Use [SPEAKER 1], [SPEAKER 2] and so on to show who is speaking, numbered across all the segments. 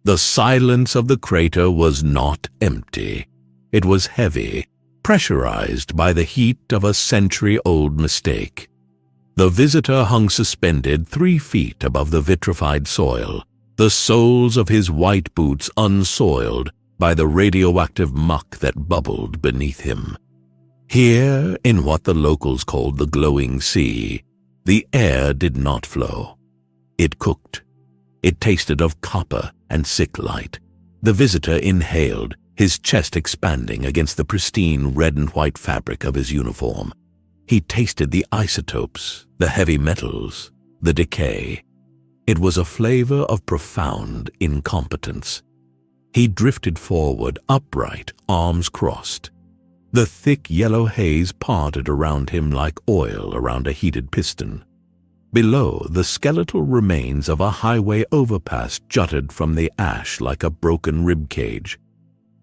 [SPEAKER 1] The silence of the crater was not empty. It was heavy, pressurized by the heat of a century-old mistake. The visitor hung suspended 3 feet above the vitrified soil, the soles of his white boots unsoiled by the radioactive muck that bubbled beneath him. Here, in what the locals called the glowing sea, the air did not flow. It cooked. It tasted of copper and sick light. The visitor inhaled, his chest expanding against the pristine red and white fabric of his uniform. He tasted the isotopes, the heavy metals, the decay. It was a flavor of profound incompetence. He drifted forward, upright, arms crossed. The thick yellow haze parted around him like oil around a heated piston. Below, the skeletal remains of a highway overpass jutted from the ash like a broken rib cage.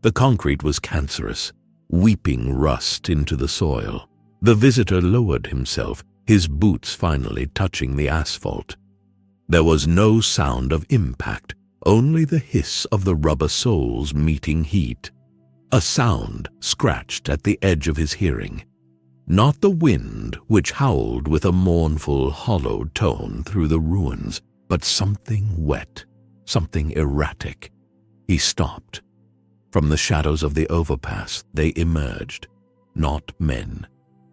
[SPEAKER 1] The concrete was cancerous, weeping rust into the soil. The visitor lowered himself, his boots finally touching the asphalt. There was no sound of impact, only the hiss of the rubber soles meeting heat. A sound scratched at the edge of his hearing. Not the wind, which howled with a mournful, hollow tone through the ruins, but something wet, something erratic. He stopped. From the shadows of the overpass they emerged, not men.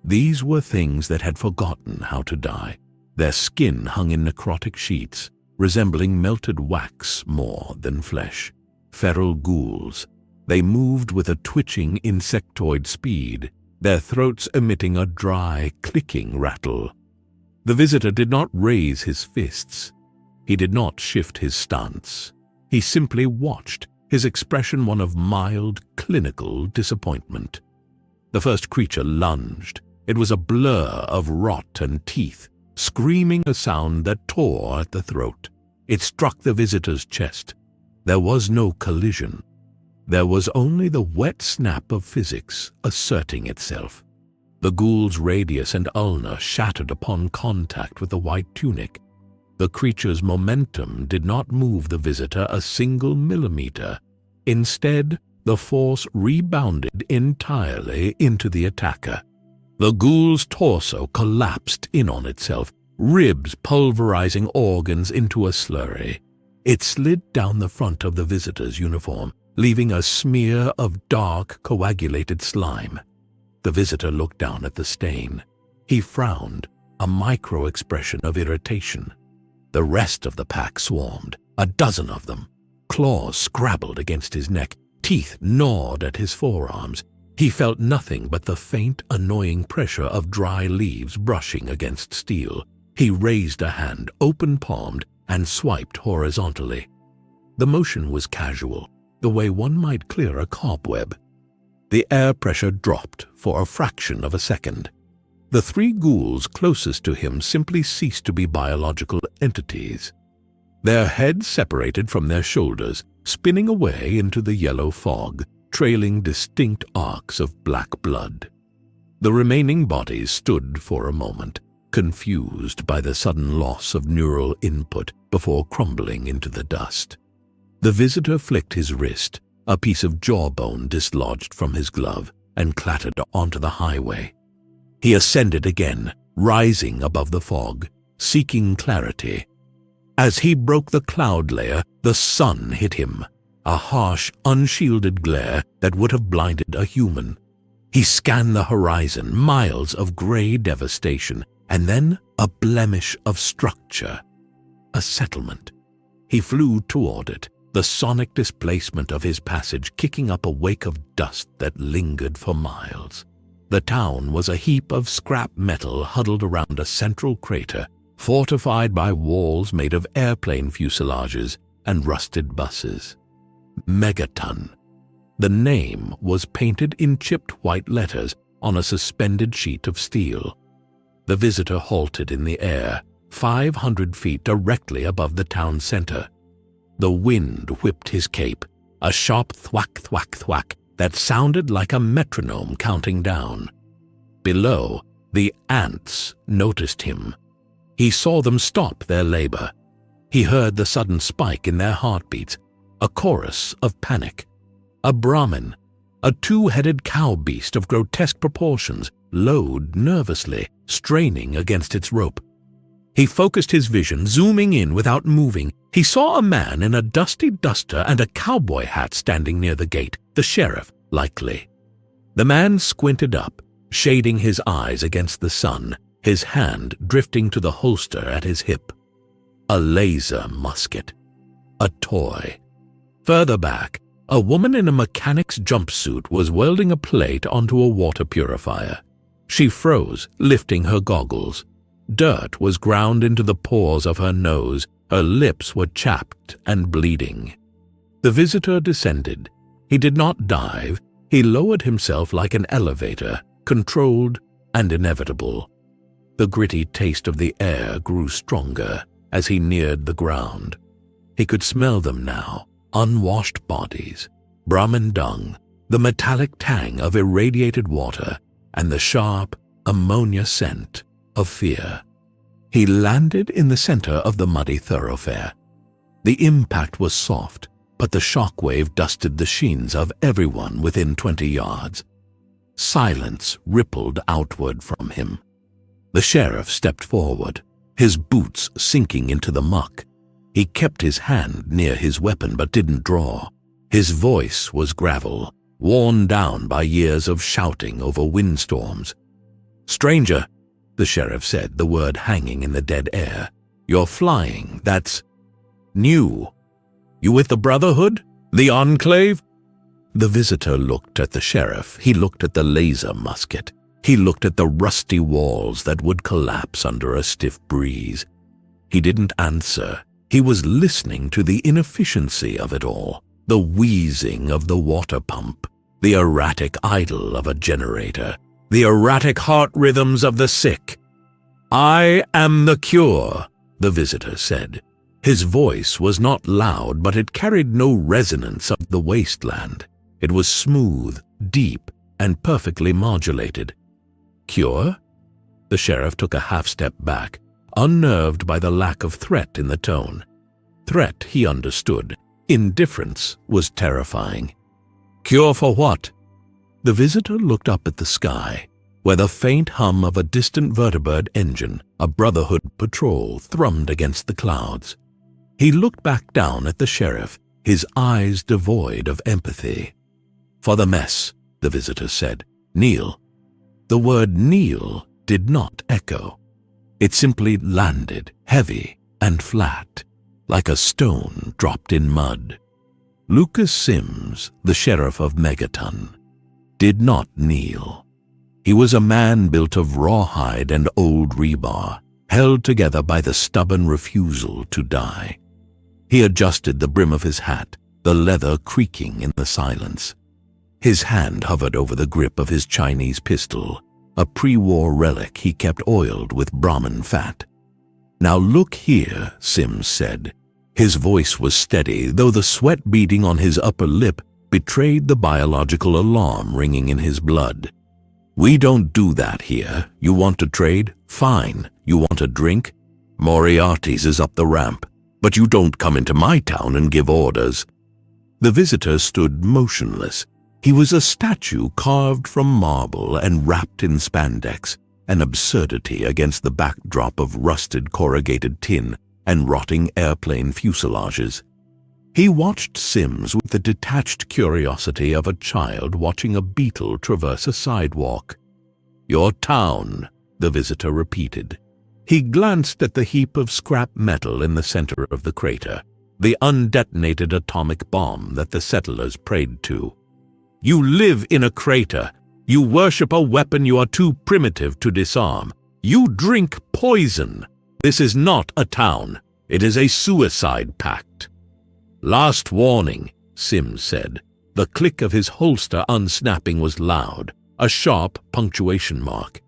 [SPEAKER 1] These were things that had forgotten how to die. Their skin hung in necrotic sheets, resembling melted wax more than flesh. Feral ghouls. They moved with a twitching insectoid speed, their throats emitting a dry, clicking rattle. The visitor did not raise his fists. He did not shift his stance. He simply watched, his expression one of mild, clinical disappointment. The first creature lunged. It was a blur of rot and teeth, screaming a sound that tore at the throat. It struck the visitor's chest. There was no collision. There was only the wet snap of physics asserting itself. The ghoul's radius and ulna shattered upon contact with the white tunic. The creature's momentum did not move the visitor a single millimeter. Instead, the force rebounded entirely into the attacker. The ghoul's torso collapsed in on itself, ribs pulverizing organs into a slurry. It slid down the front of the visitor's uniform, leaving a smear of dark, coagulated slime. The visitor looked down at the stain. He frowned, a micro-expression of irritation. The rest of the pack swarmed, a dozen of them. Claws scrabbled against his neck, teeth gnawed at his forearms. He felt nothing but the faint, annoying pressure of dry leaves brushing against steel. He raised a hand, open-palmed, and swiped horizontally. The motion was casual, the way one might clear a cobweb. The air pressure dropped for a fraction of a second. The 3 ghouls closest to him simply ceased to be biological entities. Their heads separated from their shoulders, spinning away into the yellow fog, trailing distinct arcs of black blood. The remaining bodies stood for a moment, confused by the sudden loss of neural input before crumbling into the dust. The visitor flicked his wrist, a piece of jawbone dislodged from his glove, and clattered onto the highway. He ascended again, rising above the fog, seeking clarity. As he broke the cloud layer, the sun hit him, a harsh, unshielded glare that would have blinded a human. He scanned the horizon, miles of gray devastation, and then a blemish of structure. A settlement. He flew toward it, the sonic displacement of his passage kicking up a wake of dust that lingered for miles. The town was a heap of scrap metal huddled around a central crater, fortified by walls made of airplane fuselages and rusted buses. Megaton. The name was painted in chipped white letters on a suspended sheet of steel. The visitor halted in the air, 500 feet directly above the town center. The wind whipped his cape, a sharp thwack, thwack, thwack that sounded like a metronome counting down. Below, the ants noticed him. He saw them stop their labor. He heard the sudden spike in their heartbeats. A chorus of panic. A Brahmin, a two-headed cow beast of grotesque proportions, lowed nervously, straining against its rope. He focused his vision, zooming in without moving. He saw a man in a dusty duster and a cowboy hat standing near the gate, the sheriff, likely. The man squinted up, shading his eyes against the sun, his hand drifting to the holster at his hip. A laser musket. A toy. Further back, a woman in a mechanic's jumpsuit was welding a plate onto a water purifier. She froze, lifting her goggles. Dirt was ground into the pores of her nose. Her lips were chapped and bleeding. The visitor descended. He did not dive. He lowered himself like an elevator, controlled and inevitable. The gritty taste of the air grew stronger as he neared the ground. He could smell them now, unwashed bodies, Brahmin dung, the metallic tang of irradiated water, and the sharp, ammonia scent of fear. He landed in the center of the muddy thoroughfare. The impact was soft, but the shockwave dusted the sheens of everyone within 20 yards. Silence rippled outward from him. The sheriff stepped forward, his boots sinking into the muck. He kept his hand near his weapon but didn't draw. His voice was gravel, worn down by years of shouting over windstorms. "Stranger," the sheriff said, the word hanging in the dead air. "You're flying, that's new. You with the Brotherhood? The Enclave?" The visitor looked at the sheriff. He looked at the laser musket. He looked at the rusty walls that would collapse under a stiff breeze. He didn't answer. He was listening to the inefficiency of it all, the wheezing of the water pump, the erratic idle of a generator, the erratic heart rhythms of the sick. "I am the cure," the visitor said. His voice was not loud, but it carried no resonance of the wasteland. It was smooth, deep, and perfectly modulated. "Cure?" The sheriff took a half-step back, unnerved by the lack of threat in the tone. Threat, he understood. Indifference was terrifying. "Cure for what?" The visitor looked up at the sky, where the faint hum of a distant vertibird engine, a Brotherhood patrol, thrummed against the clouds. He looked back down at the sheriff, his eyes devoid of empathy. "For the mess," the visitor said. "Kneel." The word kneel did not echo. It simply landed, heavy and flat, like a stone dropped in mud. Lucas Sims, the sheriff of Megaton, did not kneel. He was a man built of rawhide and old rebar, held together by the stubborn refusal to die. He adjusted the brim of his hat, the leather creaking in the silence. His hand hovered over the grip of his Chinese pistol, a pre-war relic he kept oiled with Brahmin fat. "Now look here," Sims said. His voice was steady, though the sweat beading on his upper lip betrayed the biological alarm ringing in his blood. "We don't do that here. You want to trade? Fine. You want a drink? Moriarty's is up the ramp. But you don't come into my town and give orders." The visitor stood motionless. He was a statue carved from marble and wrapped in spandex, an absurdity against the backdrop of rusted corrugated tin and rotting airplane fuselages. He watched Sims with the detached curiosity of a child watching a beetle traverse a sidewalk. "Your town," the visitor repeated. He glanced at the heap of scrap metal in the center of the crater, the undetonated atomic bomb that the settlers prayed to. "You live in a crater. You worship a weapon you are too primitive to disarm. You drink poison. This is not a town. It is a suicide pact." "Last warning," Sims said. The click of his holster unsnapping was loud, a sharp punctuation mark.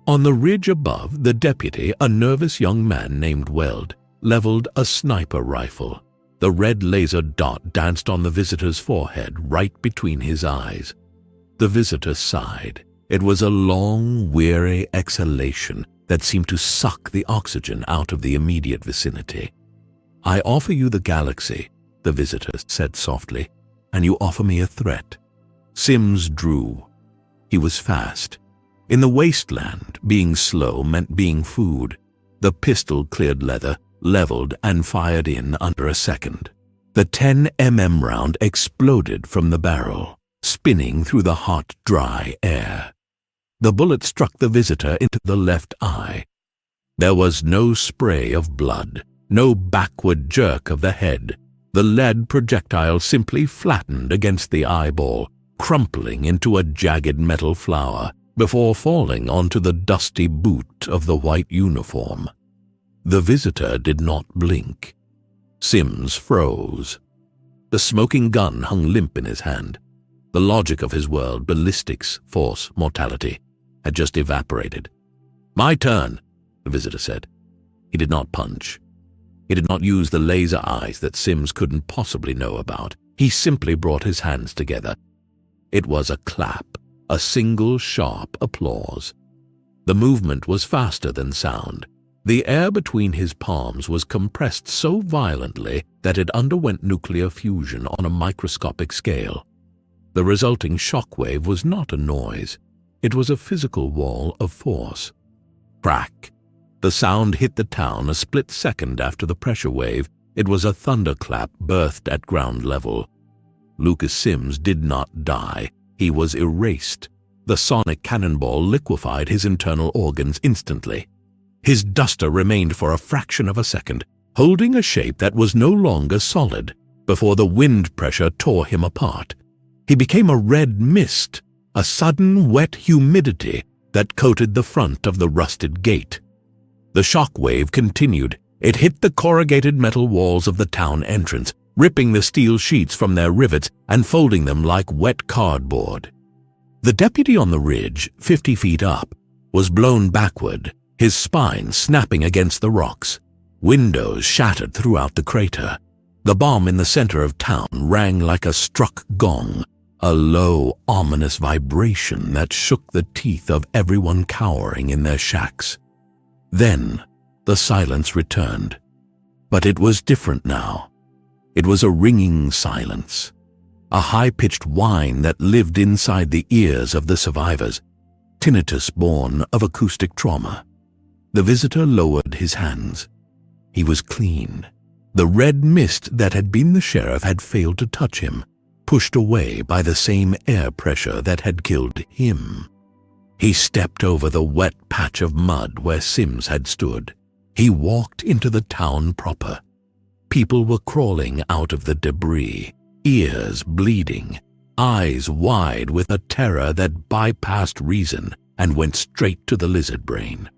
[SPEAKER 1] On the ridge above, the deputy, a nervous young man named Weld, leveled a sniper rifle. The red laser dot danced on the visitor's forehead, right between his eyes. The visitor sighed. It was a long, weary exhalation that seemed to suck the oxygen out of the immediate vicinity. "I offer you the galaxy. the visitor said softly, "and you offer me a threat." Sims drew. He was fast. In the Wasteland, being slow meant being food. The pistol cleared leather, leveled, and fired in under a second. The 10 mm round exploded from the barrel, spinning through the hot, dry air. The bullet struck the visitor into the left eye. There was no spray of blood, no backward jerk of the head. The lead projectile simply flattened against the eyeball, crumpling into a jagged metal flower before falling onto the dusty boot of the white uniform. The visitor did not blink. Sims froze. The smoking gun hung limp in his hand. The logic of his world, ballistics, force, mortality, had just evaporated. "My turn," the visitor said. He did not punch. He did not use the laser eyes that Sims couldn't possibly know about. He simply brought his hands together. It was a clap, a single sharp applause. The movement was faster than sound. The air between his palms was compressed so violently that it underwent nuclear fusion on a microscopic scale. The resulting shockwave was not a noise. It was a physical wall of force. Crack! The sound hit the town a split second after the pressure wave. It was a thunderclap birthed at ground level. Lucas Sims did not die. He was erased. The sonic cannonball liquefied his internal organs instantly. His duster remained for a fraction of a second, holding a shape that was no longer solid, before the wind pressure tore him apart. He became a red mist, a sudden wet humidity that coated the front of the rusted gate. The shock wave continued. It hit the corrugated metal walls of the town entrance, ripping the steel sheets from their rivets and folding them like wet cardboard. The deputy on the ridge, 50 feet up, was blown backward, his spine snapping against the rocks. Windows shattered throughout the crater. The bomb in the center of town rang like a struck gong, a low, ominous vibration that shook the teeth of everyone cowering in their shacks. Then, the silence returned. But it was different now. It was a ringing silence, a high-pitched whine that lived inside the ears of the survivors, tinnitus born of acoustic trauma. The visitor lowered his hands. He was clean. The red mist that had been the sheriff had failed to touch him, pushed away by the same air pressure that had killed him. He stepped over the wet patch of mud where Sims had stood. He walked into the town proper. People were crawling out of the debris, ears bleeding, eyes wide with a terror that bypassed reason and went straight to the lizard brain.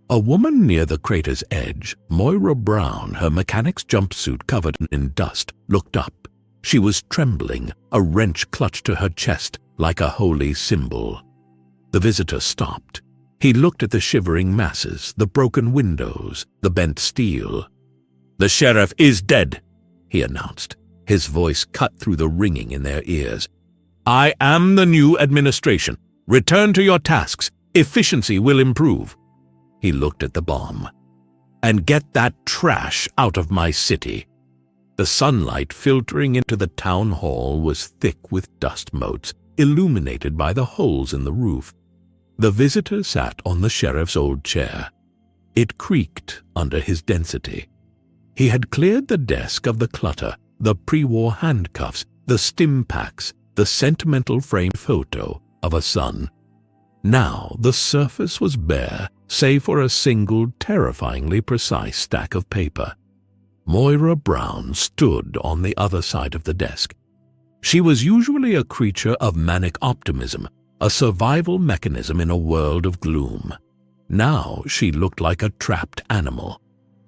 [SPEAKER 1] A woman near the crater's edge, Moira Brown, her mechanic's jumpsuit covered in dust, looked up. She was trembling, a wrench clutched to her chest like a holy symbol. The visitor stopped. He looked at the shivering masses, the broken windows, the bent steel. "The sheriff is dead," he announced, his voice cut through the ringing in their ears. "I am the new administration. Return to your tasks. Efficiency will improve." He looked at the bomb. "And get that trash out of my city." The sunlight filtering into the town hall was thick with dust motes, illuminated by the holes in the roof. The visitor sat on the sheriff's old chair. It creaked under his density. He had cleared the desk of the clutter, the pre-war handcuffs, the stim packs, the sentimental framed photo of a son. Now the surface was bare, save for a single terrifyingly precise stack of paper. Moira Brown stood on the other side of the desk. She was usually a creature of manic optimism, a survival mechanism in a world of gloom. Now she looked like a trapped animal.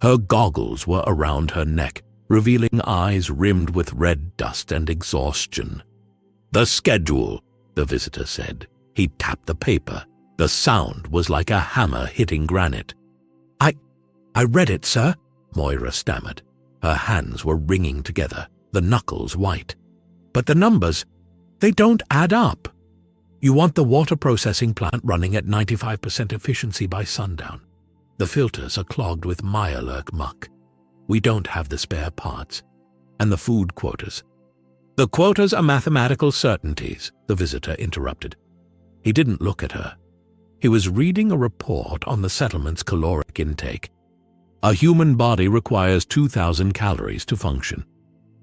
[SPEAKER 1] Her goggles were around her neck, revealing eyes rimmed with red dust and exhaustion. "The schedule," the visitor said. He tapped the paper. The sound was like a hammer hitting granite. I read it, sir," Moira stammered. Her hands were wringing together, the knuckles white. "But the numbers, they don't add up. You want the water processing plant running at 95% efficiency by sundown. The filters are clogged with mirelurk muck. We don't have the spare parts. and the food quotas. The quotas are mathematical certainties, the visitor interrupted. He didn't look at her. He was reading a report on the settlement's caloric intake. A human body requires 2,000 calories to function.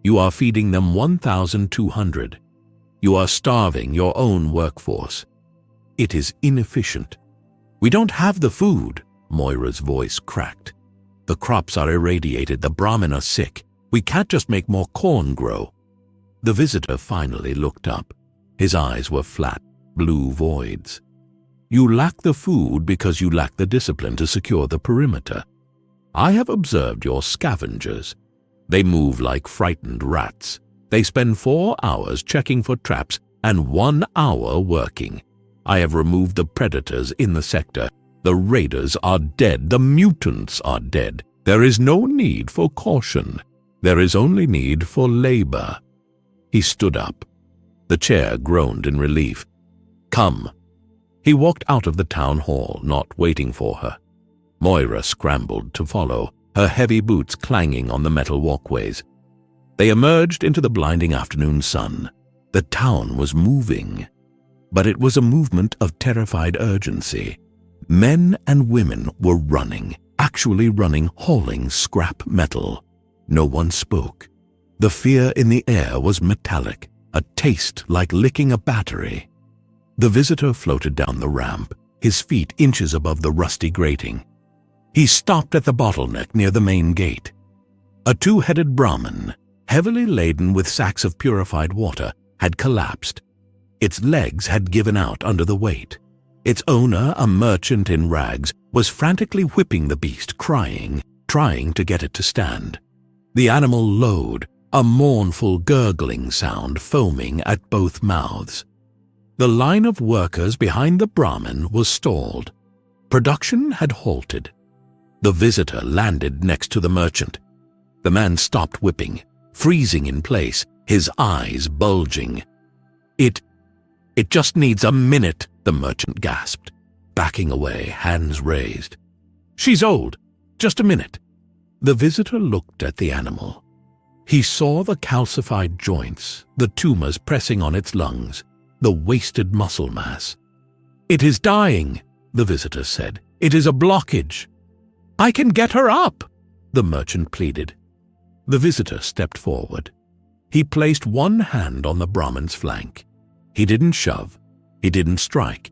[SPEAKER 1] You are feeding them 1,200. You are starving your own workforce. It is inefficient. We don't have the food, Moira's voice cracked. The crops are irradiated, the Brahmin are sick. We can't just make more corn grow. The visitor finally looked up. His eyes were flat, blue voids. You lack the food because you lack the discipline to secure the perimeter. I have observed your scavengers. They move like frightened rats. They spend 4 hours checking for traps and 1 hour working. I have removed the predators in the sector. The raiders are dead. The mutants are dead. There is no need for caution. There is only need for labor. He stood up. The chair groaned in relief. Come. He walked out of the town hall, not waiting for her. Moira scrambled to follow, her heavy boots clanging on the metal walkways. They emerged into the blinding afternoon sun. The town was moving, but it was a movement of terrified urgency. Men and women were running, actually running, hauling scrap metal. No one spoke. The fear in the air was metallic, a taste like licking a battery. The visitor floated down the ramp, his feet inches above the rusty grating. He stopped at the bottleneck near the main gate. A 2-headed Brahmin, heavily laden with sacks of purified water, had collapsed. Its legs had given out under the weight. Its owner, a merchant in rags, was frantically whipping the beast, crying, trying to get it to stand. The animal lowed, a mournful gurgling sound foaming at both mouths. The line of workers behind the Brahmin was stalled. Production had halted. The visitor landed next to the merchant. The man stopped whipping, freezing in place, his eyes bulging. It just needs a minute, the merchant gasped, backing away, hands raised. She's old. Just a minute. The visitor looked at the animal. He saw the calcified joints, the tumors pressing on its lungs, the wasted muscle mass. It is dying, the visitor said. It is a blockage. I can get her up, the merchant pleaded. The visitor stepped forward. He placed one hand on the Brahmin's flank. He didn't shove. He didn't strike.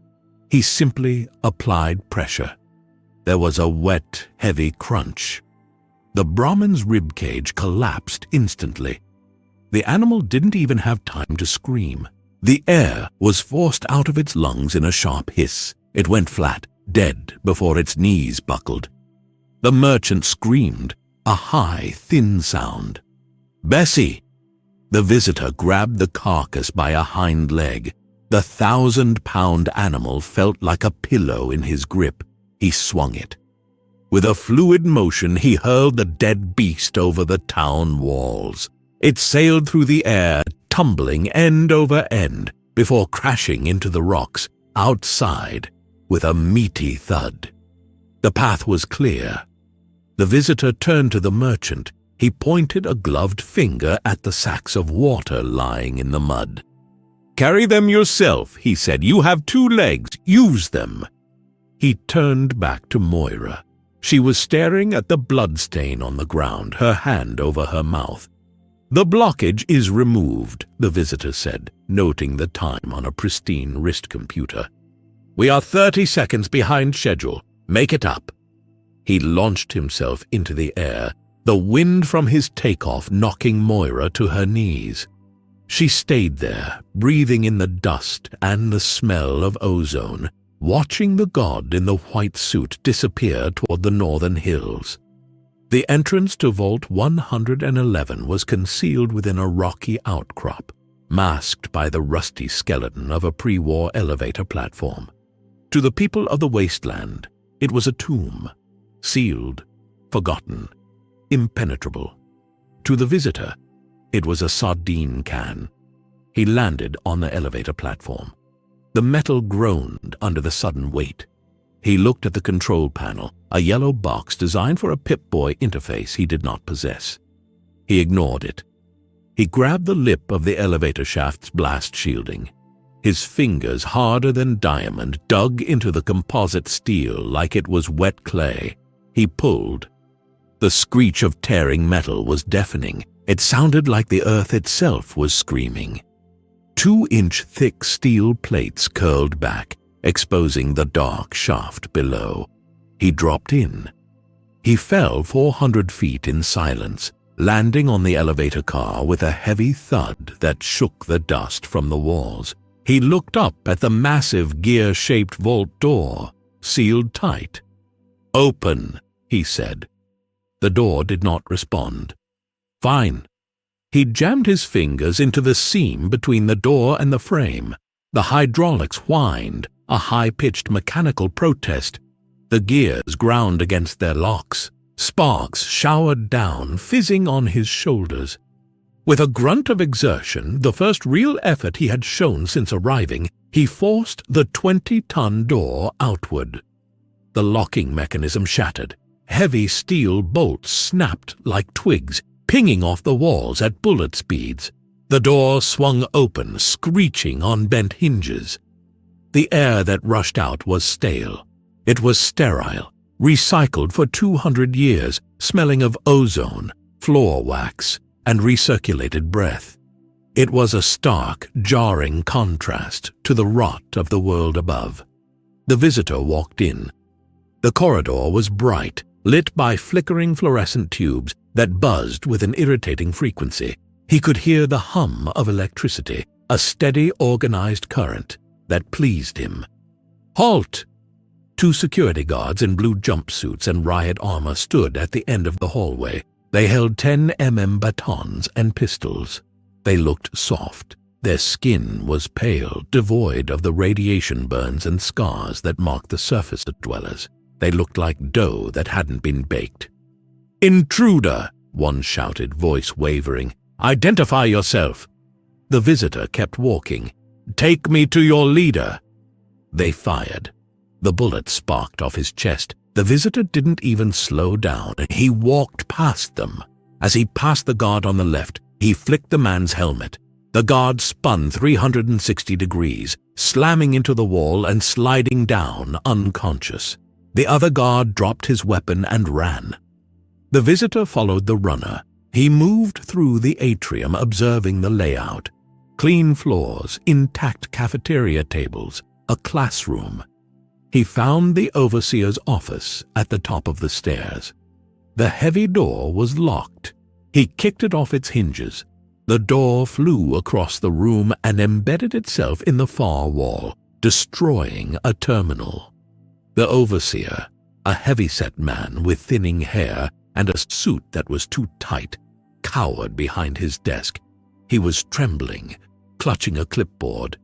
[SPEAKER 1] He simply applied pressure. There was a wet, heavy crunch. The Brahmin's ribcage collapsed instantly. The animal didn't even have time to scream. The air was forced out of its lungs in a sharp hiss. It went flat, dead, before its knees buckled. The merchant screamed, a high, thin sound. Bessie! The visitor grabbed the carcass by a hind leg. The 1,000-pound animal felt like a pillow in his grip. He swung it. With a fluid motion, he hurled the dead beast over the town walls. It sailed through the air, tumbling end over end, before crashing into the rocks outside with a meaty thud. The path was clear. The visitor turned to the merchant. He pointed a gloved finger at the sacks of water lying in the mud. "Carry them yourself," he said. "You have 2 legs. Use them." He turned back to Moira. She was staring at the bloodstain on the ground, her hand over her mouth. "The blockage is removed," the visitor said, noting the time on a pristine wrist computer. "We are 30 seconds behind schedule. Make it up." He launched himself into the air, the wind from his takeoff knocking Moira to her knees. She stayed there, breathing in the dust and the smell of ozone, watching the god in the white suit disappear toward the northern hills. The entrance to Vault 111 was concealed within a rocky outcrop, masked by the rusty skeleton of a pre-war elevator platform. To the people of the Wasteland, it was a tomb, sealed, forgotten, impenetrable. To the visitor, it was a sardine can. He landed on the elevator platform. The metal groaned under the sudden weight. He looked at the control panel, a yellow box designed for a Pip-Boy interface he did not possess. He ignored it. He grabbed the lip of the elevator shaft's blast shielding. His fingers, harder than diamond, dug into the composite steel like it was wet clay. He pulled. The screech of tearing metal was deafening. It sounded like the earth itself was screaming. 2-inch thick steel plates curled back, exposing the dark shaft below. He dropped in. He fell 400 feet in silence, landing on the elevator car with a heavy thud that shook the dust from the walls. He looked up at the massive gear-shaped vault door, sealed tight. "Open," he said. The door did not respond. "Fine." He jammed his fingers into the seam between the door and the frame. The hydraulics whined, a high-pitched mechanical protest. The gears ground against their locks. Sparks showered down, fizzing on his shoulders. With a grunt of exertion, the first real effort he had shown since arriving, he forced the 20-ton door outward. The locking mechanism shattered. Heavy steel bolts snapped like twigs, pinging off the walls at bullet speeds. The door swung open, screeching on bent hinges. The air that rushed out was stale. It was sterile, recycled for 200 years, smelling of ozone, floor wax, and recirculated breath. It was a stark, jarring contrast to the rot of the world above. The visitor walked in. The corridor was bright, lit by flickering fluorescent tubes that buzzed with an irritating frequency. He could hear the hum of electricity, a steady, organized current that pleased him. "Halt!" 2 security guards in blue jumpsuits and riot armor stood at the end of the hallway. They held 10 batons and pistols. They looked soft. Their skin was pale, devoid of the radiation burns and scars that marked the surface of dwellers. They looked like dough that hadn't been baked. "Intruder!" one shouted, voice wavering. "Identify yourself!" The visitor kept walking. "Take me to your leader!" They fired. The bullet sparked off his chest. The visitor didn't even slow down. He walked past them. As he passed the guard on the left, he flicked the man's helmet. The guard spun 360 degrees, slamming into the wall and sliding down, unconscious. The other guard dropped his weapon and ran. The visitor followed the runner. He moved through the atrium, observing the layout. Clean floors, intact cafeteria tables, a classroom. He found the overseer's office at the top of the stairs. The heavy door was locked. He kicked it off its hinges. The door flew across the room and embedded itself in the far wall, destroying a terminal. The overseer, a heavy-set man with thinning hair and a suit that was too tight, cowered behind his desk. He was trembling, clutching a clipboard.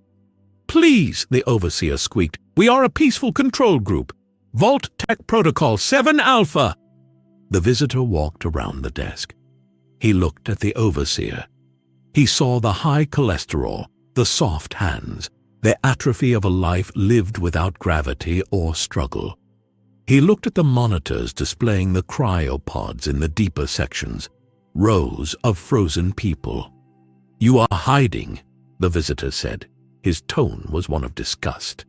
[SPEAKER 1] "Please," the overseer squeaked, "we are a peaceful control group. Vault Tech Protocol 7 Alpha." The visitor walked around the desk. He looked at the overseer. He saw the high cholesterol, the soft hands, the atrophy of a life lived without gravity or struggle. He looked at the monitors displaying the cryopods in the deeper sections, rows of frozen people. "You are hiding," the visitor said. His tone was one of disgust.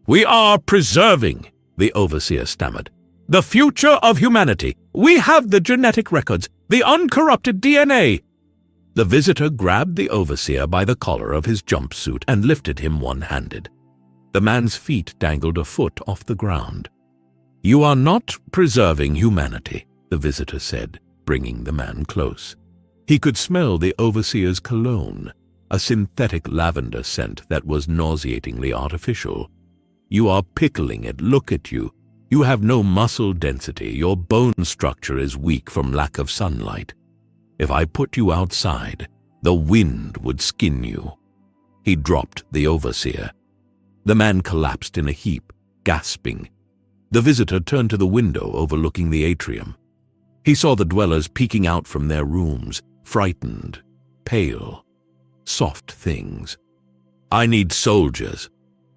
[SPEAKER 1] "We are preserving," the overseer stammered, "the future of humanity. We have the genetic records, the uncorrupted DNA." The visitor grabbed the overseer by the collar of his jumpsuit and lifted him one-handed. The man's feet dangled a foot off the ground. "You are not preserving humanity," the visitor said, bringing the man close. He could smell the overseer's cologne, a synthetic lavender scent that was nauseatingly artificial. "You are pickling it. Look at you. You have no muscle density. Your bone structure is weak from lack of sunlight. If I put you outside, the wind would skin you." He dropped the overseer. The man collapsed in a heap, gasping. The visitor turned to the window overlooking the atrium. He saw the dwellers peeking out from their rooms, frightened, pale, soft things. "I need soldiers,"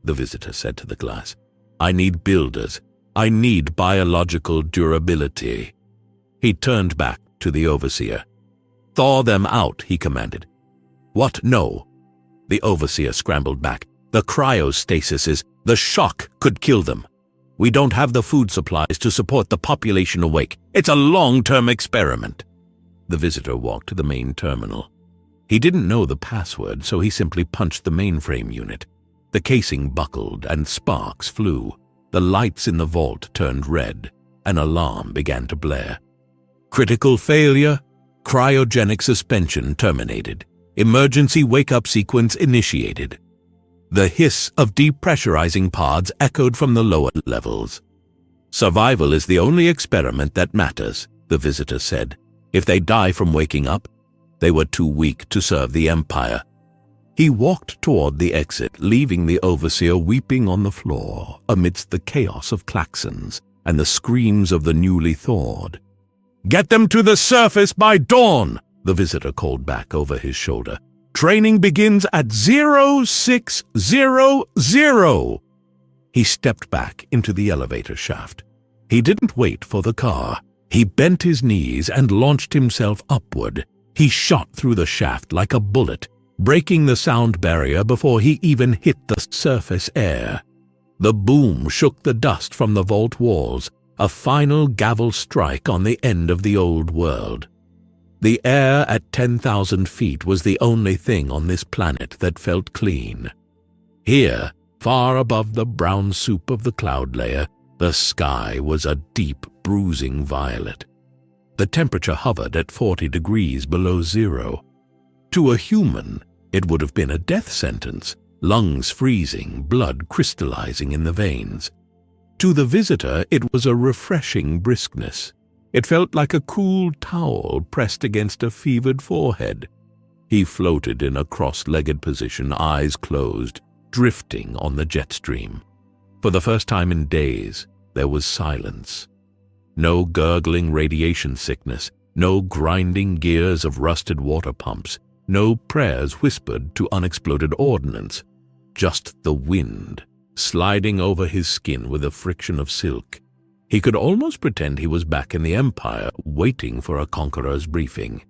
[SPEAKER 1] the visitor said to the glass. "I need builders. I need biological durability." He turned back to the overseer. "Thaw them out," he commanded. "What? No." The overseer scrambled back. "The cryostasis, the shock could kill them. We don't have the food supplies to support the population awake. It's a long-term experiment." The visitor walked to the main terminal. He didn't know the password, so he simply punched the mainframe unit. The casing buckled and sparks flew. The lights in the vault turned red. An alarm began to blare. "Critical failure. Cryogenic suspension terminated. Emergency wake-up sequence initiated." The hiss of depressurizing pods echoed from the lower levels. "Survival is the only experiment that matters," the visitor said. "If they die from waking up, they were too weak to serve the Empire." He walked toward the exit, leaving the overseer weeping on the floor amidst the chaos of klaxons and the screams of the newly thawed. "Get them to the surface by dawn," the visitor called back over his shoulder. "Training begins at 0600. He stepped back into the elevator shaft. He didn't wait for the car. He bent his knees and launched himself upward. He shot through the shaft like a bullet, breaking the sound barrier before he even hit the surface air. The boom shook the dust from the vault walls, a final gavel strike on the end of the old world. The air at 10,000 feet was the only thing on this planet that felt clean. Here, far above the brown soup of the cloud layer, the sky was a deep, bruising violet. The temperature hovered at 40 degrees below zero. To a human, it would have been a death sentence, lungs freezing, blood crystallizing in the veins. To the visitor, it was a refreshing briskness. It felt like a cool towel pressed against a fevered forehead. He floated in a cross-legged position, eyes closed, drifting on the jet stream. For the first time in days, there was silence. No gurgling radiation sickness, no grinding gears of rusted water pumps, no prayers whispered to unexploded ordnance, just the wind, sliding over his skin with a friction of silk. He could almost pretend he was back in the Empire, waiting for a conqueror's briefing.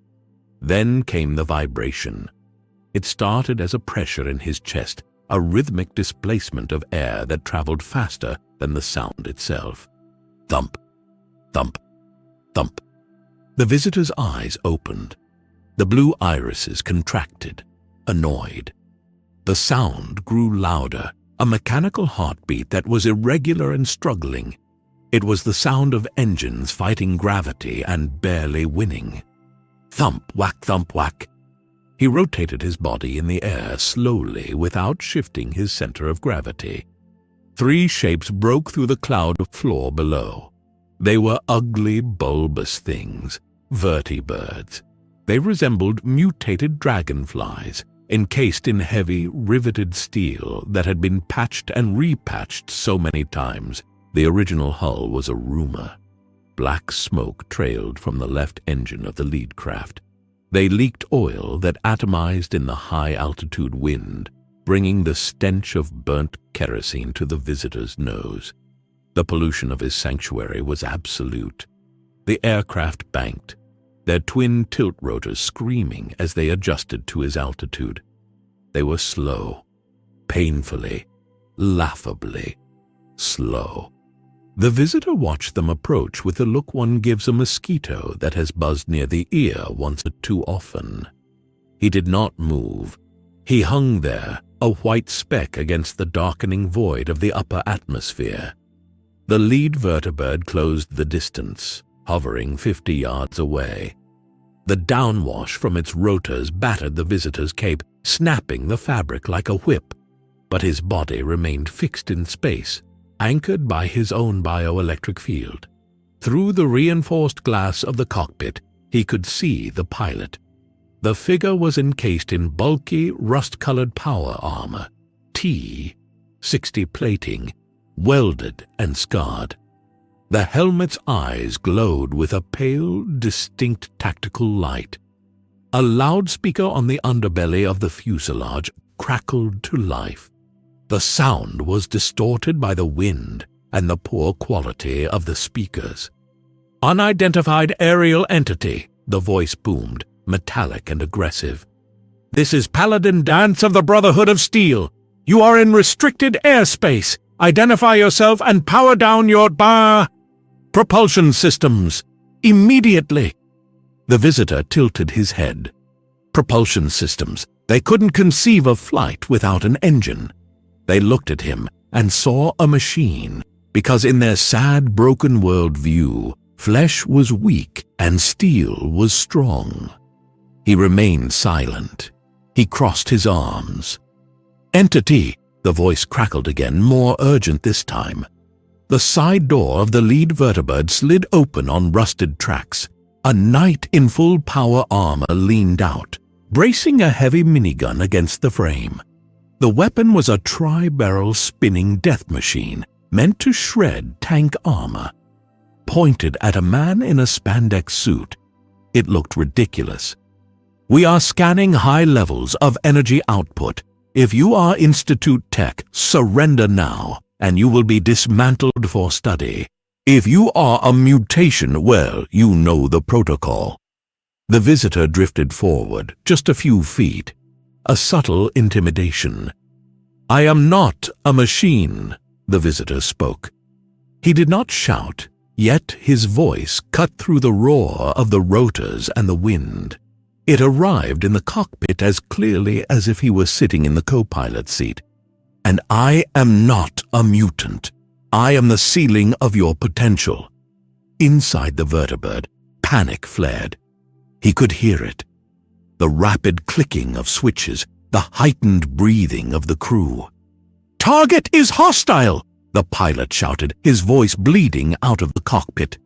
[SPEAKER 1] Then came the vibration. It started as a pressure in his chest, a rhythmic displacement of air that traveled faster than the sound itself. Thump, thump, thump. The visitor's eyes opened. The blue irises contracted, annoyed. The sound grew louder, a mechanical heartbeat that was irregular and struggling. It was the sound of engines fighting gravity and barely winning. Thump, whack, thump, whack. He rotated his body in the air slowly without shifting his center of gravity. 3 shapes broke through the cloud floor below. They were ugly, bulbous things, vertibirds. They resembled mutated dragonflies, encased in heavy, riveted steel that had been patched and repatched so many times. The original hull was a rumor. Black smoke trailed from the left engine of the lead craft. They leaked oil that atomized in the high-altitude wind, bringing the stench of burnt kerosene to the visitor's nose. The pollution of his sanctuary was absolute. The aircraft banked, their twin tilt rotors screaming as they adjusted to his altitude. They were slow, painfully, laughably slow. The visitor watched them approach with the look one gives a mosquito that has buzzed near the ear once or too often. He did not move. He hung there, a white speck against the darkening void of the upper atmosphere. The lead vertibird closed the distance, hovering 50 yards away. The downwash from its rotors battered the visitor's cape, snapping the fabric like a whip. But his body remained fixed in space, anchored by his own bioelectric field. Through the reinforced glass of the cockpit, he could see the pilot. The figure was encased in bulky, rust-colored power armor, T-60 plating, welded and scarred. The helmet's eyes glowed with a pale, distinct tactical light. A loudspeaker on the underbelly of the fuselage crackled to life. The sound was distorted by the wind and the poor quality of the speakers. "Unidentified aerial entity," the voice boomed, metallic and aggressive. "This is Paladin Dance of the Brotherhood of Steel. You are in restricted airspace. Identify yourself and power down your propulsion systems. Immediately." The visitor tilted his head. Propulsion systems. They couldn't conceive of flight without an engine. They looked at him and saw a machine, because in their sad, broken world view, flesh was weak and steel was strong. He remained silent. He crossed his arms. "Entity," the voice crackled again, more urgent this time. The side door of the lead vertibird slid open on rusted tracks. A knight in full power armor leaned out, bracing a heavy minigun against the frame. The weapon was a tri-barrel spinning death machine meant to shred tank armor. Pointed at a man in a spandex suit, it looked ridiculous. "We are scanning high levels of energy output. If you are Institute Tech, surrender now, and you will be dismantled for study. If you are a mutation, well, you know the protocol." The visitor drifted forward, just a few feet. A subtle intimidation. "I am not a machine," the visitor spoke. He did not shout, yet his voice cut through the roar of the rotors and the wind. It arrived in the cockpit as clearly as if he were sitting in the co-pilot seat. "And I am not a mutant. I am the ceiling of your potential." Inside the vertibird, panic flared. He could hear it. The rapid clicking of switches, the heightened breathing of the crew. "Target is hostile!" the pilot shouted, his voice bleeding out of the cockpit.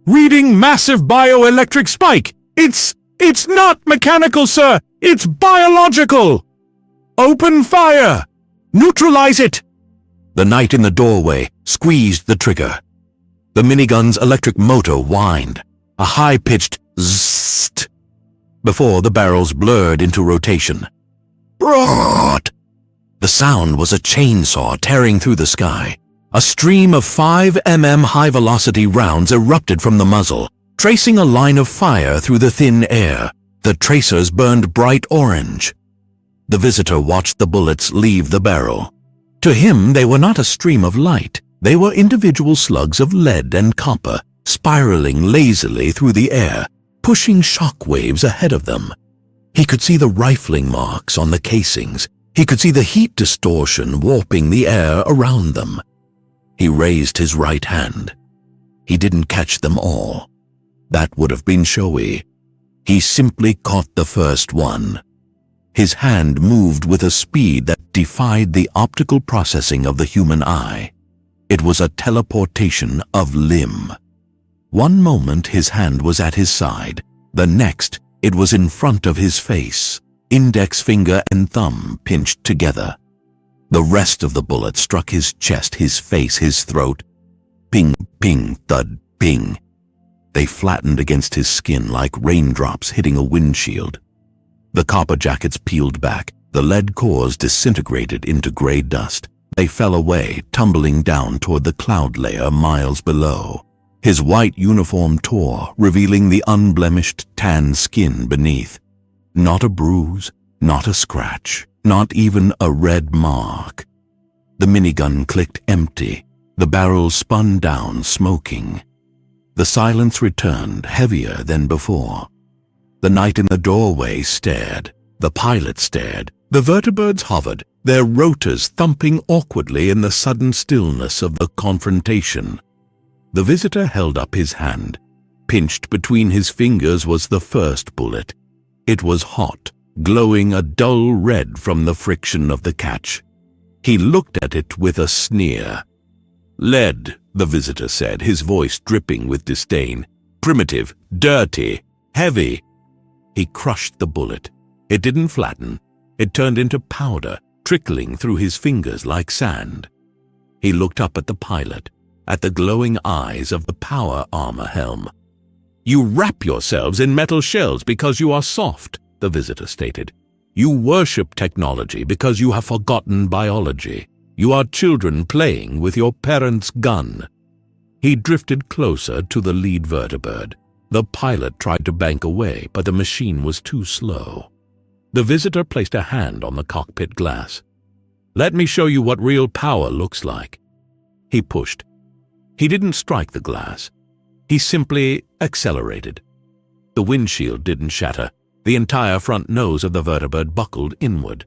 [SPEAKER 1] "Reading massive bioelectric spike! It's not mechanical, sir! It's biological! Open fire! Neutralize it!" The knight in the doorway squeezed the trigger. The minigun's electric motor whined, a high-pitched zzzt, before the barrels blurred into rotation. Broad! The sound was a chainsaw tearing through the sky. A stream of 5 mm high-velocity rounds erupted from the muzzle, tracing a line of fire through the thin air. The tracers burned bright orange. The visitor watched the bullets leave the barrel. To him, they were not a stream of light. They were individual slugs of lead and copper, spiraling lazily through the air, pushing shock waves ahead of them. He could see the rifling marks on the casings. He could see the heat distortion warping the air around them. He raised his right hand. He didn't catch them all. That would have been showy. He simply caught the first one. His hand moved with a speed that defied the optical processing of the human eye. It was a teleportation of limb. One moment his hand was at his side. The next, it was in front of his face, index finger and thumb pinched together. The rest of the bullet struck his chest, his face, his throat. Ping, ping, thud, ping. They flattened against his skin like raindrops hitting a windshield. The copper jackets peeled back. The lead cores disintegrated into gray dust. They fell away, tumbling down toward the cloud layer miles below. His white uniform tore, revealing the unblemished tan skin beneath. Not a bruise, not a scratch, not even a red mark. The minigun clicked empty. The barrel spun down, smoking. The silence returned, heavier than before. The knight in the doorway stared. The pilot stared. The vertibirds hovered, their rotors thumping awkwardly in the sudden stillness of the confrontation. The visitor held up his hand. Pinched between his fingers was the first bullet. It was hot, glowing a dull red from the friction of the catch. He looked at it with a sneer. "Lead," the visitor said, his voice dripping with disdain. "Primitive, dirty, heavy." He crushed the bullet. It didn't flatten. It turned into powder, trickling through his fingers like sand. He looked up at the pilot, at the glowing eyes of the power armor helm. "You wrap yourselves in metal shells because you are soft," the visitor stated. "You worship technology because you have forgotten biology. You are children playing with your parents' gun." He drifted closer to the lead vertibird. The pilot tried to bank away, but the machine was too slow. The visitor placed a hand on the cockpit glass. "Let me show you what real power looks like." He pushed. He didn't strike the glass. He simply accelerated. The windshield didn't shatter. The entire front nose of the vertibird buckled inward.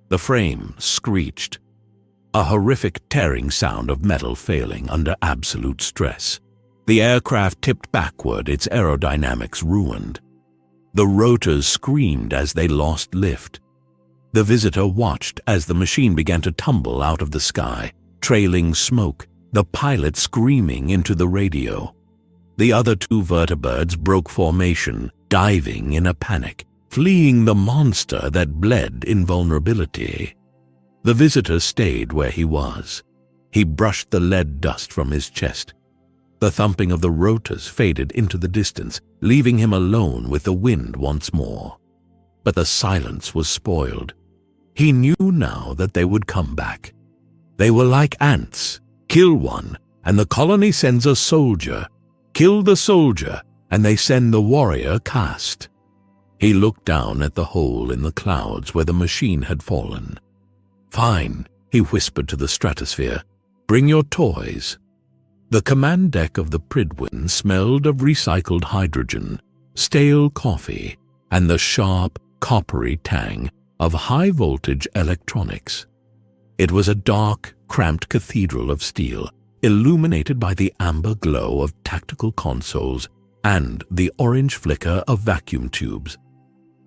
[SPEAKER 1] The frame screeched, a horrific tearing sound of metal failing under absolute stress. The aircraft tipped backward, its aerodynamics ruined. The rotors screamed as they lost lift. The visitor watched as the machine began to tumble out of the sky, trailing smoke, the pilot screaming into the radio. The other two vertibirds broke formation, diving in a panic, fleeing the monster that bled invulnerability. The visitor stayed where he was. He brushed the lead dust from his chest. The thumping of the rotors faded into the distance, leaving him alone with the wind once more. But the silence was spoiled. He knew now that they would come back. They were like ants. Kill one, and the colony sends a soldier. Kill the soldier, and they send the warrior caste. He looked down at the hole in the clouds where the machine had fallen. "Fine," he whispered to the stratosphere. "Bring your toys." The command deck of the Prydwen smelled of recycled hydrogen, stale coffee, and the sharp, coppery tang of high-voltage electronics. It was a dark, cramped cathedral of steel, illuminated by the amber glow of tactical consoles and the orange flicker of vacuum tubes.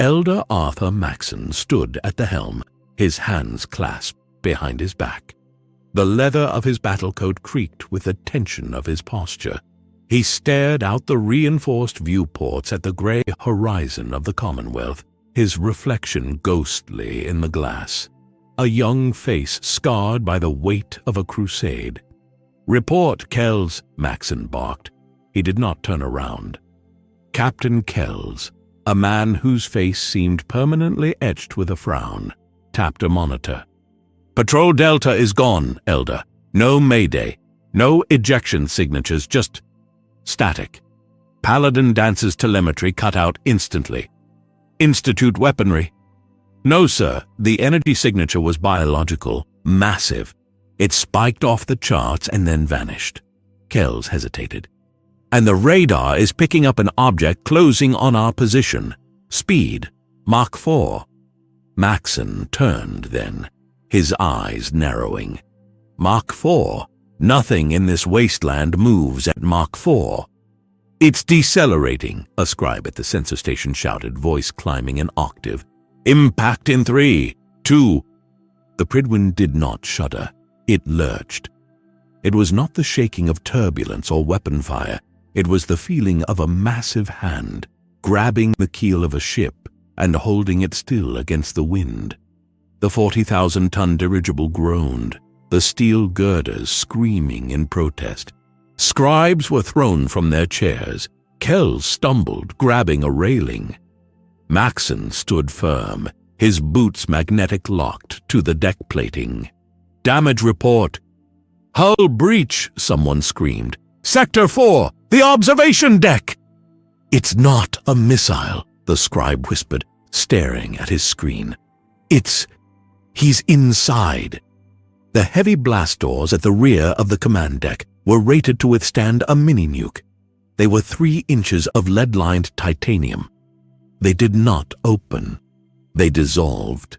[SPEAKER 1] Elder Arthur Maxon stood at the helm, his hands clasped behind his back. The leather of his battle coat creaked with the tension of his posture. He stared out the reinforced viewports at the gray horizon of the Commonwealth, his reflection ghostly in the glass. A young face scarred by the weight of a crusade. "Report, Kells," Maxon barked. He did not turn around. Captain Kells, a man whose face seemed permanently etched with a frown, tapped a monitor. "Patrol Delta is gone, Elder. No Mayday. No ejection signatures, just static. Paladin Dance's telemetry cut out instantly. Institute weaponry. No, sir. The energy signature was biological, massive. It spiked off the charts and then vanished." Kells hesitated. "And the radar is picking up an object closing on our position. Speed, Mach 4. Maxon turned then, his eyes narrowing. "Mach 4? Nothing in this wasteland moves at Mach 4. "It's decelerating," a scribe at the sensor station shouted, voice climbing an octave. "Impact in 3, 2. The Prydwen did not shudder. It lurched. It was not the shaking of turbulence or weapon fire. It was the feeling of a massive hand, grabbing the keel of a ship and holding it still against the wind. The 40,000-ton dirigible groaned, the steel girders screaming in protest. Scribes were thrown from their chairs. Kells stumbled, grabbing a railing. Maxon stood firm, his boots magnetic locked to the deck plating. "Damage report." "Hull breach," someone screamed. "Sector 4, the observation deck!" "It's not a missile," the scribe whispered, staring at his screen. He's inside." The heavy blast doors at the rear of the command deck were rated to withstand a mini-nuke. They were 3 inches of lead-lined titanium. They did not open. They dissolved.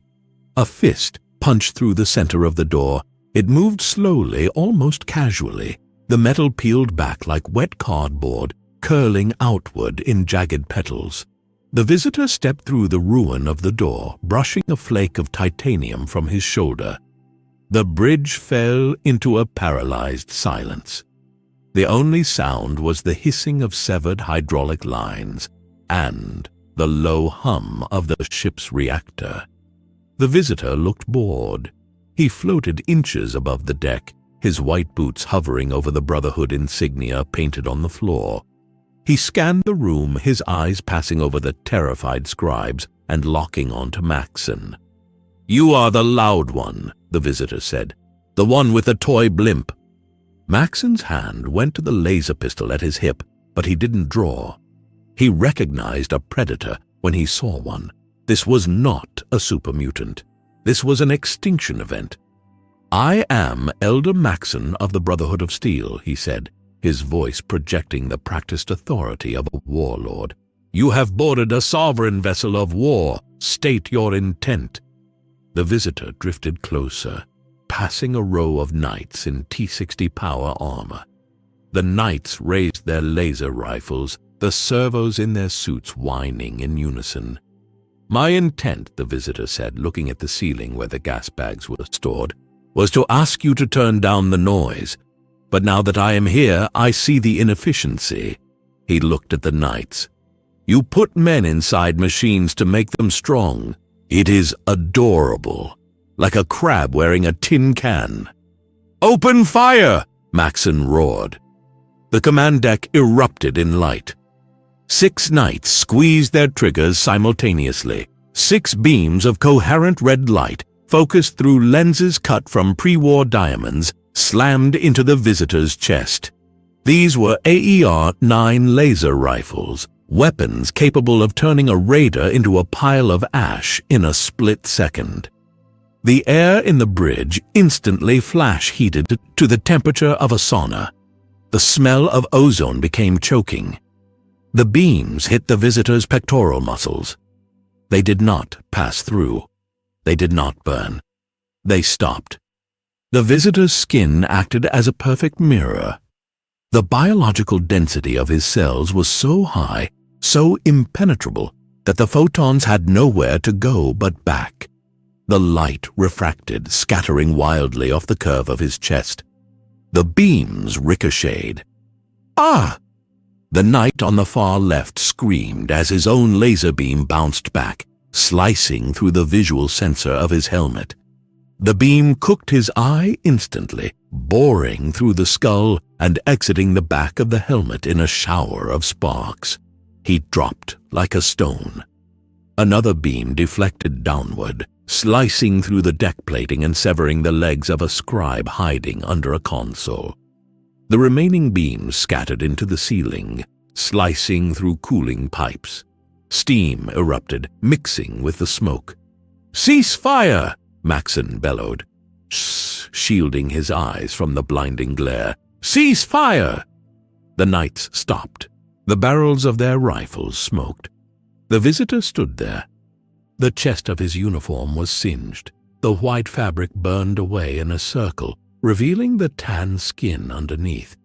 [SPEAKER 1] A fist punched through the center of the door. It moved slowly, almost casually. The metal peeled back like wet cardboard, curling outward in jagged petals. The visitor stepped through the ruin of the door, brushing a flake of titanium from his shoulder. The bridge fell into a paralyzed silence. The only sound was the hissing of severed hydraulic lines and the low hum of the ship's reactor. The visitor looked bored. He floated inches above the deck, his white boots hovering over the Brotherhood insignia painted on the floor. He scanned the room, his eyes passing over the terrified scribes and locking onto Maxon. "You are the loud one," the visitor said. "The one with the toy blimp." Maxon's hand went to the laser pistol at his hip, but he didn't draw. He recognized a predator when he saw one. This was not a super mutant. This was an extinction event. "I am Elder Maxon of the Brotherhood of Steel," he said, his voice projecting the practiced authority of a warlord. "You have boarded a sovereign vessel of war. State your intent." The visitor drifted closer, passing a row of knights in T-60 power armor. The knights raised their laser rifles, the servos in their suits whining in unison. "My intent," the visitor said, looking at the ceiling where the gas bags were stored, "was to ask you to turn down the noise. But now that I am here, I see the inefficiency." He looked at the knights. "You put men inside machines to make them strong. It is adorable, like a crab wearing a tin can." "Open fire!" Maxon roared. The command deck erupted in light. 6 knights squeezed their triggers simultaneously. 6 beams of coherent red light, focused through lenses cut from pre-war diamonds, slammed into the visitor's chest. These were AER-9 laser rifles, weapons capable of turning a raider into a pile of ash in a split second. The air in the bridge instantly flash-heated to the temperature of a sauna. The smell of ozone became choking. The beams hit the visitor's pectoral muscles. They did not pass through. They did not burn. They stopped. The visitor's skin acted as a perfect mirror. The biological density of his cells was so high, so impenetrable, that the photons had nowhere to go but back. The light refracted, scattering wildly off the curve of his chest. The beams ricocheted. "Ah!" The knight on the far left screamed as his own laser beam bounced back, slicing through the visual sensor of his helmet. The beam cooked his eye instantly, boring through the skull and exiting the back of the helmet in a shower of sparks. He dropped like a stone. Another beam deflected downward, slicing through the deck plating and severing the legs of a scribe hiding under a console. The remaining beams scattered into the ceiling, slicing through cooling pipes. Steam erupted, mixing with the smoke. "Cease fire!" Maxon bellowed, shielding his eyes from the blinding glare. "Cease fire!" The knights stopped. The barrels of their rifles smoked. The visitor stood there. The chest of his uniform was singed. The white fabric burned away in a circle, revealing the tan skin underneath.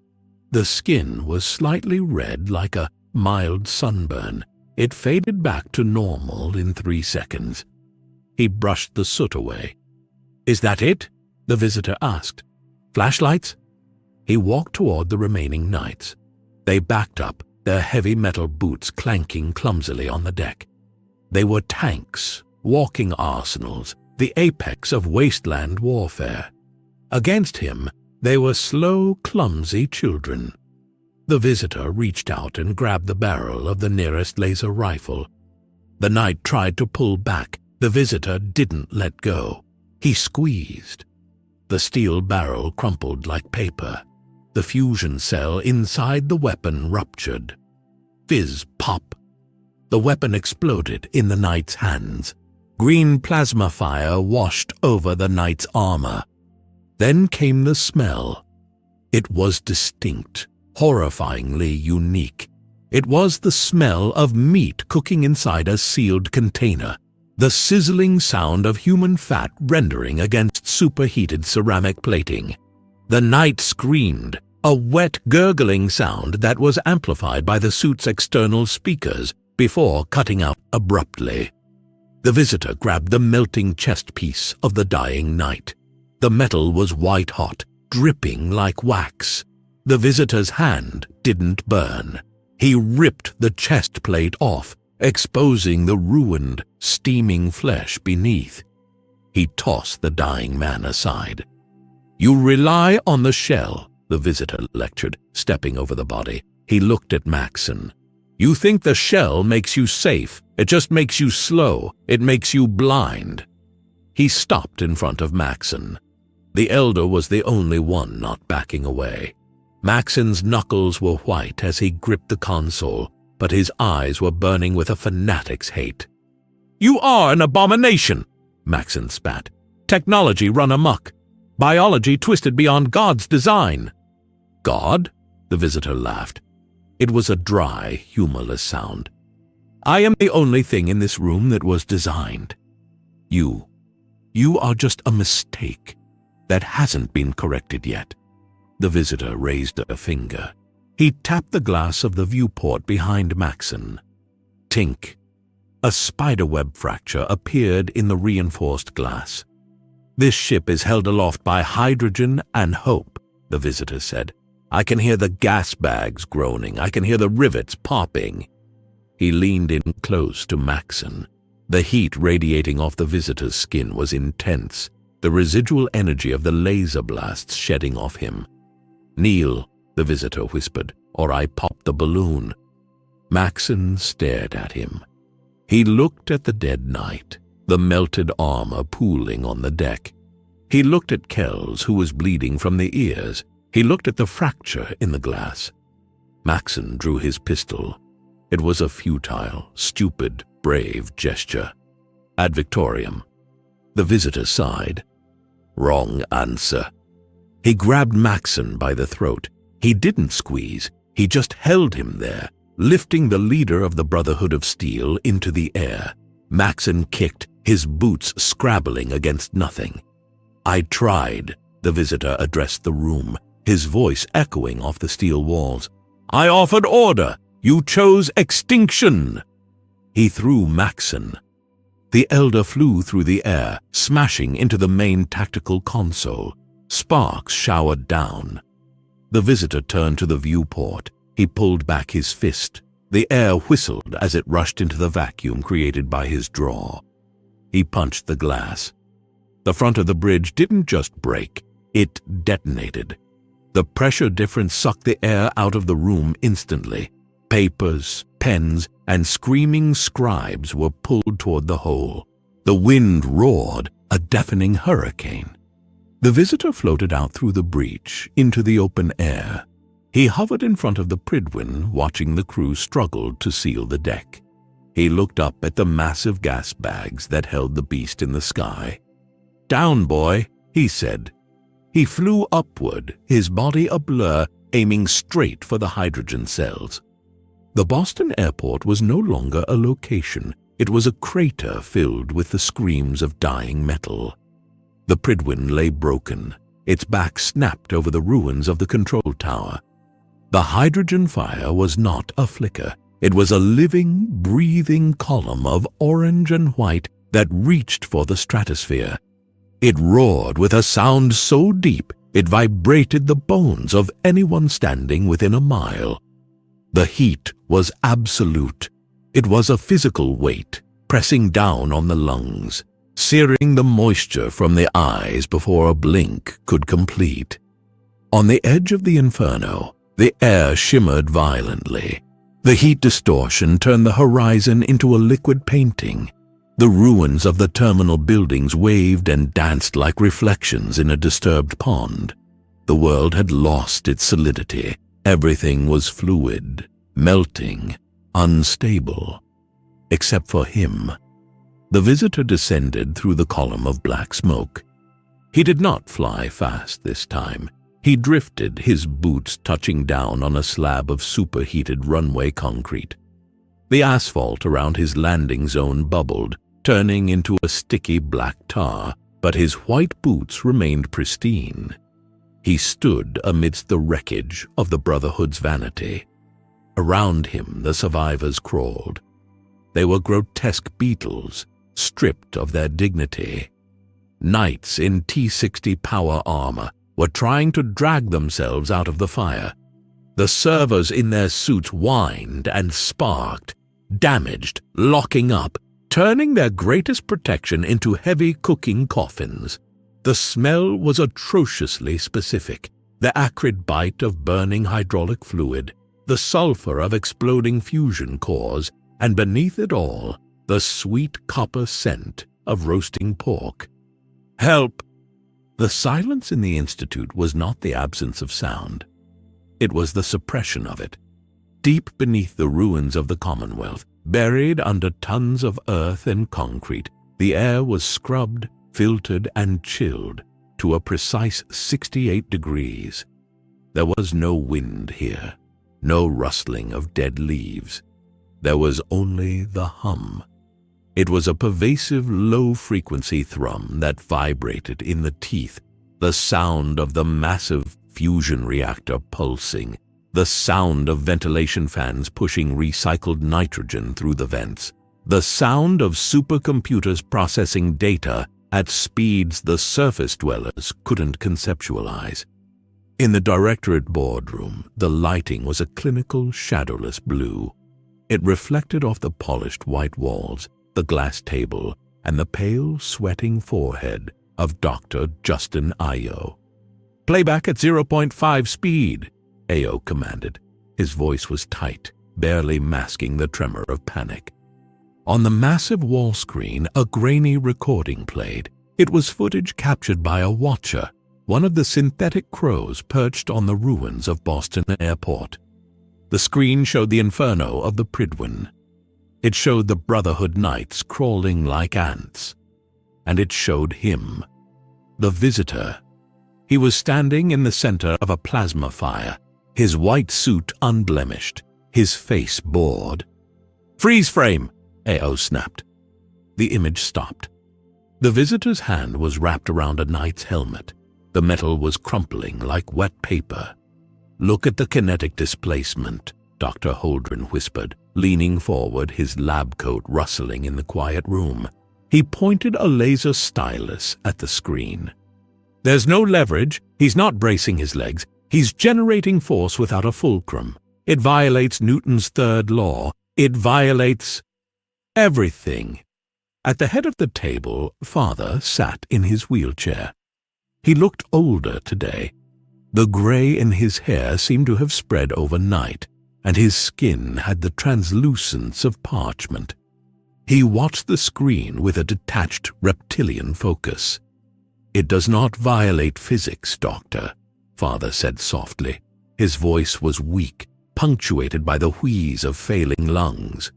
[SPEAKER 1] The skin was slightly red, like a mild sunburn. It faded back to normal in 3 seconds. He brushed the soot away. "Is that it?" the visitor asked. "Flashlights?" He walked toward the remaining knights. They backed up, their heavy metal boots clanking clumsily on the deck. They were tanks, walking arsenals, the apex of Wasteland warfare. Against him, they were slow, clumsy children. The visitor reached out and grabbed the barrel of the nearest laser rifle. The knight tried to pull back. The visitor didn't let go. He squeezed. The steel barrel crumpled like paper. The fusion cell inside the weapon ruptured. Fizz pop. The weapon exploded in the knight's hands. Green plasma fire washed over the knight's armor. Then came the smell. It was distinct, horrifyingly unique. It was the smell of meat cooking inside a sealed container, the sizzling sound of human fat rendering against superheated ceramic plating. The knight screamed, a wet, gurgling sound that was amplified by the suit's external speakers before cutting out abruptly. The visitor grabbed the melting chest piece of the dying knight. The metal was white-hot, dripping like wax. The visitor's hand didn't burn. He ripped the chest plate off, exposing the ruined, steaming flesh beneath. He tossed the dying man aside. "You rely on the shell," the visitor lectured, stepping over the body. He looked at Maxon. "You think the shell makes you safe. It just makes you slow. It makes you blind." He stopped in front of Maxon. The elder was the only one not backing away. Maxon's knuckles were white as he gripped the console, but his eyes were burning with a fanatic's hate. "You are an abomination," Maxon spat. "Technology run amok. Biology twisted beyond God's design." "God?" the visitor laughed. It was a dry, humorless sound. "I am the only thing in this room that was designed. You are just a mistake that hasn't been corrected yet." The visitor raised a finger. He tapped the glass of the viewport behind Maxon. Tink. A spiderweb fracture appeared in the reinforced glass. "This ship is held aloft by hydrogen and hope," the visitor said. "I can hear the gas bags groaning. I can hear the rivets popping." He leaned in close to Maxon. The heat radiating off the visitor's skin was intense, the residual energy of the laser blasts shedding off him. "Kneel," the visitor whispered, "or I pop the balloon." Maxon stared at him. He looked at the dead knight, the melted armor pooling on the deck. He looked at Kells, who was bleeding from the ears. He looked at the fracture in the glass. Maxon drew his pistol. It was a futile, stupid, brave gesture. "Ad Victoriam." The visitor sighed. "Wrong answer." He grabbed Maxon by the throat. He didn't squeeze. He just held him there, lifting the leader of the Brotherhood of Steel into the air. Maxon kicked, his boots scrabbling against nothing. "I tried," the visitor addressed the room, his voice echoing off the steel walls. "I offered order. You chose extinction." He threw Maxon. The Elder flew through the air, smashing into the main tactical console. Sparks showered down. The visitor turned to the viewport. He pulled back his fist. The air whistled as it rushed into the vacuum created by his draw. He punched the glass. The front of the bridge didn't just break, it detonated. The pressure difference sucked the air out of the room instantly. Papers, pens, and screaming scribes were pulled toward the hole. The wind roared, a deafening hurricane. The visitor floated out through the breach into the open air. He hovered in front of the Prydwen, watching the crew struggle to seal the deck. He looked up at the massive gas bags that held the beast in the sky. "Down, boy," he said. He flew upward, his body a blur, aiming straight for the hydrogen cells. The Boston airport was no longer a location. It was a crater filled with the screams of dying metal. The Prydwen lay broken, its back snapped over the ruins of the control tower. The hydrogen fire was not a flicker. It was a living, breathing column of orange and white that reached for the stratosphere. It roared with a sound so deep it vibrated the bones of anyone standing within a mile. The heat was absolute. It was a physical weight, pressing down on the lungs, searing the moisture from the eyes before a blink could complete. On the edge of the inferno, the air shimmered violently. The heat distortion turned the horizon into a liquid painting. The ruins of the terminal buildings waved and danced like reflections in a disturbed pond. The world had lost its solidity. Everything was fluid, melting, unstable. Except for him. The visitor descended through the column of black smoke. He did not fly fast this time. He drifted, his boots touching down on a slab of superheated runway concrete. The asphalt around his landing zone bubbled, turning into a sticky black tar, but his white boots remained pristine. He stood amidst the wreckage of the Brotherhood's vanity. Around him the survivors crawled. They were grotesque beetles, stripped of their dignity. Knights in T-60 power armor were trying to drag themselves out of the fire. The servos in their suits whined and sparked, damaged, locking up, turning their greatest protection into heavy cooking coffins. The smell was atrociously specific, the acrid bite of burning hydraulic fluid, the sulfur of exploding fusion cores, and beneath it all, the sweet copper scent of roasting pork. "Help!" The silence in the Institute was not the absence of sound. It was the suppression of it. Deep beneath the ruins of the Commonwealth, buried under tons of earth and concrete, the air was scrubbed, filtered, and chilled to a precise 68 degrees. There was no wind here, no rustling of dead leaves. There was only the hum. It was a pervasive low-frequency thrum that vibrated in the teeth, the sound of the massive fusion reactor pulsing, the sound of ventilation fans pushing recycled nitrogen through the vents, the sound of supercomputers processing data at speeds the surface dwellers couldn't conceptualize. In the directorate boardroom, the lighting was a clinical, shadowless blue. It reflected off the polished white walls, the glass table, and the pale, sweating forehead of Dr. Justin Ayo. "Playback at 0.5 speed," Ayo commanded. His voice was tight, barely masking the tremor of panic. On the massive wall screen, a grainy recording played. It was footage captured by a watcher, one of the synthetic crows perched on the ruins of Boston Airport. The screen showed the inferno of the Prydwen. It showed the Brotherhood Knights crawling like ants. And it showed him, the visitor. He was standing in the center of a plasma fire, his white suit unblemished, his face bored. "Freeze frame!" Ayo snapped. The image stopped. The visitor's hand was wrapped around a knight's helmet. The metal was crumpling like wet paper. "Look at the kinetic displacement," Dr. Holdren whispered, leaning forward, his lab coat rustling in the quiet room. He pointed a laser stylus at the screen. "There's no leverage. He's not bracing his legs. He's generating force without a fulcrum. It violates Newton's third law. It violates everything." At the head of the table, Father sat in his wheelchair. He looked older today. The gray in his hair seemed to have spread overnight, and his skin had the translucence of parchment. He watched the screen with a detached reptilian focus. "It does not violate physics, Doctor," Father said softly. His voice was weak, punctuated by the wheeze of failing lungs.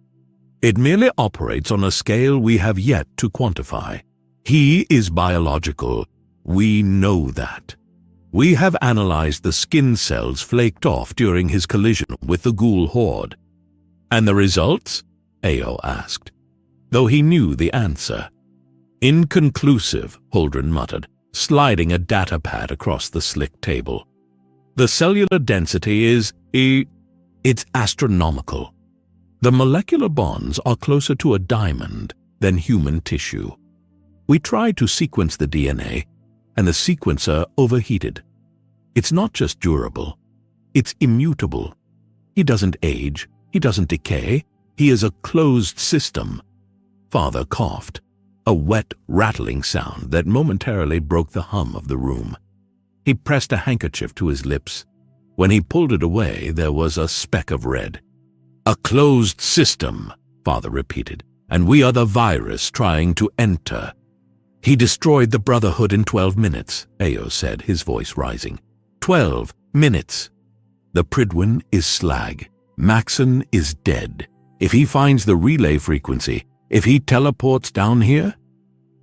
[SPEAKER 1] "It merely operates on a scale we have yet to quantify. He is biological. We know that. We have analyzed the skin cells flaked off during his collision with the ghoul horde." "And the results?" Ayo asked, though he knew the answer. "Inconclusive," Holdren muttered, sliding a data pad across the slick table. "The cellular density is it's astronomical. The molecular bonds are closer to a diamond than human tissue. We tried to sequence the DNA, and the sequencer overheated. It's not just durable, it's immutable. He doesn't age, he doesn't decay, he is a closed system." Father coughed, a wet, rattling sound that momentarily broke the hum of the room. He pressed a handkerchief to his lips. When he pulled it away, there was a speck of red. "A closed system," Father repeated, "and we are the virus trying to enter." "He destroyed the Brotherhood in 12 minutes, Ayo said, his voice rising. 12 minutes. "The Prydwen is slag. Maxon is dead. If he finds the relay frequency, if he teleports down here—"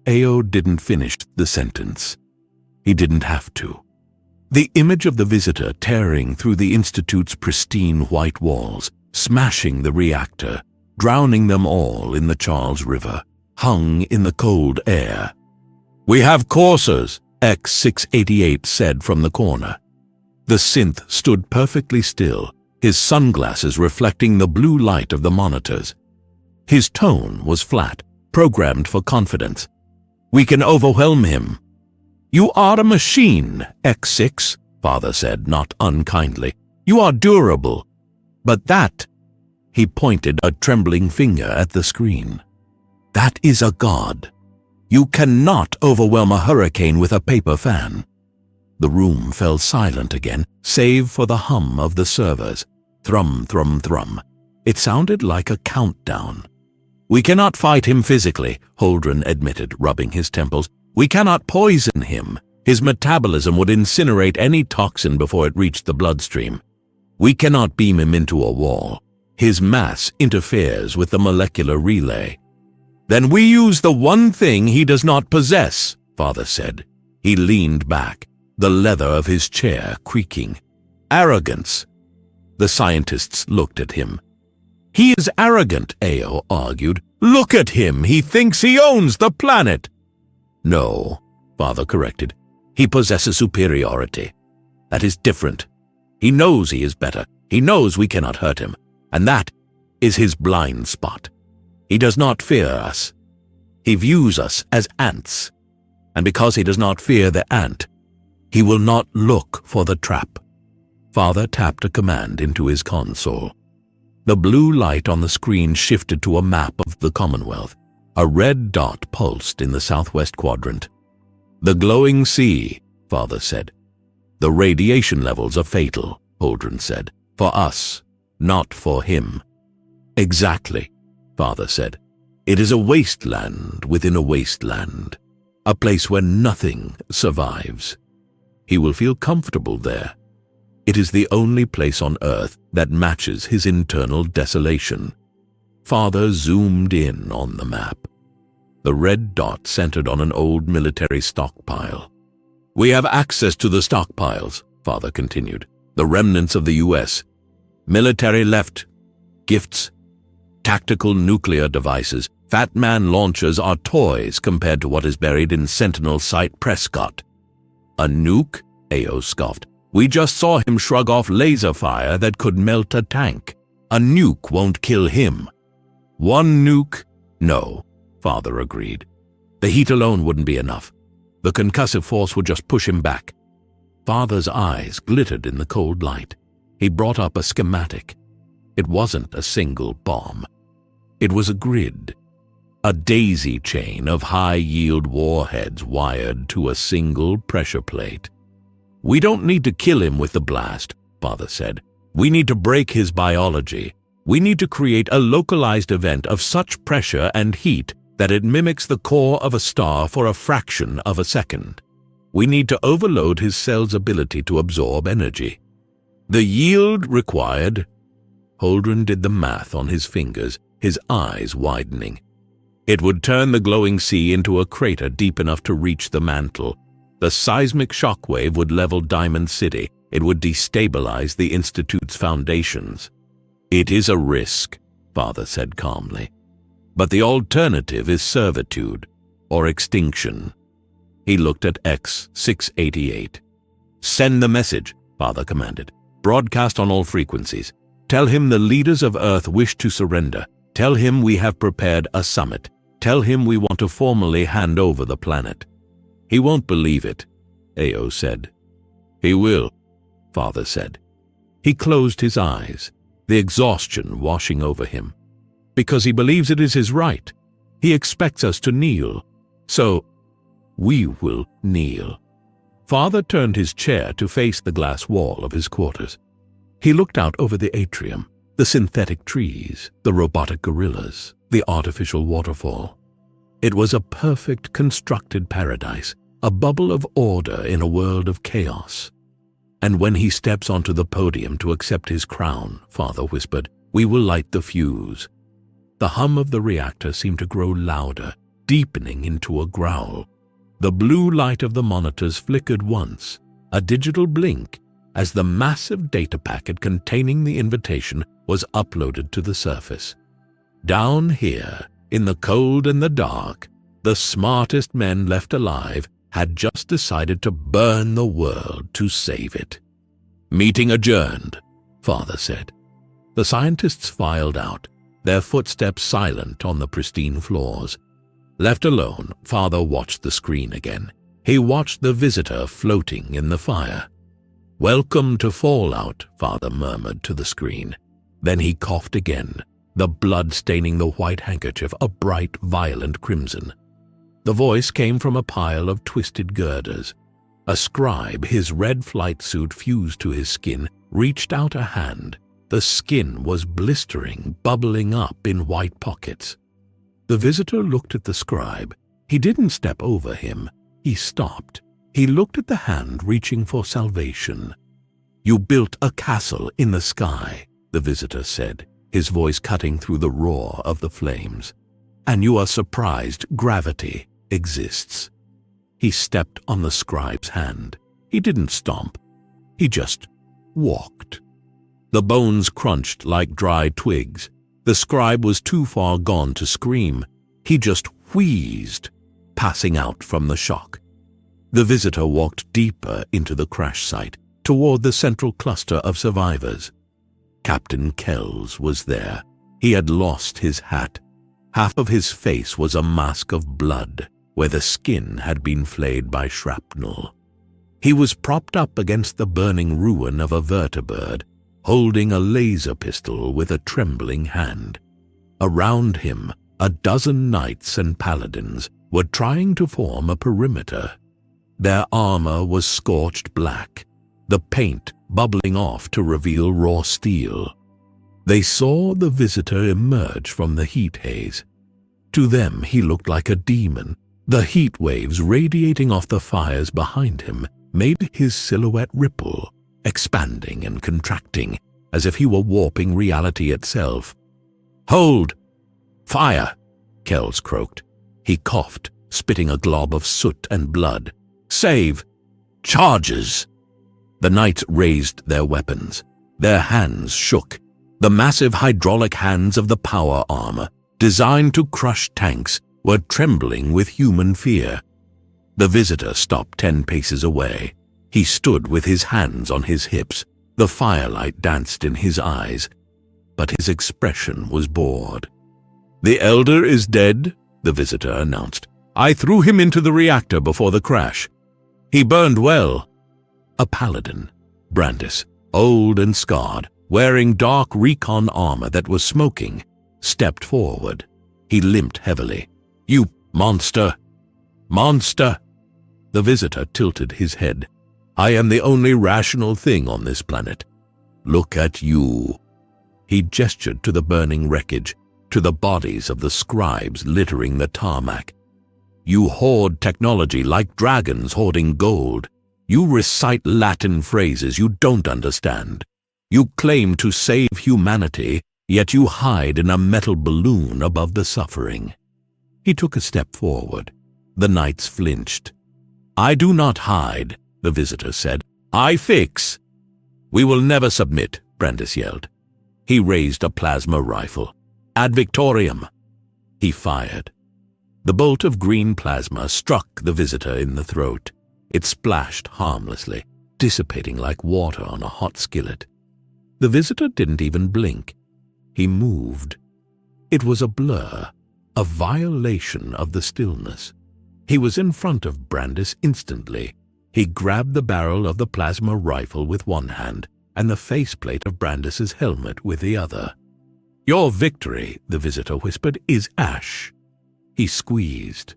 [SPEAKER 1] Ayo didn't finish the sentence. He didn't have to. The image of the visitor tearing through the Institute's pristine white walls, smashing the reactor, drowning them all in the Charles River, hung in the cold air. "We have coursers," X688 said from the corner. The synth stood perfectly still, his sunglasses reflecting the blue light of the monitors. His tone was flat, programmed for confidence. "We can overwhelm him." "You are a machine, X6, Father said, not unkindly. "You are durable. But that—" he pointed a trembling finger at the screen. "That is a god. You cannot overwhelm a hurricane with a paper fan." The room fell silent again, save for the hum of the servers. Thrum, thrum, thrum. It sounded like a countdown. "We cannot fight him physically," Holdren admitted, rubbing his temples. "We cannot poison him. His metabolism would incinerate any toxin before it reached the bloodstream. We cannot beam him into a wall. His mass interferes with the molecular relay. Then we use the one thing he does not possess, Father said. He leaned back, the leather of his chair creaking. Arrogance. The scientists looked at him. He is arrogant, Ao argued. Look at him, he thinks he owns the planet. No, Father corrected. He possesses superiority. That is different. He knows he is better. He knows we cannot hurt him. And that is his blind spot. He does not fear us. He views us as ants. And because he does not fear the ant, he will not look for the trap. Father tapped a command into his console. The blue light on the screen shifted to a map of the Commonwealth. A red dot pulsed in the southwest quadrant. The glowing sea, Father said. The radiation levels are fatal, Holdren said. For us, not for him. Exactly, Father said. It is a wasteland within a wasteland. A place where nothing survives. He will feel comfortable there. It is the only place on Earth that matches his internal desolation. Father zoomed in on the map. The red dot centered on an old military stockpile. We have access to the stockpiles, Father continued. The remnants of the US. Military left. Gifts. Tactical nuclear devices. Fat Man launchers are toys compared to what is buried in Sentinel Site Prescott. A nuke? Ao scoffed. We just saw him shrug off laser fire that could melt a tank. A nuke won't kill him. One nuke? No, Father agreed. The heat alone wouldn't be enough. The concussive force would just push him back. Father's eyes glittered in the cold light. He brought up a schematic. It wasn't a single bomb. It was a grid. A daisy chain of high-yield warheads wired to a single pressure plate. We don't need to kill him with the blast, Father said. We need to break his biology. We need to create a localized event of such pressure and heat that it mimics the core of a star for a fraction of a second. We need to overload his cell's ability to absorb energy. The yield required. Holdren did the math on his fingers, his eyes widening. It would turn the glowing sea into a crater deep enough to reach the mantle. The seismic shockwave would level Diamond City. It would destabilize the Institute's foundations. It is a risk, Father said calmly. But the alternative is servitude or extinction. He looked at X-688. Send the message, Father commanded. Broadcast on all frequencies. Tell him the leaders of Earth wish to surrender. Tell him we have prepared a summit. Tell him we want to formally hand over the planet. He won't believe it, Ao said. He will, Father said. He closed his eyes, the exhaustion washing over him. Because he believes it is his right. He expects us to kneel. So, we will kneel. Father turned his chair to face the glass wall of his quarters. He looked out over the atrium, the synthetic trees, the robotic gorillas, the artificial waterfall. It was a perfect constructed paradise, a bubble of order in a world of chaos. And when he steps onto the podium to accept his crown, Father whispered, we will light the fuse. The hum of the reactor seemed to grow louder, deepening into a growl. The blue light of the monitors flickered once, a digital blink, as the massive data packet containing the invitation was uploaded to the surface. Down here, in the cold and the dark, the smartest men left alive had just decided to burn the world to save it. Meeting adjourned, Father said. The scientists filed out, their footsteps silent on the pristine floors. Left alone, Father watched the screen again. He watched the visitor floating in the fire. Welcome to Fallout, Father murmured to the screen. Then he coughed again, the blood staining the white handkerchief a bright, violent crimson. The voice came from a pile of twisted girders. A scribe, his red flight suit fused to his skin, reached out a hand. The skin was blistering, bubbling up in white pockets. The visitor looked at the scribe. He didn't step over him. He stopped. He looked at the hand reaching for salvation. "You built a castle in the sky," the visitor said, his voice cutting through the roar of the flames. "And you are surprised gravity exists." He stepped on the scribe's hand. He didn't stomp. He just walked. The bones crunched like dry twigs. The scribe was too far gone to scream. He just wheezed, passing out from the shock. The visitor walked deeper into the crash site, toward the central cluster of survivors. Captain Kells was there. He had lost his hat. Half of his face was a mask of blood, where the skin had been flayed by shrapnel. He was propped up against the burning ruin of a vertibird, holding a laser pistol with a trembling hand. Around him, a dozen knights and paladins were trying to form a perimeter. Their armor was scorched black, the paint bubbling off to reveal raw steel. They saw the visitor emerge from the heat haze. To them, he looked like a demon. The heat waves radiating off the fires behind him made his silhouette ripple, expanding and contracting, as if he were warping reality itself. "Hold! Fire!" Kells croaked. He coughed, spitting a glob of soot and blood. "Save! Charges!" The knights raised their weapons. Their hands shook. The massive hydraulic hands of the power armor, designed to crush tanks, were trembling with human fear. The visitor stopped 10 paces away. He stood with his hands on his hips. The firelight danced in his eyes, but his expression was bored. "The Elder is dead," the visitor announced. "I threw him into the reactor before the crash. He burned well." A paladin, Brandis, old and scarred, wearing dark recon armor that was smoking, stepped forward. He limped heavily. "You monster! Monster!" The visitor tilted his head. "I am the only rational thing on this planet. Look at you." He gestured to the burning wreckage, to the bodies of the scribes littering the tarmac. "You hoard technology like dragons hoarding gold. You recite Latin phrases you don't understand. You claim to save humanity, yet you hide in a metal balloon above the suffering." He took a step forward. The knights flinched. "I do not hide," the visitor said. "I fix." "We will never submit," Brandis yelled. He raised a plasma rifle. "Ad Victoriam." He fired. The bolt of green plasma struck the visitor in the throat. It splashed harmlessly, dissipating like water on a hot skillet. The visitor didn't even blink. He moved. It was a blur, a violation of the stillness. He was in front of Brandis instantly. He grabbed the barrel of the plasma rifle with one hand and the faceplate of Brandis's helmet with the other. "Your victory," the visitor whispered, "is ash." He squeezed.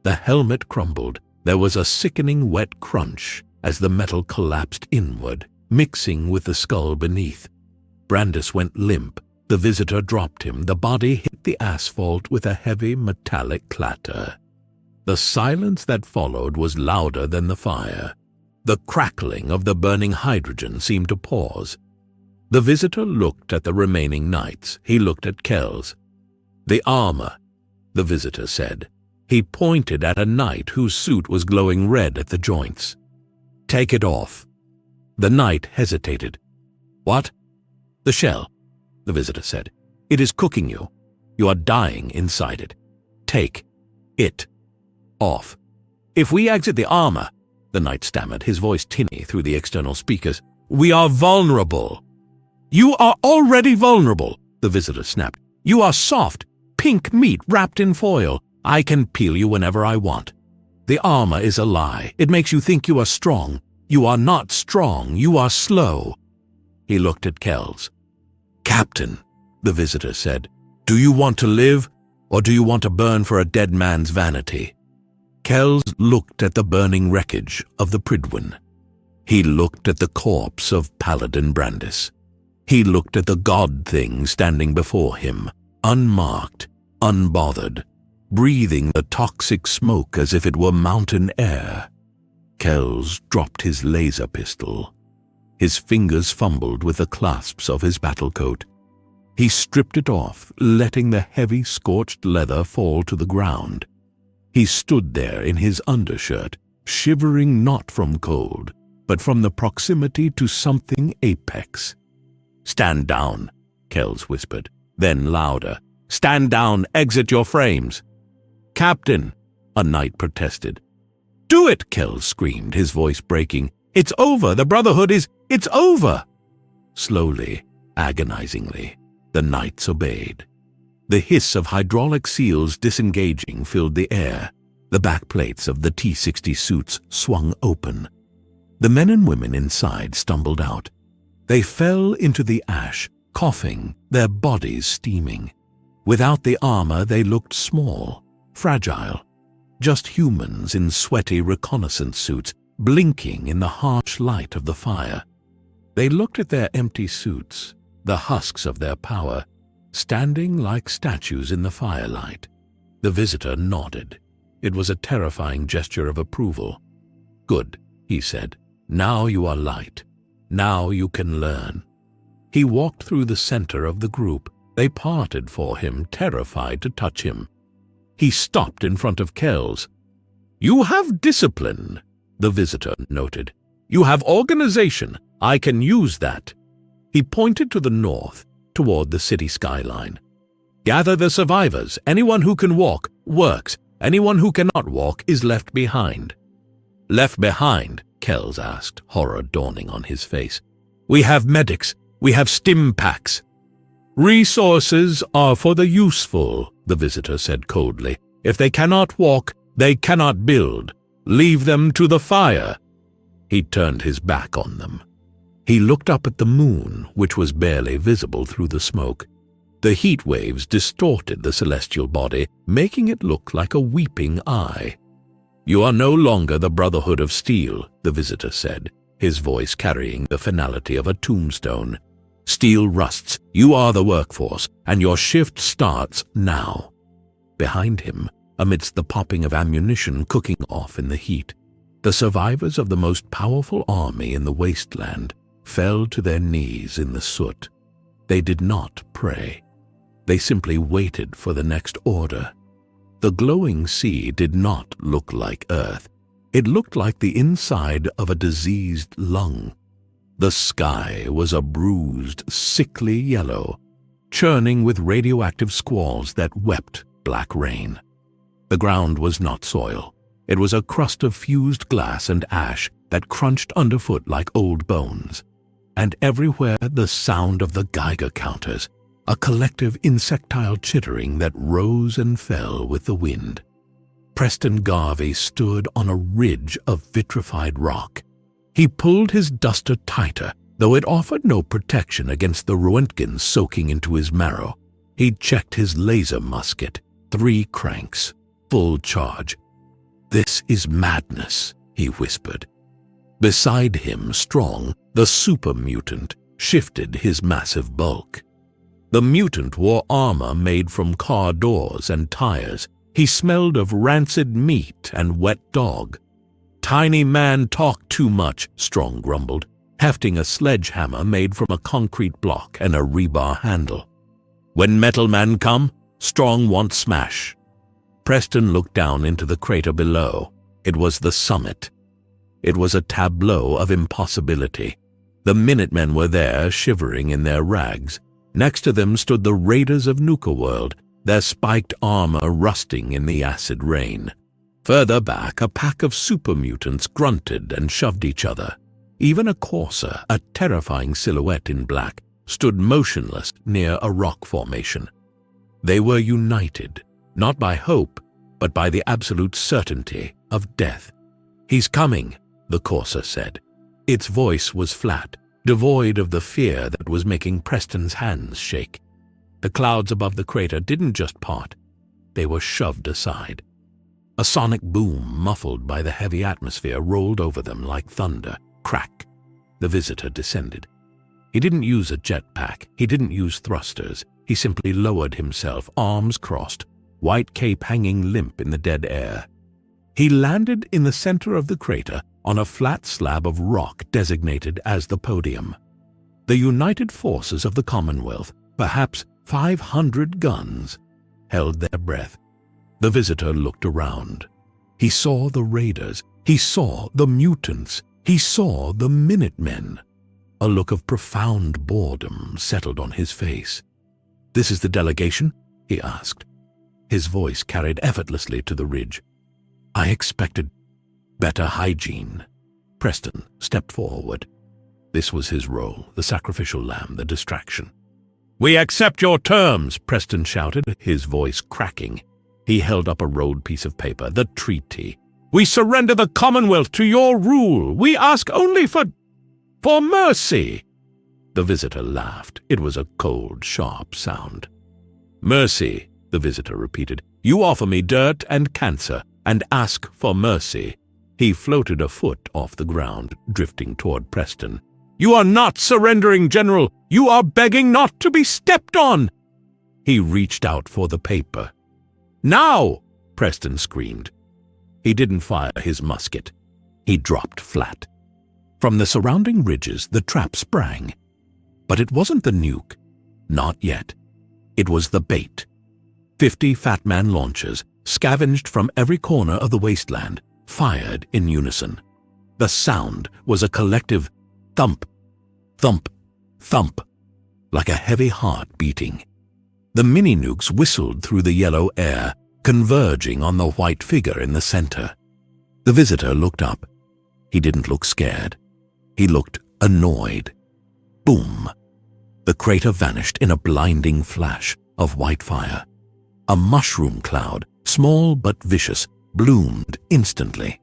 [SPEAKER 1] The helmet crumbled. There was a sickening wet crunch as the metal collapsed inward, mixing with the skull beneath. Brandis went limp. The visitor dropped him. The body hit the asphalt with a heavy metallic clatter. The silence that followed was louder than the fire. The crackling of the burning hydrogen seemed to pause. The visitor looked at the remaining knights. He looked at Kells. "The armor," the visitor said. He pointed at a knight whose suit was glowing red at the joints. "Take it off." The knight hesitated. "What?" "The shell," the visitor said. "It is cooking you. You are dying inside it. Take it off." "If we exit the armor," the knight stammered, his voice tinny through the external speakers, "we are vulnerable." "You are already vulnerable," the visitor snapped. "You are soft, pink meat wrapped in foil. I can peel you whenever I want. The armor is a lie. It makes you think you are strong. You are not strong. You are slow." He looked at Kells. "Captain," the visitor said, "do you want to live, or do you want to burn for a dead man's vanity?" Kells looked at the burning wreckage of the Prydwen. He looked at the corpse of Paladin Brandis. He looked at the god thing standing before him, unmarked, unbothered, breathing the toxic smoke as if it were mountain air. Kells dropped his laser pistol. His fingers fumbled with the clasps of his battle coat. He stripped it off, letting the heavy scorched leather fall to the ground. He stood there in his undershirt, shivering not from cold, but from the proximity to something apex. "Stand down," Kells whispered, then louder. "Stand down, exit your frames." "Captain," a knight protested. "Do it," Kells screamed, his voice breaking. "It's over, the Brotherhood it's over." Slowly, agonizingly, the knights obeyed. The hiss of hydraulic seals disengaging filled the air. The backplates of the T-60 suits swung open. The men and women inside stumbled out. They fell into the ash, coughing, their bodies steaming. Without the armor, they looked small, fragile, just humans in sweaty reconnaissance suits, blinking in the harsh light of the fire. They looked at their empty suits, the husks of their power, standing like statues in the firelight. The visitor nodded. It was a terrifying gesture of approval. "Good," he said. "Now you are light. Now you can learn." He walked through the center of the group. They parted for him, terrified to touch him. He stopped in front of Kells. "You have discipline," the visitor noted. "You have organization. I can use that." He pointed to the north, toward the city skyline. "Gather the survivors. Anyone who can walk, works. Anyone who cannot walk is left behind." "Left behind?" Kells asked, horror dawning on his face. "We have medics. We have stim packs." "Resources are for the useful," the visitor said coldly. "If they cannot walk, they cannot build. Leave them to the fire." He turned his back on them. He looked up at the moon, which was barely visible through the smoke. The heat waves distorted the celestial body, making it look like a weeping eye. "You are no longer the Brotherhood of Steel," the visitor said, his voice carrying the finality of a tombstone. "Steel rusts. You are the workforce, and your shift starts now." Behind him, amidst the popping of ammunition cooking off in the heat, the survivors of the most powerful army in the Wasteland fell to their knees in the soot. They did not pray. They simply waited for the next order. The glowing sea did not look like Earth. It looked like the inside of a diseased lung. The sky was a bruised, sickly yellow, churning with radioactive squalls that wept black rain. The ground was not soil. It was a crust of fused glass and ash that crunched underfoot like old bones. And everywhere the sound of the Geiger counters, a collective insectile chittering that rose and fell with the wind. Preston Garvey stood on a ridge of vitrified rock. He pulled his duster tighter, though it offered no protection against the Roentgen soaking into his marrow. He checked his laser musket, 3 cranks, full charge. "This is madness," he whispered. Beside him, Strong, the Super Mutant, shifted his massive bulk. The mutant wore armor made from car doors and tires. He smelled of rancid meat and wet dog. "Tiny man talk too much," Strong grumbled, hefting a sledgehammer made from a concrete block and a rebar handle. "When Metal Man come, Strong want smash." Preston looked down into the crater below. It was the summit. It was a tableau of impossibility. The Minutemen were there, shivering in their rags. Next to them stood the Raiders of Nuka World, their spiked armor rusting in the acid rain. Further back, a pack of super mutants grunted and shoved each other. Even a courser, a terrifying silhouette in black, stood motionless near a rock formation. They were united, not by hope, but by the absolute certainty of death. "He's coming," the courser said. Its voice was flat, devoid of the fear that was making Preston's hands shake. The clouds above the crater didn't just part. They were shoved aside. A sonic boom, muffled by the heavy atmosphere, rolled over them like thunder. Crack! The visitor descended. He didn't use a jetpack. He didn't use thrusters. He simply lowered himself, arms crossed, white cape hanging limp in the dead air. He landed in the center of the crater, on a flat slab of rock designated as the podium. The united forces of the Commonwealth, perhaps 500 guns, held their breath. The visitor looked around. He saw the raiders. He saw the mutants. He saw the Minutemen. A look of profound boredom settled on his face. "This is the delegation?" he asked. His voice carried effortlessly to the ridge. "I expected better hygiene." Preston stepped forward. This was his role, the sacrificial lamb, the distraction. "We accept your terms," Preston shouted, his voice cracking. He held up a rolled piece of paper, the treaty. "We surrender the Commonwealth to your rule. We ask only for mercy." The visitor laughed. It was a cold, sharp sound. "Mercy," the visitor repeated. "You offer me dirt and cancer, and ask for mercy." He floated a foot off the ground, drifting toward Preston. "You are not surrendering, General. You are begging not to be stepped on." He reached out for the paper. "Now!" Preston screamed. He didn't fire his musket. He dropped flat. From the surrounding ridges, the trap sprang. But it wasn't the nuke. Not yet. It was the bait. 50 Fat Man launchers, scavenged from every corner of the wasteland, fired in unison. The sound was a collective thump, thump, thump, like a heavy heart beating. The mini-nukes whistled through the yellow air, converging on the white figure in the center. The visitor looked up. He didn't look scared. He looked annoyed. Boom! The crater vanished in a blinding flash of white fire. A mushroom cloud, small but vicious, bloomed instantly.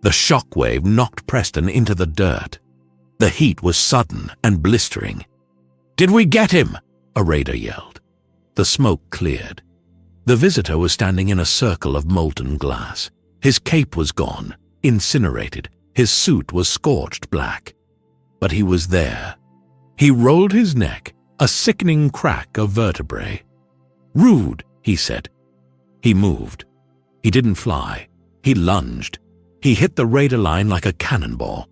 [SPEAKER 1] The shockwave knocked Preston into the dirt. The heat was sudden and blistering. "Did we get him?" a raider yelled. The smoke cleared. The visitor was standing in a circle of molten glass. His cape was gone, incinerated. His suit was scorched black. But he was there. He rolled his neck, a sickening crack of vertebrae. "Rude," he said. He moved. He didn't fly. He lunged. He hit the raider line like a cannonball.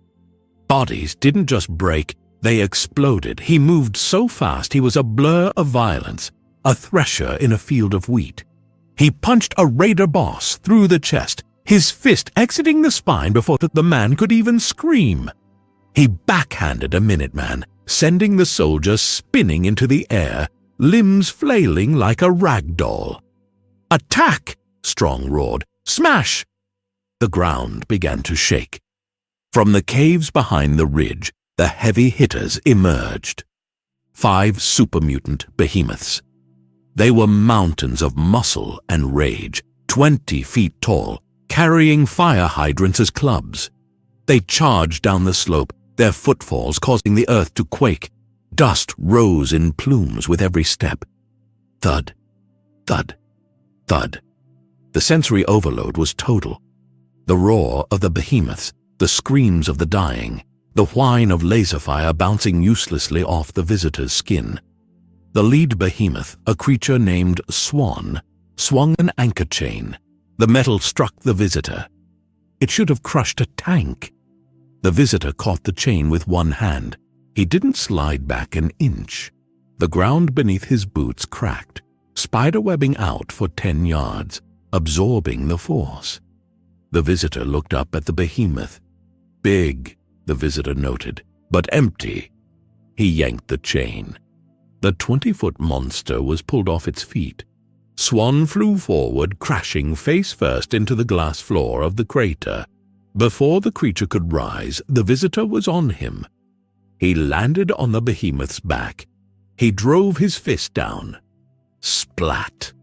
[SPEAKER 1] Bodies didn't just break, they exploded. He moved so fast he was a blur of violence, a thresher in a field of wheat. He punched a raider boss through the chest, his fist exiting the spine before the man could even scream. He backhanded a Minuteman, sending the soldier spinning into the air, limbs flailing like a rag doll. "Attack!" Strong roared. "Smash!" The ground began to shake. From the caves behind the ridge, the heavy hitters emerged. 5 super mutant behemoths. They were mountains of muscle and rage, 20 feet tall, carrying fire hydrants as clubs. They charged down the slope, their footfalls causing the earth to quake. Dust rose in plumes with every step. Thud, thud, thud. The sensory overload was total. The roar of the behemoths, the screams of the dying, the whine of laser fire bouncing uselessly off the visitor's skin. The lead behemoth, a creature named Swan, swung an anchor chain. The metal struck the visitor. It should have crushed a tank. The visitor caught the chain with one hand. He didn't slide back an inch. The ground beneath his boots cracked, spiderwebbing out for 10 yards, absorbing the force. The visitor looked up at the behemoth. Big, the visitor noted, but empty. He yanked the chain. The 20-foot monster was pulled off its feet. Swan flew forward, crashing face first into the glass floor of the crater. Before the creature could rise, the visitor was on him. He landed on the behemoth's back. He drove his fist down. Splat!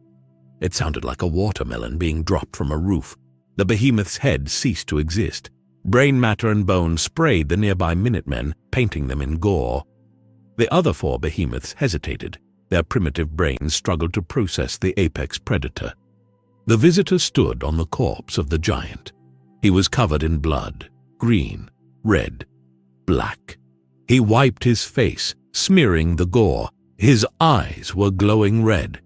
[SPEAKER 1] It sounded like a watermelon being dropped from a roof. The behemoth's head ceased to exist. Brain matter and bone sprayed the nearby Minutemen, painting them in gore. The other 4 behemoths hesitated. Their primitive brains struggled to process the apex predator. The visitor stood on the corpse of the giant. He was covered in blood, green, red, black. He wiped his face, smearing the gore. His eyes were glowing red.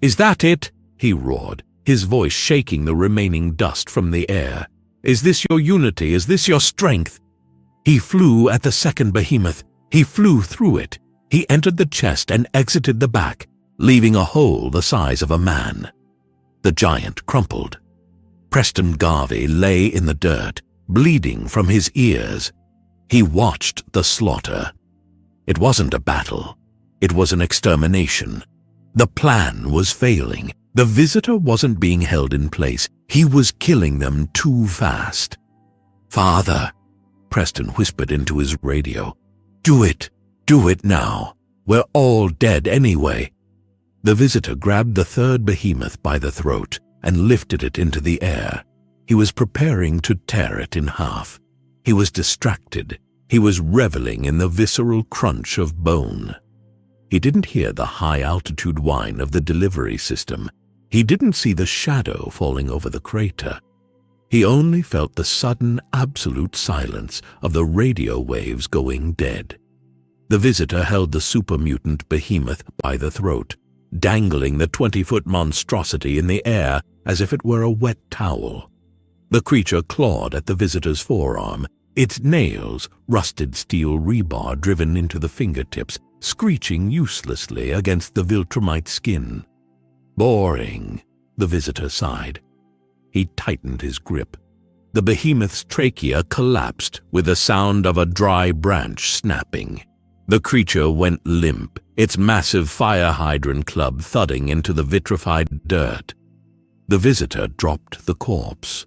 [SPEAKER 1] "Is that it?" he roared, his voice shaking the remaining dust from the air. Is this your unity? Is this your strength? He flew at the second behemoth. He flew through it. He entered the chest and exited the back, leaving a hole the size of a man. The giant crumpled. Preston Garvey lay in the dirt, bleeding from his ears. He watched the slaughter. It wasn't a battle. It was an extermination. The plan was failing. The visitor wasn't being held in place. He was killing them too fast. "Father," Preston whispered into his radio. "Do it. Do it now. We're all dead anyway." The visitor grabbed the third behemoth by the throat and lifted it into the air. He was preparing to tear it in half. He was distracted. He was reveling in the visceral crunch of bone. He didn't hear the high-altitude whine of the delivery system. He didn't see the shadow falling over the crater. He only felt the sudden, absolute silence of the radio waves going dead. The visitor held the super mutant behemoth by the throat, dangling the 20-foot monstrosity in the air as if it were a wet towel. The creature clawed at the visitor's forearm, its nails rusted steel rebar driven into the fingertips, screeching uselessly against the Viltrumite skin. "Boring," the visitor sighed. He tightened his grip. The behemoth's trachea collapsed with the sound of a dry branch snapping. The creature went limp, its massive fire hydrant club thudding into the vitrified dirt. The visitor dropped the corpse.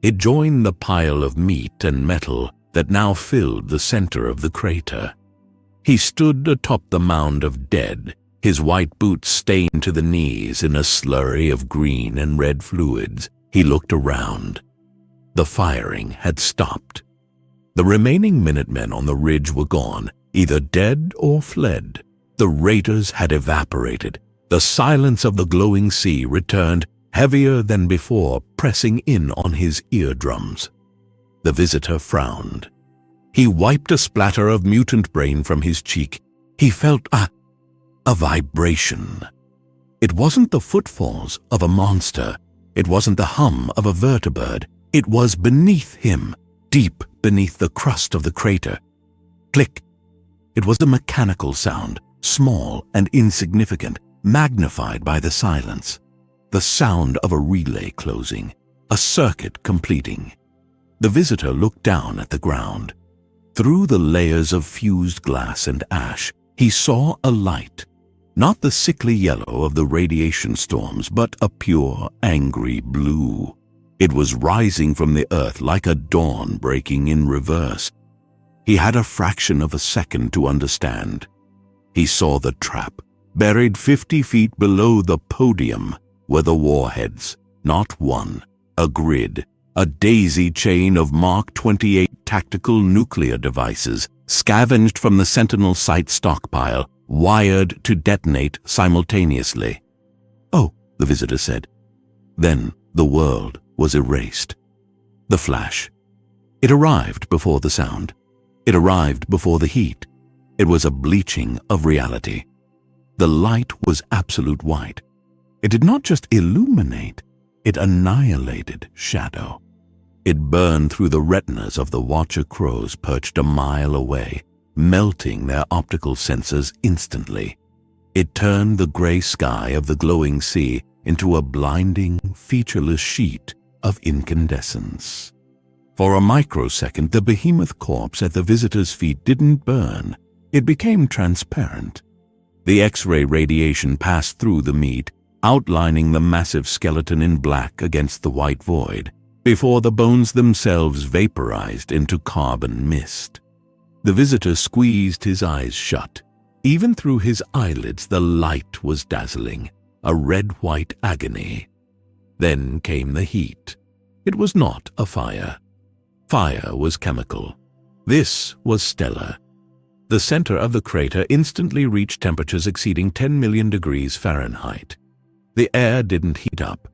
[SPEAKER 1] It joined the pile of meat and metal that now filled the center of the crater. He stood atop the mound of dead, his white boots stained to the knees in a slurry of green and red fluids. He looked around. The firing had stopped. The remaining Minutemen on the ridge were gone, either dead or fled. The raiders had evaporated. The silence of the glowing sea returned, heavier than before, pressing in on his eardrums. The visitor frowned. He wiped a splatter of mutant brain from his cheek. He felt a vibration. It wasn't the footfalls of a monster. It wasn't the hum of a vertibird. It was beneath him, deep beneath the crust of the crater. Click. It was a mechanical sound, small and insignificant, magnified by the silence. The sound of a relay closing, a circuit completing. The visitor looked down at the ground. Through the layers of fused glass and ash, he saw a light. Not the sickly yellow of the radiation storms, but a pure, angry blue. It was rising from the earth like a dawn breaking in reverse. He had a fraction of a second to understand. He saw the trap. Buried 50 feet below the podium were the warheads. Not one, a grid, a daisy chain of Mark 28 tactical nuclear devices, scavenged from the Sentinel site stockpile, wired to detonate simultaneously. "Oh," the visitor said. Then the world was erased. The flash. It arrived before the sound. It arrived before the heat. It was a bleaching of reality. The light was absolute white. It did not just illuminate, it annihilated shadow. It burned through the retinas of the watcher crows perched a mile away, melting their optical sensors instantly. It turned the gray sky of the glowing sea into a blinding, featureless sheet of incandescence. For a microsecond, the behemoth corpse at the visitor's feet didn't burn. It became transparent. The X-ray radiation passed through the meat, outlining the massive skeleton in black against the white void, before the bones themselves vaporized into carbon mist. The visitor squeezed his eyes shut. Even through his eyelids, the light was dazzling, a red-white agony. Then came the heat. It was not a fire. Fire was chemical. This was stellar. The center of the crater instantly reached temperatures exceeding 10 million degrees Fahrenheit. The air didn't heat up.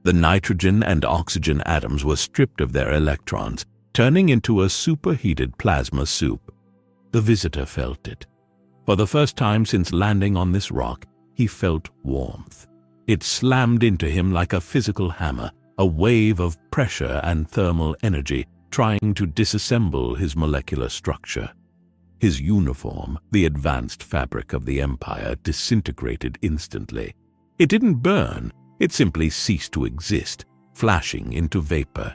[SPEAKER 1] The nitrogen and oxygen atoms were stripped of their electrons, turning into a superheated plasma soup. The visitor felt it. For the first time since landing on this rock, he felt warmth. It slammed into him like a physical hammer, a wave of pressure and thermal energy trying to disassemble his molecular structure. His uniform, the advanced fabric of the Empire, disintegrated instantly. It didn't burn, it simply ceased to exist, flashing into vapor.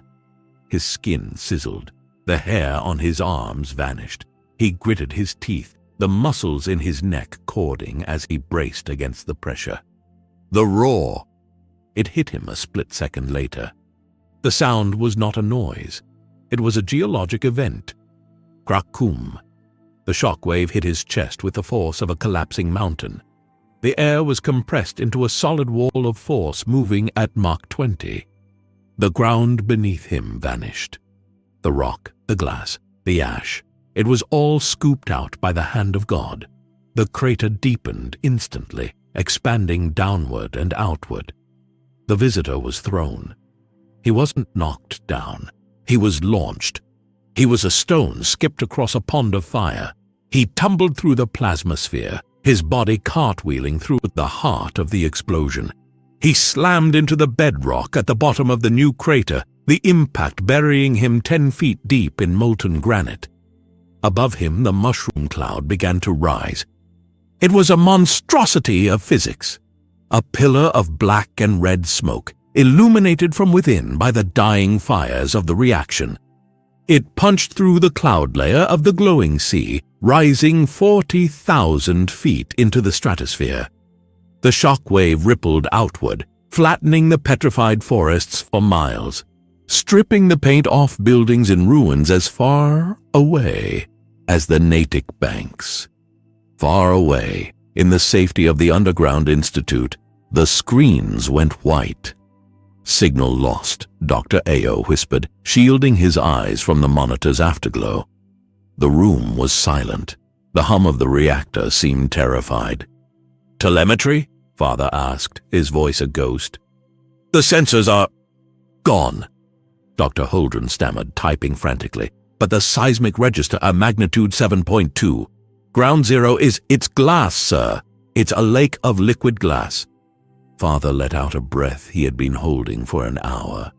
[SPEAKER 1] His skin sizzled. The hair on his arms vanished. He gritted his teeth, the muscles in his neck cording as he braced against the pressure. The roar! It hit him a split second later. The sound was not a noise. It was a geologic event. Krakum. The shockwave hit his chest with the force of a collapsing mountain. The air was compressed into a solid wall of force moving at Mach 20. The ground beneath him vanished. The rock, the glass, the ash. It was all scooped out by the hand of God. The crater deepened instantly, expanding downward and outward. The visitor was thrown. He wasn't knocked down. He was launched. He was a stone skipped across a pond of fire. He tumbled through the plasmasphere, his body cartwheeling through the heart of the explosion. He slammed into the bedrock at the bottom of the new crater, the impact burying him 10 feet deep in molten granite. Above him, the mushroom cloud began to rise. It was a monstrosity of physics, a pillar of black and red smoke, illuminated from within by the dying fires of the reaction. It punched through the cloud layer of the glowing sea, rising 40,000 feet into the stratosphere. The shock wave rippled outward, flattening the petrified forests for miles, stripping the paint off buildings in ruins as far away as the Natick banks. Far away, in the safety of the Underground Institute, the screens went white. "Signal lost," Dr. Ayo whispered, shielding his eyes from the monitor's afterglow. The room was silent. The hum of the reactor seemed terrified. "Telemetry?" Father asked, his voice a ghost. "The sensors are gone," Dr. Holdren stammered, typing frantically. "But the seismic register a magnitude 7.2. Ground zero it's glass, sir. It's a lake of liquid glass." Father let out a breath he had been holding for an hour.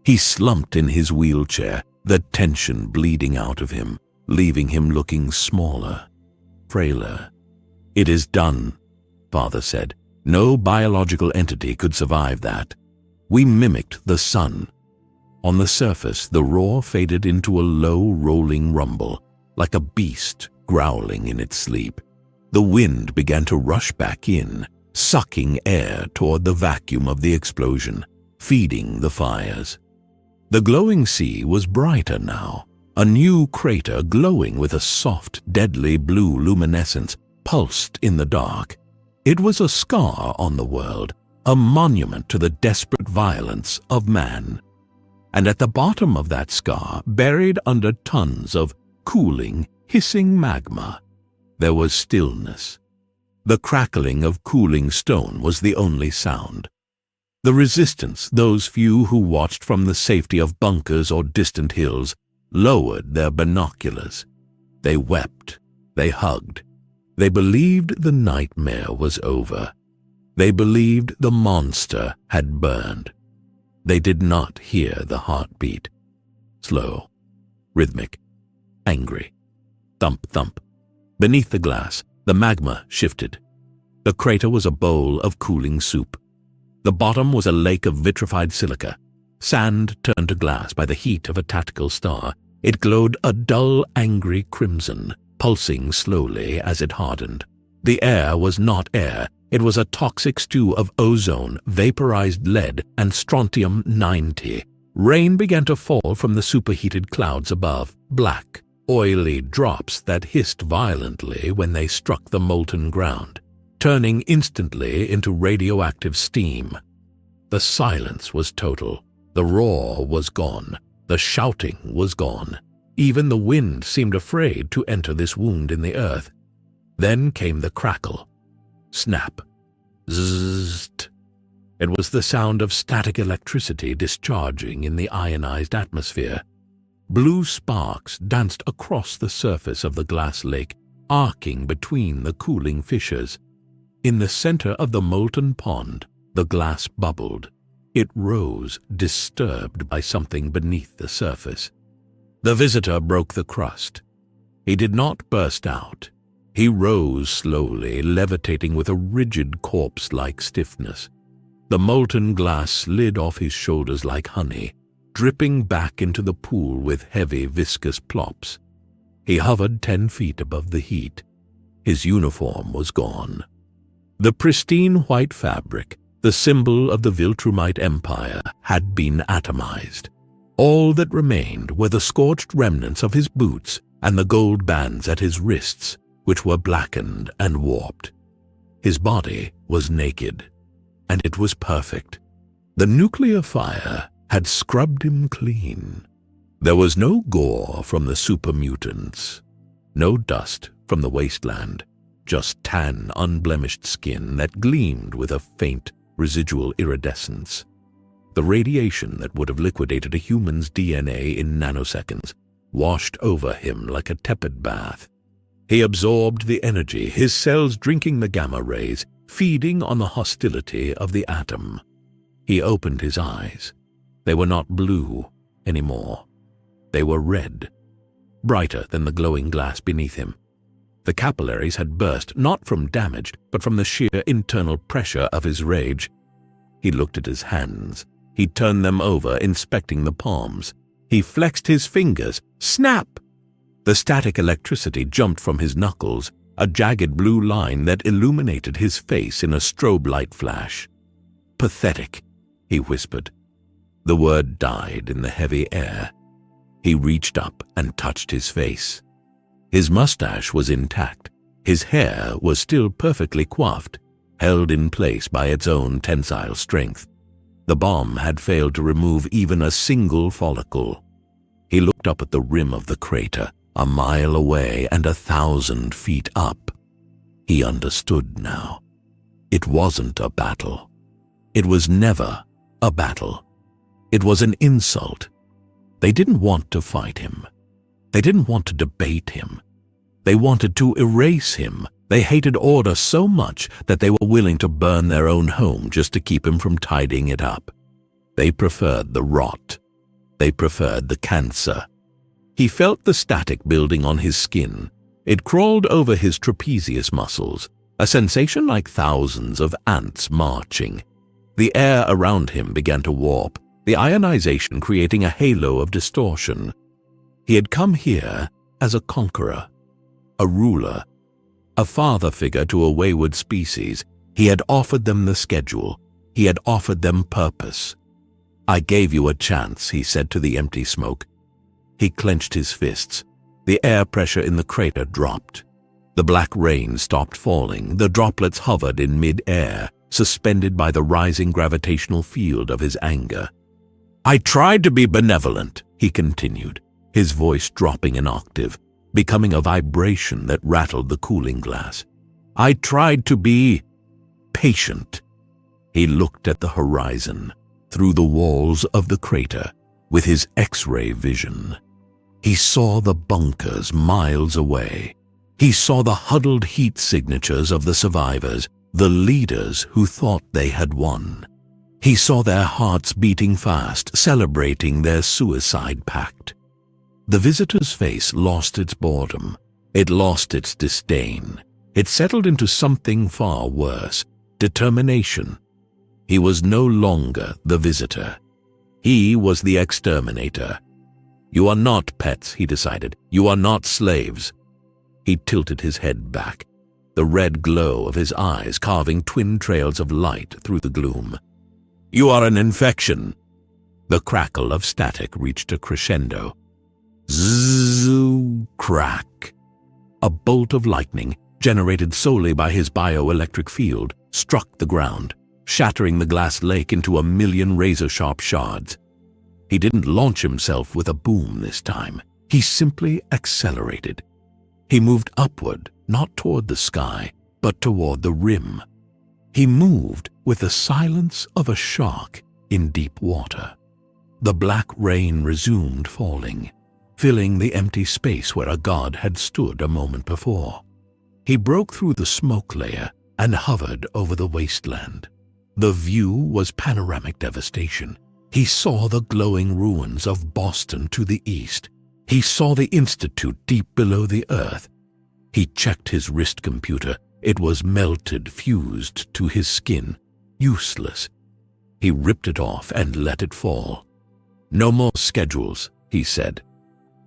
[SPEAKER 1] He slumped in his wheelchair, the tension bleeding out of him, leaving him looking smaller, frailer. "It is done," Father said. "No biological entity could survive that. We mimicked the sun." On the surface, the roar faded into a low, rolling rumble, like a beast growling in its sleep. The wind began to rush back in, sucking air toward the vacuum of the explosion, feeding the fires. The glowing sea was brighter now, a new crater glowing with a soft, deadly blue luminescence pulsed in the dark. It was a scar on the world, a monument to the desperate violence of man. And at the bottom of that scar, buried under tons of cooling, hissing magma, there was stillness. The crackling of cooling stone was the only sound. The resistance, those few who watched from the safety of bunkers or distant hills, lowered their binoculars. They wept. They hugged. They believed the nightmare was over. They believed the monster had burned. They did not hear the heartbeat. Slow, rhythmic, angry. Thump, thump. Beneath the glass, the magma shifted. The crater was a bowl of cooling soup. The bottom was a lake of vitrified silica. Sand turned to glass by the heat of a tactical star. It glowed a dull, angry crimson, pulsing slowly as it hardened. The air was not air. It was a toxic stew of ozone, vaporized lead, and strontium-90. Rain began to fall from the superheated clouds above, black, oily drops that hissed violently when they struck the molten ground, turning instantly into radioactive steam. The silence was total. The roar was gone. The shouting was gone. Even the wind seemed afraid to enter this wound in the earth. Then came the crackle. Snap. Zzzt. It was the sound of static electricity discharging in the ionized atmosphere. Blue sparks danced across the surface of the glass lake, arcing between the cooling fissures. In the center of the molten pond, the glass bubbled. It rose, disturbed by something beneath the surface. The visitor broke the crust. He did not burst out. He rose slowly, levitating with a rigid corpse-like stiffness. The molten glass slid off his shoulders like honey, dripping back into the pool with heavy, viscous plops. He hovered 10 feet above the heat. His uniform was gone. The pristine white fabric, the symbol of the Viltrumite Empire, had been atomized. All that remained were the scorched remnants of his boots and the gold bands at his wrists, which were blackened and warped. His body was naked, and it was perfect. The nuclear fire had scrubbed him clean. There was no gore from the Super Mutants, no dust from the Wasteland, just tan, unblemished skin that gleamed with a faint, residual iridescence. The radiation that would have liquidated a human's DNA in nanoseconds washed over him like a tepid bath. He absorbed the energy, his cells drinking the gamma rays, feeding on the hostility of the atom. He opened his eyes. They were not blue anymore. They were red, brighter than the glowing glass beneath him. The capillaries had burst, not from damage, but from the sheer internal pressure of his rage. He looked at his hands. He turned them over, inspecting the palms. He flexed his fingers. Snap! The static electricity jumped from his knuckles, a jagged blue line that illuminated his face in a strobe light flash. Pathetic, he whispered. The word died in the heavy air. He reached up and touched his face. His mustache was intact. His hair was still perfectly coiffed, held in place by its own tensile strength. The bomb had failed to remove even a single follicle. He looked up at the rim of the crater, a mile away and 1,000 feet up. He understood now. It wasn't a battle. It was never a battle. It was an insult. They didn't want to fight him. They didn't want to debate him. They wanted to erase him. They hated order so much that they were willing to burn their own home just to keep him from tidying it up. They preferred the rot. They preferred the cancer. He felt the static building on his skin. It crawled over his trapezius muscles, a sensation like thousands of ants marching. The air around him began to warp, the ionization creating a halo of distortion. He had come here as a conqueror, a ruler, a father figure to a wayward species. He had offered them the schedule. He had offered them purpose. "I gave you a chance," he said to the empty smoke. He clenched his fists. The air pressure in the crater dropped. The black rain stopped falling. The droplets hovered in mid-air, suspended by the rising gravitational field of his anger. "I tried to be benevolent," he continued, his voice dropping an octave, becoming a vibration that rattled the cooling glass. "I tried to be patient." He looked at the horizon, through the walls of the crater, with his X-ray vision. He saw the bunkers miles away. He saw the huddled heat signatures of the survivors, the leaders who thought they had won. He saw their hearts beating fast, celebrating their suicide pact. The visitor's face lost its boredom. It lost its disdain. It settled into something far worse, determination. He was no longer the visitor. He was the exterminator. "You are not pets," he decided. "You are not slaves." He tilted his head back, the red glow of his eyes carving twin trails of light through the gloom. "You are an infection." The crackle of static reached a crescendo. Zzz, crack. A bolt of lightning, generated solely by his bioelectric field, struck the ground, shattering the glass lake into a million razor-sharp shards. He didn't launch himself with a boom this time. He simply accelerated. He moved upward, not toward the sky, but toward the rim. He moved with the silence of a shark in deep water. The black rain resumed falling, filling the empty space where a god had stood a moment before. He broke through the smoke layer and hovered over the wasteland. The view was panoramic devastation. He saw the glowing ruins of Boston to the east. He saw the Institute deep below the earth. He checked his wrist computer. It was melted, fused to his skin. Useless. He ripped it off and let it fall. "No more schedules," he said.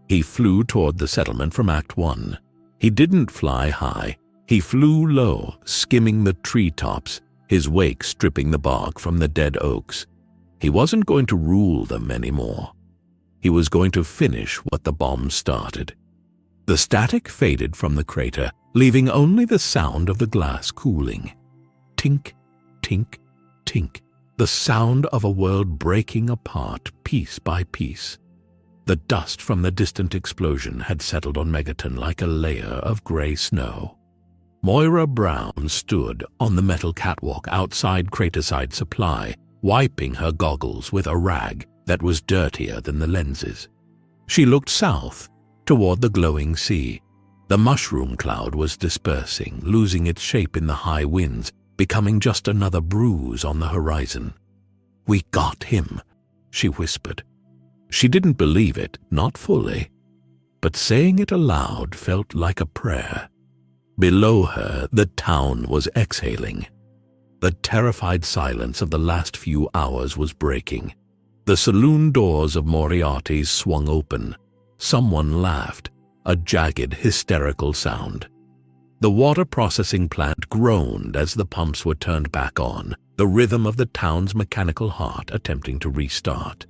[SPEAKER 1] He flew toward the settlement from Act 1. He didn't fly high. He flew low, skimming the treetops, his wake stripping the bark from the dead oaks. He wasn't going to rule them anymore. He was going to finish what the bomb started. The static faded from the crater, leaving only the sound of the glass cooling. Tink, tink, tink. The sound of a world breaking apart piece by piece. The dust from the distant explosion had settled on Megaton like a layer of gray snow. Moira Brown stood on the metal catwalk outside Craterside Supply, wiping her goggles with a rag that was dirtier than the lenses. She looked south, toward the glowing sea. The mushroom cloud was dispersing, losing its shape in the high winds, becoming just another bruise on the horizon. "We got him," she whispered. She didn't believe it, not fully, but saying it aloud felt like a prayer. Below her, the town was exhaling. The terrified silence of the last few hours was breaking. The saloon doors of Moriarty's swung open. Someone laughed, a jagged, hysterical sound. The water processing plant groaned as the pumps were turned back on, the rhythm of the town's mechanical heart attempting to restart.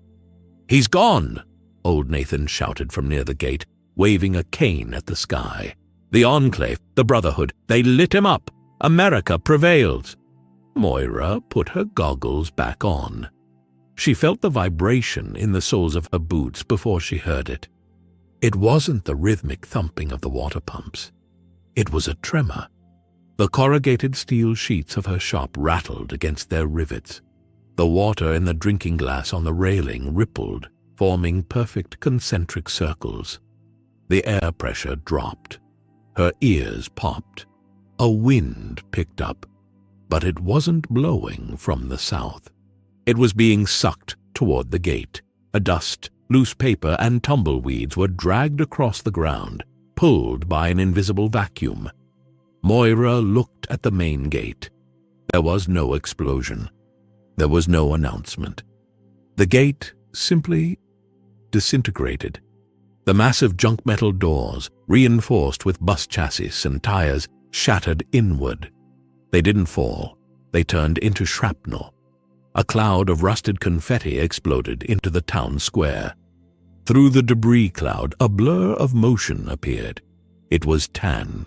[SPEAKER 1] "He's gone!" Old Nathan shouted from near the gate, waving a cane at the sky. "The Enclave, the Brotherhood, they lit him up! America prevails!" Moira put her goggles back on. She felt the vibration in the soles of her boots before she heard it. It wasn't the rhythmic thumping of the water pumps. It was a tremor. The corrugated steel sheets of her shop rattled against their rivets. The water in the drinking glass on the railing rippled, forming perfect concentric circles. The air pressure dropped. Her ears popped. A wind picked up, but it wasn't blowing from the south. It was being sucked toward the gate. A dust, loose paper, and tumbleweeds were dragged across the ground, pulled by an invisible vacuum. Moira looked at the main gate. There was no explosion. There was no announcement. The gate simply disintegrated. The massive junk metal doors, reinforced with bus chassis and tires, shattered inward. They didn't fall. They turned into shrapnel. A cloud of rusted confetti exploded into the town square. Through the debris cloud, a blur of motion appeared. It was tan.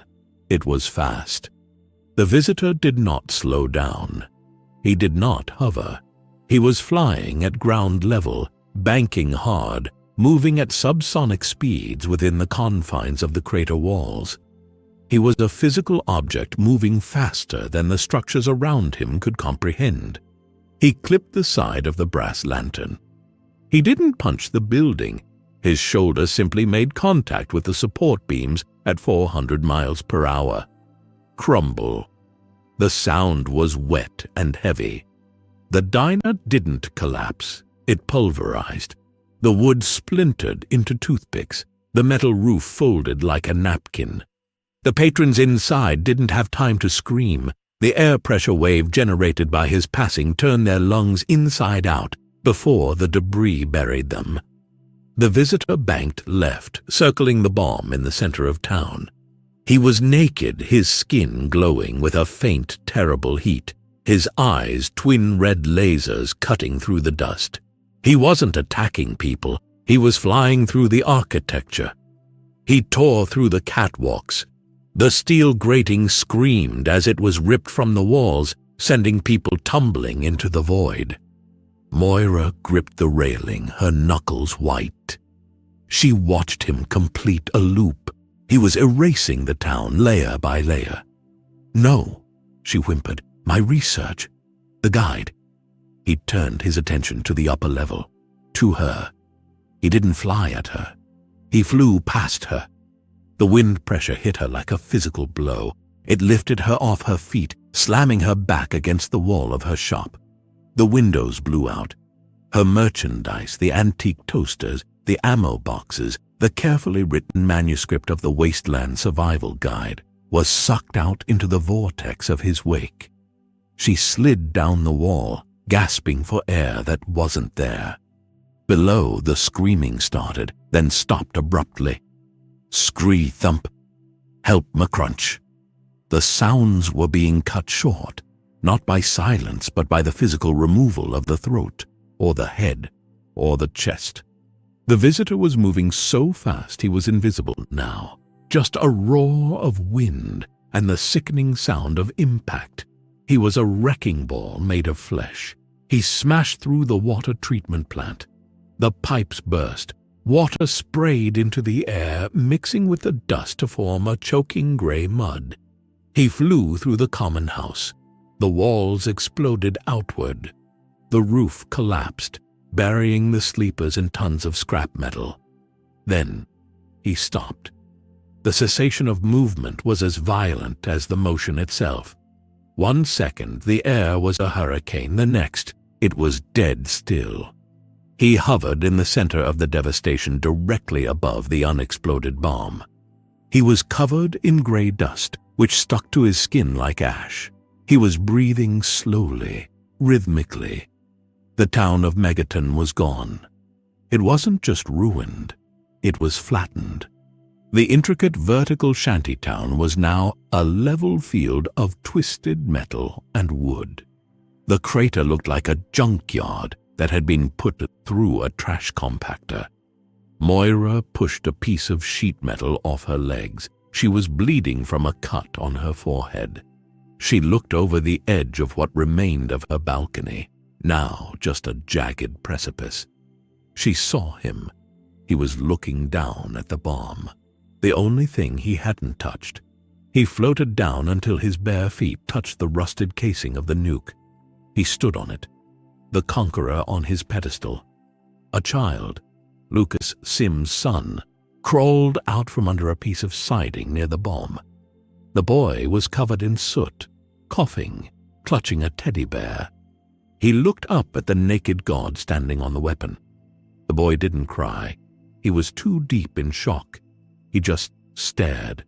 [SPEAKER 1] It was fast. The visitor did not slow down. He did not hover. He was flying at ground level, banking hard, moving at subsonic speeds within the confines of the crater walls. He was a physical object moving faster than the structures around him could comprehend. He clipped the side of the brass lantern. He didn't punch the building. His shoulder simply made contact with the support beams at 400 miles per hour. Crumble. The sound was wet and heavy. The diner didn't collapse. It pulverized. The wood splintered into toothpicks. The metal roof folded like a napkin. The patrons inside didn't have time to scream. The air pressure wave generated by his passing turned their lungs inside out before the debris buried them. The visitor banked left, circling the bomb in the center of town. He was naked, his skin glowing with a faint, terrible heat, his eyes twin red lasers cutting through the dust. He wasn't attacking people. He was flying through the architecture. He tore through the catwalks. The steel grating screamed as it was ripped from the walls, sending people tumbling into the void. Moira gripped the railing, her knuckles white. She watched him complete a loop. He was erasing the town layer by layer. "No," she whimpered, "my research. The guide." He turned his attention to the upper level, to her. He didn't fly at her. He flew past her. The wind pressure hit her like a physical blow. It lifted her off her feet, slamming her back against the wall of her shop. The windows blew out. Her merchandise, the antique toasters, the ammo boxes, the carefully written manuscript of the Wasteland survival guide, was sucked out into the vortex of his wake. She slid down the wall, gasping for air that wasn't there. Below, the screaming started, then stopped abruptly. Scree thump. Help McCrunch. The sounds were being cut short, not by silence but by the physical removal of the throat, or the head, or the chest. The visitor was moving so fast he was invisible now. Just a roar of wind and the sickening sound of impact. He was a wrecking ball made of flesh. He smashed through the water treatment plant. The pipes burst. Water sprayed into the air, mixing with the dust to form a choking gray mud. He flew through the common house. The walls exploded outward. The roof collapsed, burying the sleepers in tons of scrap metal. Then he stopped. The cessation of movement was as violent as the motion itself. 1 second, the air was a hurricane. The next, it was dead still. He hovered in the center of the devastation directly above the unexploded bomb. He was covered in gray dust, which stuck to his skin like ash. He was breathing slowly, rhythmically. The town of Megaton was gone. It wasn't just ruined, it was flattened. The intricate vertical shantytown was now a level field of twisted metal and wood. The crater looked like a junkyard that had been put through a trash compactor. Moira pushed a piece of sheet metal off her legs. She was bleeding from a cut on her forehead. She looked over the edge of what remained of her balcony, now just a jagged precipice. She saw him. He was looking down at the bomb, the only thing he hadn't touched. He floated down until his bare feet touched the rusted casing of the nuke. He stood on it, the conqueror on his pedestal. A child, Lucas Sims' son, crawled out from under a piece of siding near the bomb. The boy was covered in soot, coughing, clutching a teddy bear. He looked up at the naked god standing on the weapon. The boy didn't cry. He was too deep in shock. He just stared.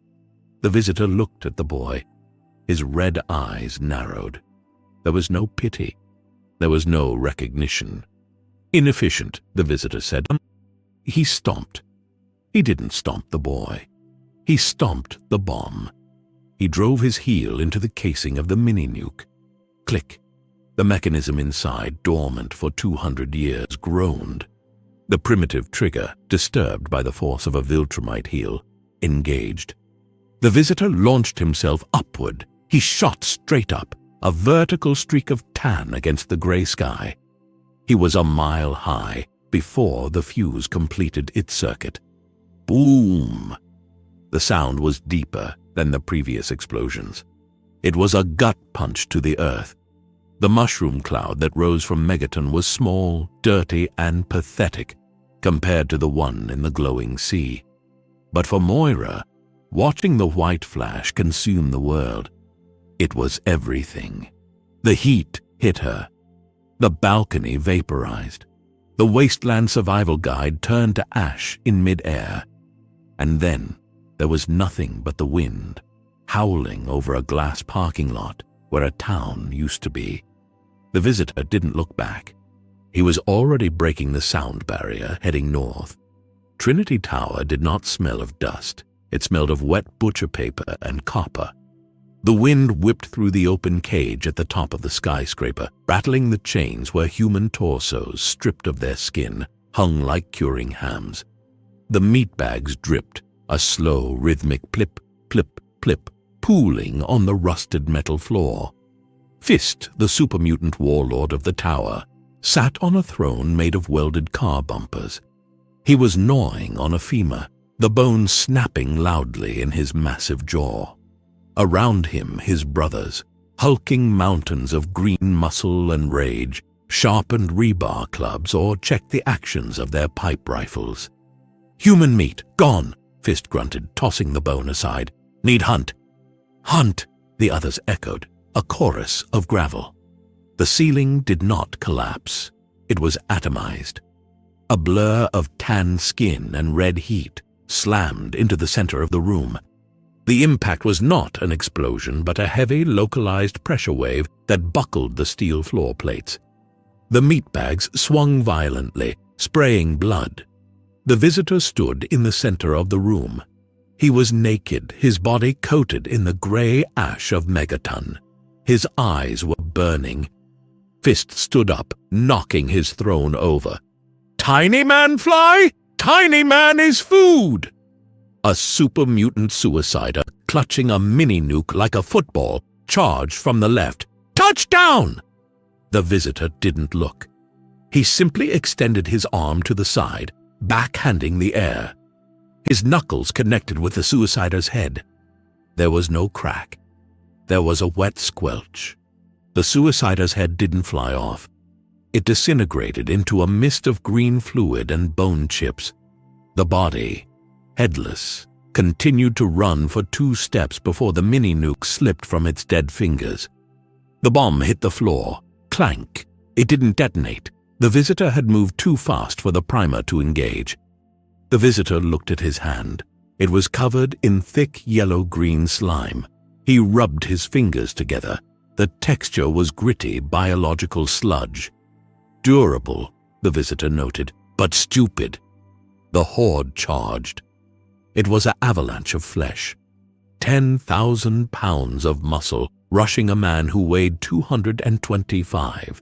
[SPEAKER 1] The visitor looked at the boy. His red eyes narrowed. There was no pity. There was no recognition. Inefficient, the visitor said. He stomped. He didn't stomp the boy. He stomped the bomb. He drove his heel into the casing of the mini-nuke. Click. The mechanism inside, dormant for 200 years, groaned. The primitive trigger, disturbed by the force of a Viltrumite heel, engaged. The visitor launched himself upward. He shot straight up, a vertical streak of tan against the gray sky. He was a mile high before the fuse completed its circuit. Boom! The sound was deeper than the previous explosions. It was a gut punch to the earth. The mushroom cloud that rose from Megaton was small, dirty, and pathetic compared to the one in the glowing sea. But for Moira, watching the white flash consume the world, it was everything. The heat hit her. The balcony vaporized. The Wasteland survival guide turned to ash in midair. And then there was nothing but the wind, howling over a glass parking lot where a town used to be. The visitor didn't look back. He was already breaking the sound barrier, heading north. Trinity Tower did not smell of dust. It smelled of wet butcher paper and copper. The wind whipped through the open cage at the top of the skyscraper, rattling the chains where human torsos, stripped of their skin, hung like curing hams. The meat bags dripped, a slow, rhythmic plip, plip, plip, pooling on the rusted metal floor. Fist, the super mutant warlord of the tower, sat on a throne made of welded car bumpers. He was gnawing on a femur, the bone snapping loudly in his massive jaw. Around him, his brothers, hulking mountains of green muscle and rage, sharpened rebar clubs or checked the actions of their pipe rifles. "Human meat, gone," Fist grunted, tossing the bone aside. "Need hunt." "Hunt," the others echoed. a chorus of gravel. The ceiling did not collapse. It was atomized. A blur of tan skin and red heat slammed into the center of the room. The impact was not an explosion, but a heavy, localized pressure wave that buckled the steel floor plates. The meat bags swung violently, spraying blood. The visitor stood in the center of the room. He was naked, his body coated in the gray ash of Megaton. His eyes were burning. Fist stood up, knocking his throne over. "Tiny man fly? Tiny man is food!" A super mutant suicider, clutching a mini-nuke like a football, charged from the left. "Touchdown!" The visitor didn't look. He simply extended his arm to the side, backhanding the air. His knuckles connected with the suicider's head. There was no crack. There was a wet squelch. The suicider's head didn't fly off. It disintegrated into a mist of green fluid and bone chips. The body, headless, continued to run for 2 steps before the mini-nuke slipped from its dead fingers. The bomb hit the floor. Clank. It didn't detonate. The visitor had moved too fast for the primer to engage. The visitor looked at his hand. It was covered in thick yellow-green slime. He rubbed his fingers together. The texture was gritty, biological sludge. Durable, the visitor noted, but stupid. The horde charged. It was an avalanche of flesh. 10,000 pounds of muscle rushing a man who weighed 225.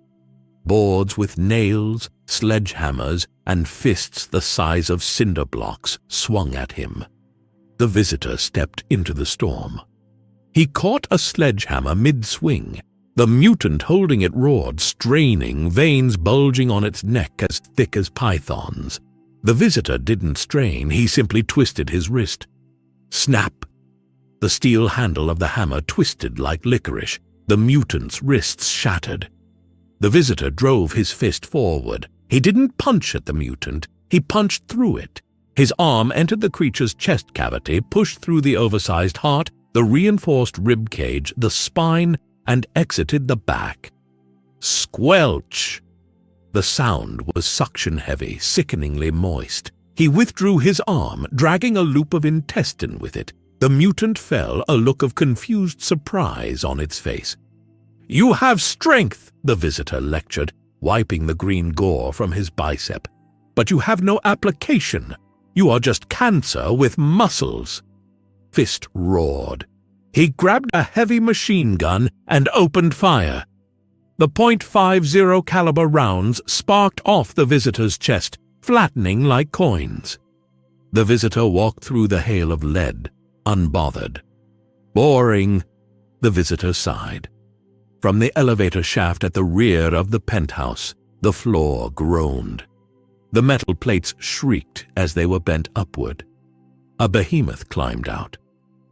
[SPEAKER 1] Boards with nails, sledgehammers, and fists the size of cinder blocks swung at him. The visitor stepped into the storm. He caught a sledgehammer mid-swing. The mutant holding it roared, straining, veins bulging on its neck as thick as pythons. The visitor didn't strain, he simply twisted his wrist. Snap! The steel handle of the hammer twisted like licorice. The mutant's wrists shattered. The visitor drove his fist forward. He didn't punch at the mutant, he punched through it. His arm entered the creature's chest cavity, pushed through the oversized heart, the reinforced rib cage, the spine, and exited the back. Squelch! The sound was suction-heavy, sickeningly moist. He withdrew his arm, dragging a loop of intestine with it. The mutant fell, a look of confused surprise on its face. "You have strength," the visitor lectured, wiping the green gore from his bicep. "But you have no application. You are just cancer with muscles." Fist roared. He grabbed a heavy machine gun and opened fire. The .50 caliber rounds sparked off the visitor's chest, flattening like coins. The visitor walked through the hail of lead, unbothered. "Boring," the visitor sighed. From the elevator shaft at the rear of the penthouse, the floor groaned. The metal plates shrieked as they were bent upward. A behemoth climbed out.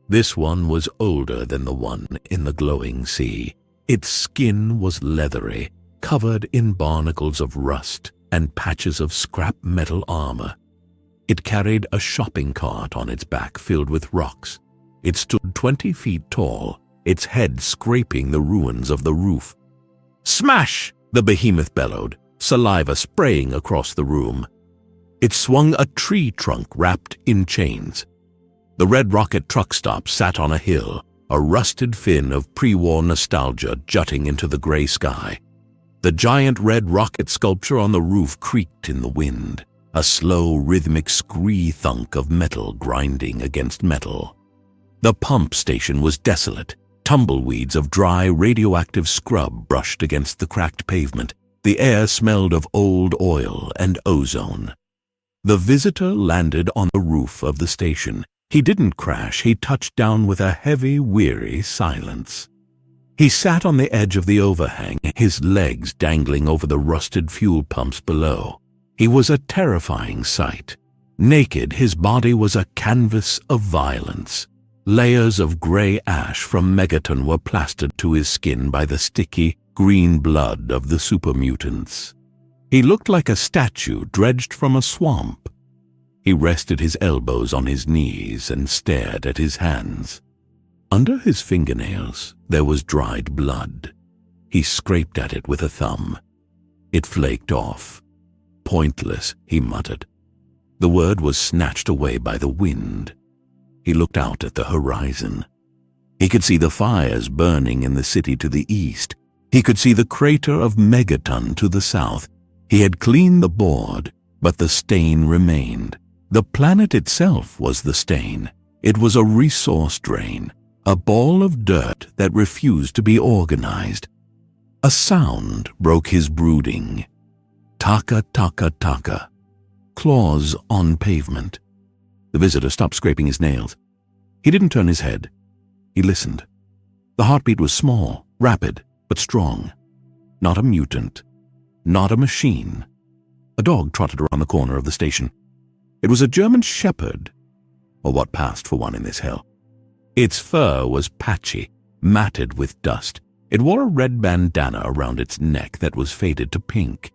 [SPEAKER 1] This one was older than the one in the glowing sea. Its skin was leathery, covered in barnacles of rust and patches of scrap metal armor. It carried a shopping cart on its back filled with rocks. It stood 20 feet tall, its head scraping the ruins of the roof. "Smash!" the behemoth bellowed, saliva spraying across the room. It swung a tree trunk wrapped in chains. The Red Rocket truck stop sat on a hill, a rusted fin of pre-war nostalgia jutting into the gray sky. The giant red rocket sculpture on the roof creaked in the wind, a slow rhythmic scree thunk of metal grinding against metal. The pump station was desolate. Tumbleweeds of dry radioactive scrub brushed against the cracked pavement. The air smelled of old oil and ozone. The visitor landed on the roof of the station. He didn't crash, he touched down with a heavy, weary silence. He sat on the edge of the overhang, his legs dangling over the rusted fuel pumps below. He was a terrifying sight. Naked, his body was a canvas of violence. Layers of gray ash from Megaton were plastered to his skin by the sticky, green blood of the Super Mutants. He looked like a statue dredged from a swamp. He rested his elbows on his knees and stared at his hands. Under his fingernails, there was dried blood. He scraped at it with a thumb. It flaked off. "Pointless," he muttered. The word was snatched away by the wind. He looked out at the horizon. He could see the fires burning in the city to the east. He could see the crater of Megaton to the south. He had cleaned the board, but the stain remained. The planet itself was the stain. It was a resource drain, a ball of dirt that refused to be organized. A sound broke his brooding. Taka, taka, taka. Claws on pavement. The visitor stopped scraping his nails. He didn't turn his head. He listened. The heartbeat was small, rapid, but strong. Not a mutant. Not a machine. A dog trotted around the corner of the station. It was a German shepherd, or what passed for one in this hell. Its fur was patchy, matted with dust. It wore a red bandana around its neck that was faded to pink.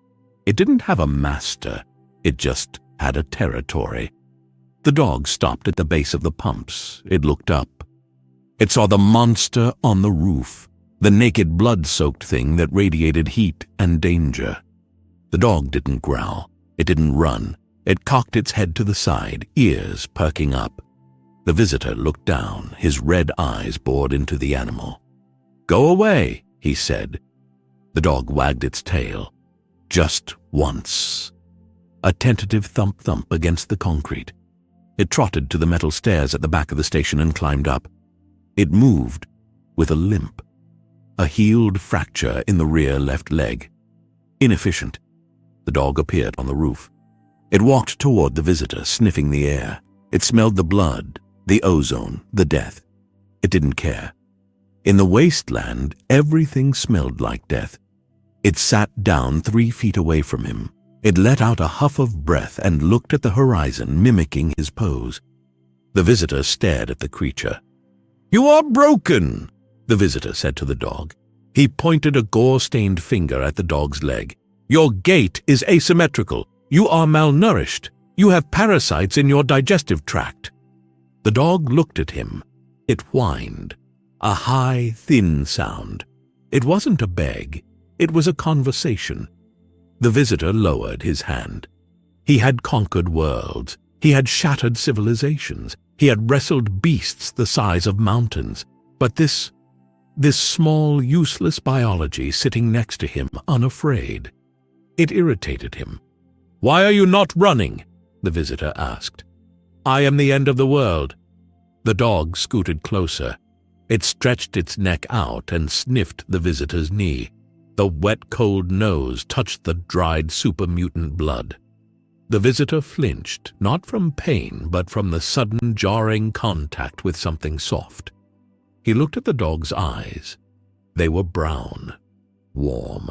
[SPEAKER 1] It didn't have a master. It just had a territory. The dog stopped at the base of the pumps. It looked up. It saw the monster on the roof, the naked blood-soaked thing that radiated heat and danger. The dog didn't growl. It didn't run. It cocked its head to the side, ears perking up. The visitor looked down, his red eyes bored into the animal. "Go away," he said. The dog wagged its tail. Just once. A tentative thump-thump against the concrete. It trotted to the metal stairs at the back of the station and climbed up. It moved with a limp. A healed fracture in the rear left leg. Inefficient. The dog appeared on the roof. It walked toward the visitor, sniffing the air. It smelled the blood, the ozone, the death. It didn't care. In the Wasteland, everything smelled like death. It sat down 3 feet away from him. It let out a huff of breath and looked at the horizon, mimicking his pose. The visitor stared at the creature. "You are broken," the visitor said to the dog. He pointed a gore-stained finger at the dog's leg. "Your gait is asymmetrical. You are malnourished. You have parasites in your digestive tract." The dog looked at him. It whined. A high, thin sound. It wasn't a beg. It was a conversation. The visitor lowered his hand. He had conquered worlds. He had shattered civilizations. He had wrestled beasts the size of mountains. But this small, useless biology sitting next to him, unafraid. It irritated him. "Why are you not running?" the visitor asked. "I am the end of the world." The dog scooted closer. It stretched its neck out and sniffed the visitor's knee. The wet, cold nose touched the dried super mutant blood. The visitor flinched, not from pain, but from the sudden jarring contact with something soft. He looked at the dog's eyes. They were brown, warm,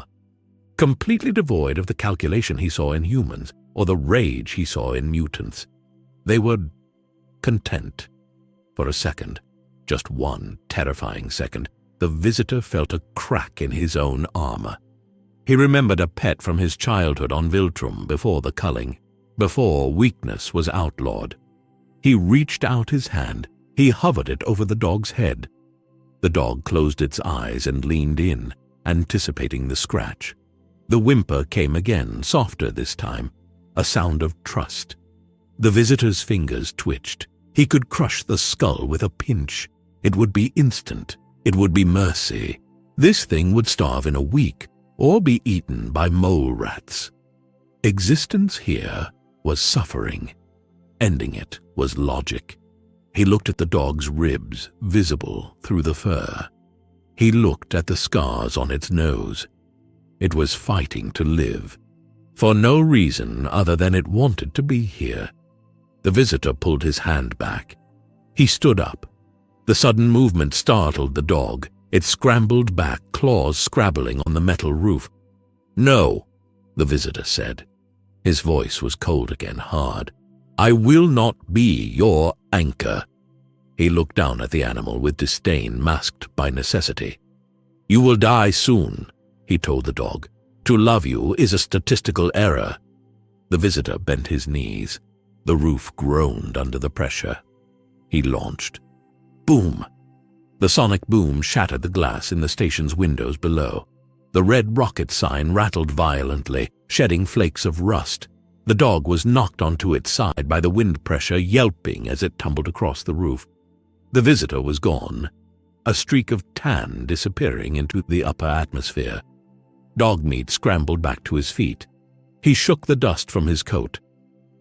[SPEAKER 1] completely devoid of the calculation he saw in humans or the rage he saw in mutants. They were content. For a second, just one terrifying second, the visitor felt a crack in his own armor. He remembered a pet from his childhood on Viltrum before the culling, before weakness was outlawed. He reached out his hand. He hovered it over the dog's head. The dog closed its eyes and leaned in, anticipating the scratch. The whimper came again, softer this time, a sound of trust. The visitor's fingers twitched. He could crush the skull with a pinch. It would be instant. It would be mercy. This thing would starve in a week, or be eaten by mole rats. Existence here was suffering. Ending it was logic. He looked at the dog's ribs, visible through the fur. He looked at the scars on its nose. It was fighting to live, for no reason other than it wanted to be here. The visitor pulled his hand back. He stood up. The sudden movement startled the dog. It scrambled back, claws scrabbling on the metal roof. "No," the visitor said. His voice was cold again, hard. "I will not be your anchor." He looked down at the animal with disdain masked by necessity. "You will die soon," he told the dog. "To love you is a statistical error." The visitor bent his knees. The roof groaned under the pressure. He launched. Boom! The sonic boom shattered the glass in the station's windows below. The red rocket sign rattled violently, shedding flakes of rust. The dog was knocked onto its side by the wind pressure, yelping as it tumbled across the roof. The visitor was gone, a streak of tan disappearing into the upper atmosphere. Dogmeat scrambled back to his feet. He shook the dust from his coat.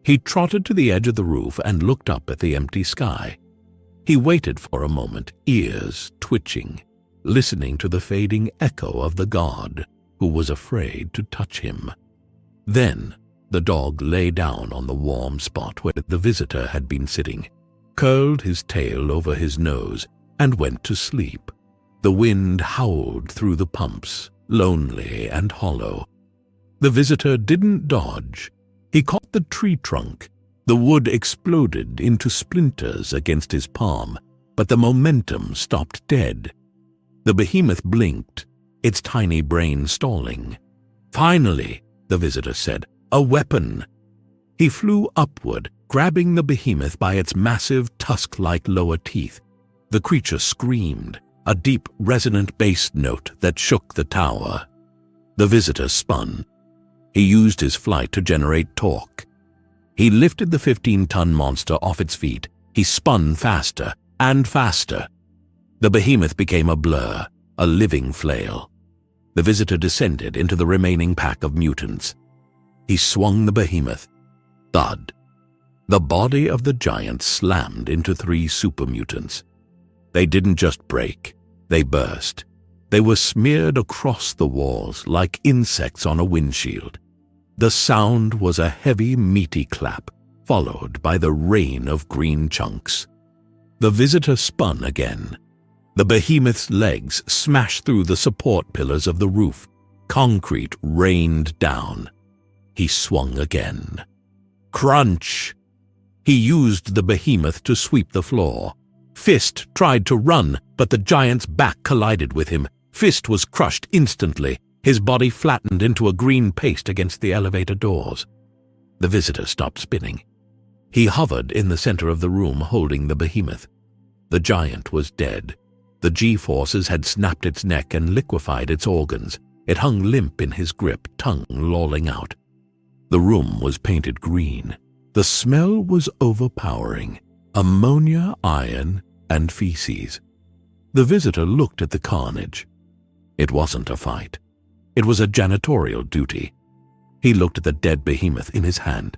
[SPEAKER 1] He trotted to the edge of the roof and looked up at the empty sky. He waited for a moment, ears twitching, listening to the fading echo of the god who was afraid to touch him. Then the dog lay down on the warm spot where the visitor had been sitting, curled his tail over his nose, and went to sleep. The wind howled through the pumps, lonely and hollow. The visitor didn't dodge. He caught the tree trunk. The wood exploded into splinters against his palm, but the momentum stopped dead. The behemoth blinked, its tiny brain stalling. "Finally," the visitor said, "a weapon." He flew upward, grabbing the behemoth by its massive tusk-like lower teeth. The creature screamed, a deep, resonant bass note that shook the tower. The visitor spun. He used his flight to generate torque. He lifted the 15-ton monster off its feet. He spun faster and faster. The behemoth became a blur, a living flail. The visitor descended into the remaining pack of mutants. He swung the behemoth. Thud. The body of the giant slammed into 3 super mutants. They didn't just break, they burst. They were smeared across the walls like insects on a windshield. The sound was a heavy, meaty clap, followed by the rain of green chunks. The visitor spun again. The behemoth's legs smashed through the support pillars of the roof. Concrete rained down. He swung again. Crunch! He used the behemoth to sweep the floor. Fist tried to run, but the giant's back collided with him. Fist was crushed instantly. His body flattened into a green paste against the elevator doors. The visitor stopped spinning. He hovered in the center of the room, holding the behemoth. The giant was dead. The G-forces had snapped its neck and liquefied its organs. It hung limp in his grip, tongue lolling out. The room was painted green. The smell was overpowering. Ammonia, iron, and feces. The visitor looked at the carnage. It wasn't a fight. It was a janitorial duty. He looked at the dead behemoth in his hand.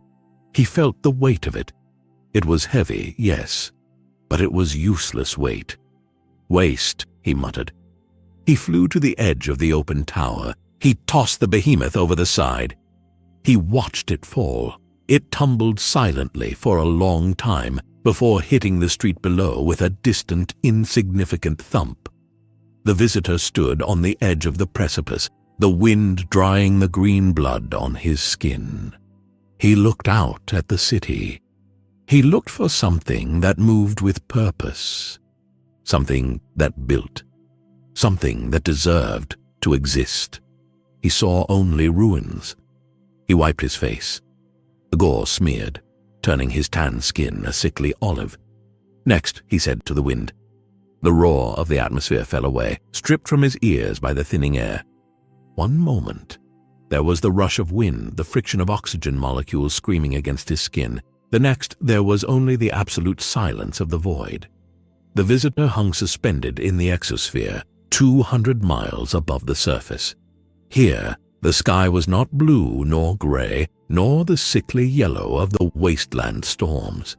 [SPEAKER 1] He felt the weight of it. It was heavy, yes, but it was useless weight. "Waste," he muttered. He flew to the edge of the open tower. He tossed the behemoth over the side. He watched it fall. It tumbled silently for a long time before hitting the street below with a distant, insignificant thump. The visitor stood on the edge of the precipice, the wind drying the green blood on his skin. He looked out at the city. He looked for something that moved with purpose, something that built, something that deserved to exist. He saw only ruins. He wiped his face. The gore smeared, turning his tan skin a sickly olive. "Next," he said to the wind. The roar of the atmosphere fell away, stripped from his ears by the thinning air. One moment. There was the rush of wind, the friction of oxygen molecules screaming against his skin. The next, there was only the absolute silence of the void. The visitor hung suspended in the exosphere, 200 miles above the surface. Here, the sky was not blue nor gray, nor the sickly yellow of the wasteland storms.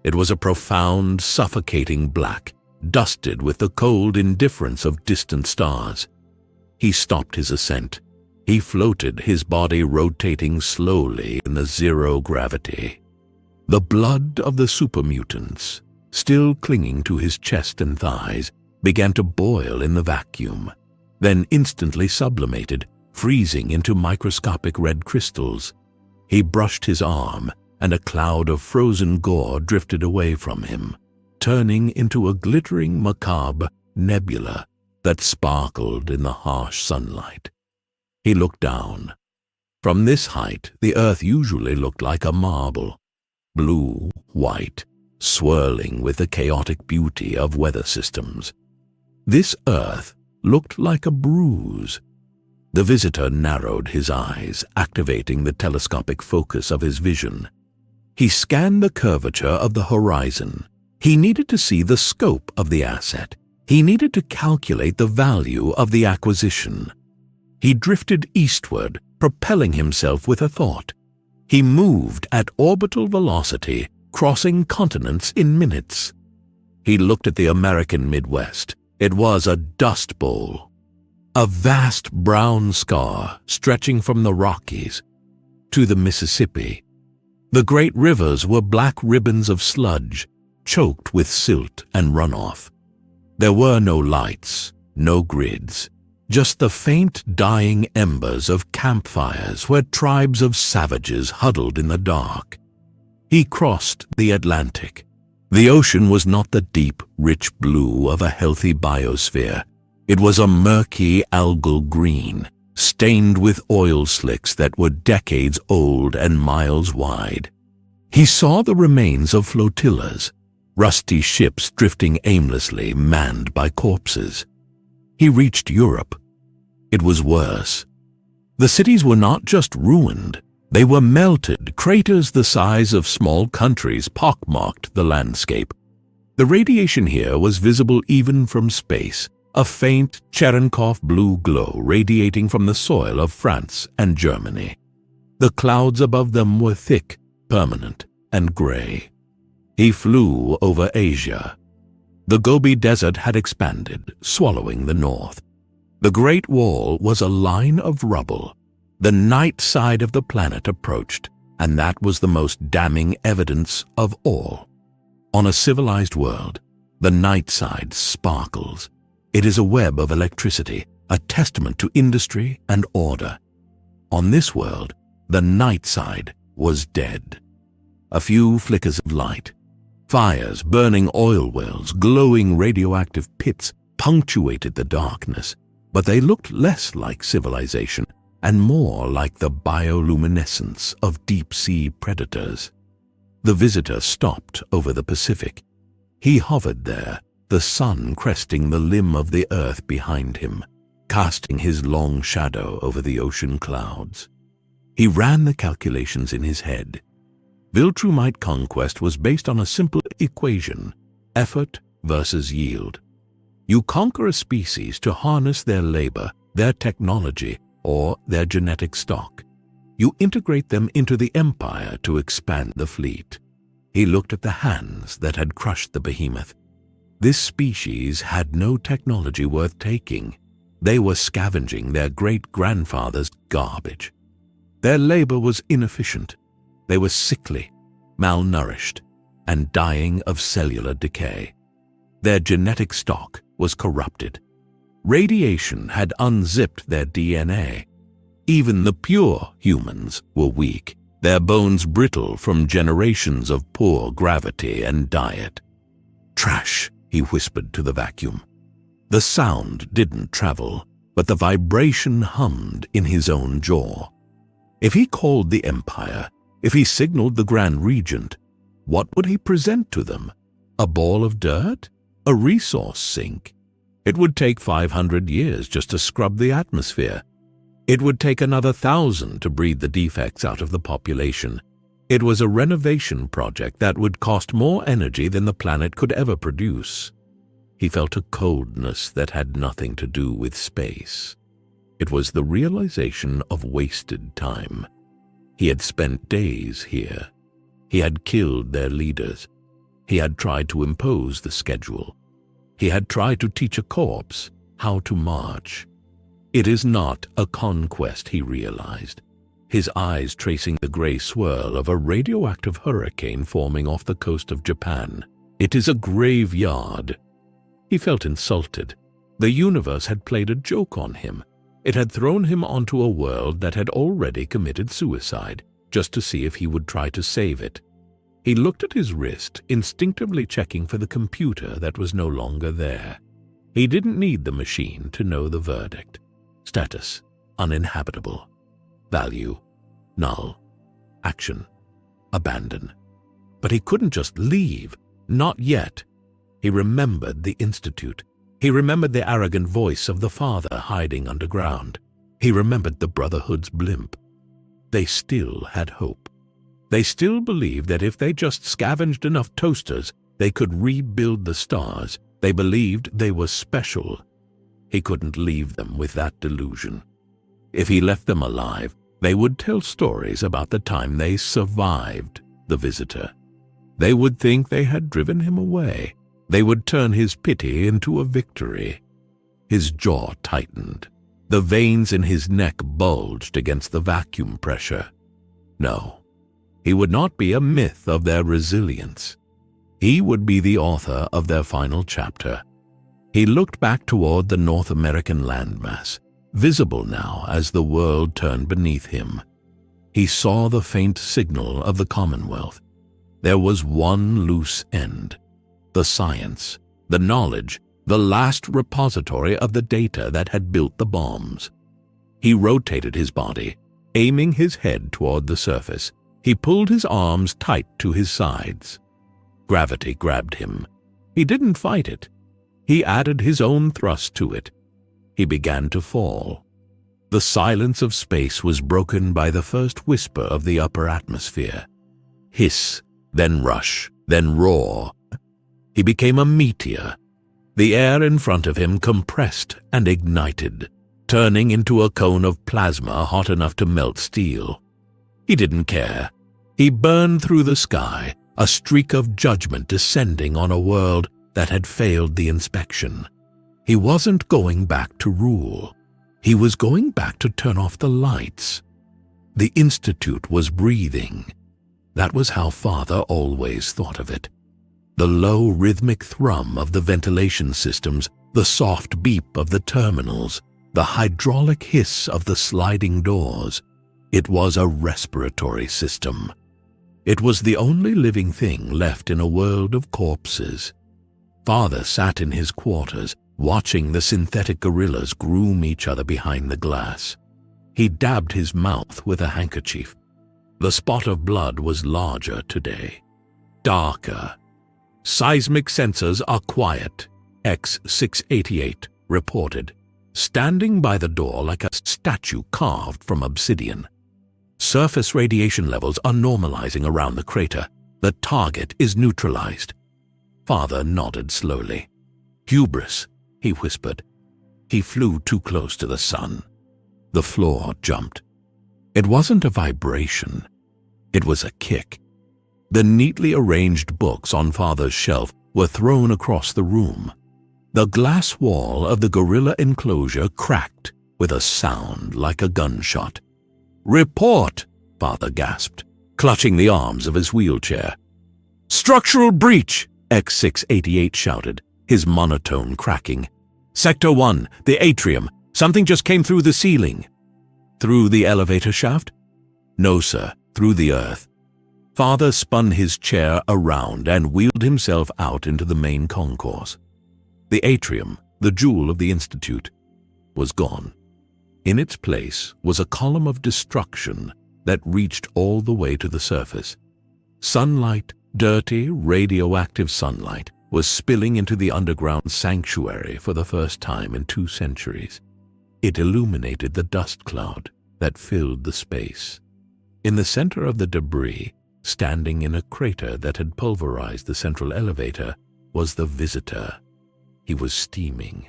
[SPEAKER 1] It was a profound, suffocating black, dusted with the cold indifference of distant stars. He stopped his ascent. He floated, his body rotating slowly in the zero gravity. The blood of the super mutants, still clinging to his chest and thighs, began to boil in the vacuum, then instantly sublimated, freezing into microscopic red crystals. He brushed his arm, and a cloud of frozen gore drifted away from him, turning into a glittering, macabre nebula that sparkled in the harsh sunlight. He looked down. From this height, the earth usually looked like a marble, blue, white, swirling with the chaotic beauty of weather systems. This Earth looked like a bruise. The visitor narrowed his eyes, activating the telescopic focus of his vision. He scanned the curvature of the horizon. He needed to see the scope of the asset. He needed to calculate the value of the acquisition. He drifted eastward, propelling himself with a thought. He moved at orbital velocity, crossing continents in minutes. He looked at the American Midwest. It was a dust bowl. A vast brown scar stretching from the Rockies to the Mississippi. The great rivers were black ribbons of sludge, choked with silt and runoff. There were no lights, no grids, just the faint dying embers of campfires where tribes of savages huddled in the dark. He crossed the Atlantic. The ocean was not the deep, rich blue of a healthy biosphere. It was a murky algal green, stained with oil slicks that were decades old and miles wide. He saw the remains of flotillas, rusty ships drifting aimlessly, manned by corpses. He reached Europe. It was worse. The cities were not just ruined. They were melted. Craters the size of small countries pockmarked the landscape. The radiation here was visible even from space, a faint Cherenkov blue glow radiating from the soil of France and Germany. The clouds above them were thick, permanent, and gray. He flew over Asia. The Gobi Desert had expanded, swallowing the north. The Great Wall was a line of rubble. The night side of the planet approached, and that was the most damning evidence of all. On a civilized world, the night side sparkles. It is a web of electricity, a testament to industry and order. On this world, the night side was dead. A few flickers of light. Fires, burning oil wells, glowing radioactive pits punctuated the darkness, but they looked less like civilization and more like the bioluminescence of deep-sea predators. The visitor stopped over the Pacific. He hovered there, the sun cresting the limb of the earth behind him, casting his long shadow over the ocean clouds. He ran the calculations in his head. Viltrumite conquest was based on a simple equation: effort versus yield. You conquer a species to harness their labor, their technology, or their genetic stock. You integrate them into the empire to expand the fleet. He looked at the hands that had crushed the behemoth. This species had no technology worth taking. They were scavenging their great-grandfather's garbage. Their labor was inefficient. They were sickly, malnourished, and dying of cellular decay. Their genetic stock was corrupted. Radiation had unzipped their DNA. Even the pure humans were weak, their bones brittle from generations of poor gravity and diet. "Trash," he whispered to the vacuum. The sound didn't travel, but the vibration hummed in his own jaw. If he called the Empire, if he signaled the Grand Regent, what would he present to them? A ball of dirt? A resource sink? It would take 500 years just to scrub the atmosphere. It would take another 1,000 to breed the defects out of the population. It was a renovation project that would cost more energy than the planet could ever produce. He felt a coldness that had nothing to do with space. It was the realization of wasted time. He had spent days here. He had killed their leaders. He had tried to impose the schedule. He had tried to teach a corpse how to march. It is not a conquest, he realized, his eyes tracing the gray swirl of a radioactive hurricane forming off the coast of Japan. It is a graveyard. He felt insulted. The universe had played a joke on him. It had thrown him onto a world that had already committed suicide, just to see if he would try to save it. He looked at his wrist, instinctively checking for the computer that was no longer there. He didn't need the machine to know the verdict. Status: uninhabitable. Value: null. Action: abandon. But he couldn't just leave. Not yet. He remembered the Institute. He remembered the arrogant voice of the father hiding underground. He remembered the Brotherhood's blimp. They still had hope. They still believed that if they just scavenged enough toasters, they could rebuild the stars. They believed they were special. He couldn't leave them with that delusion. If he left them alive, they would tell stories about the time they survived the visitor. They would think they had driven him away. They would turn his pity into a victory. His jaw tightened. The veins in his neck bulged against the vacuum pressure. No, he would not be a myth of their resilience. He would be the author of their final chapter. He looked back toward the North American landmass, visible now as the world turned beneath him. He saw the faint signal of the Commonwealth. There was one loose end. The science, the knowledge, the last repository of the data that had built the bombs. He rotated his body, aiming his head toward the surface. He pulled his arms tight to his sides. Gravity grabbed him. He didn't fight it. He added his own thrust to it. He began to fall. The silence of space was broken by the first whisper of the upper atmosphere. Hiss, then rush, then roar. He became a meteor. The air in front of him compressed and ignited, turning into a cone of plasma hot enough to melt steel. He didn't care. He burned through the sky, a streak of judgment descending on a world that had failed the inspection. He wasn't going back to rule. He was going back to turn off the lights. The Institute was breathing. That was how Father always thought of it. The low rhythmic thrum of the ventilation systems, the soft beep of the terminals, the hydraulic hiss of the sliding doors. It was a respiratory system. It was the only living thing left in a world of corpses. Father sat in his quarters, watching the synthetic gorillas groom each other behind the glass. He dabbed his mouth with a handkerchief. The spot of blood was larger today, darker. Seismic sensors are quiet, X-688 reported, standing by the door like a statue carved from obsidian. Surface radiation levels are normalizing around the crater. The target is neutralized. Father nodded slowly. Hubris, he whispered. He flew too close to the sun. The floor jumped. It wasn't a vibration. It was a kick. The neatly arranged books on Father's shelf were thrown across the room. The glass wall of the gorilla enclosure cracked with a sound like a gunshot. "Report!" Father gasped, clutching the arms of his wheelchair. "Structural breach!" X-688 shouted, his monotone cracking. "Sector 1, the atrium. Something just came through the ceiling." "Through the elevator shaft?" "No, sir, through the earth." Father spun his chair around and wheeled himself out into the main concourse. The atrium, the jewel of the Institute, was gone. In its place was a column of destruction that reached all the way to the surface. Sunlight, dirty, radioactive sunlight, was spilling into the underground sanctuary for the first time in 2 centuries. It illuminated the dust cloud that filled the space. In the center of the debris, standing in a crater that had pulverized the central elevator, was the visitor. He was steaming.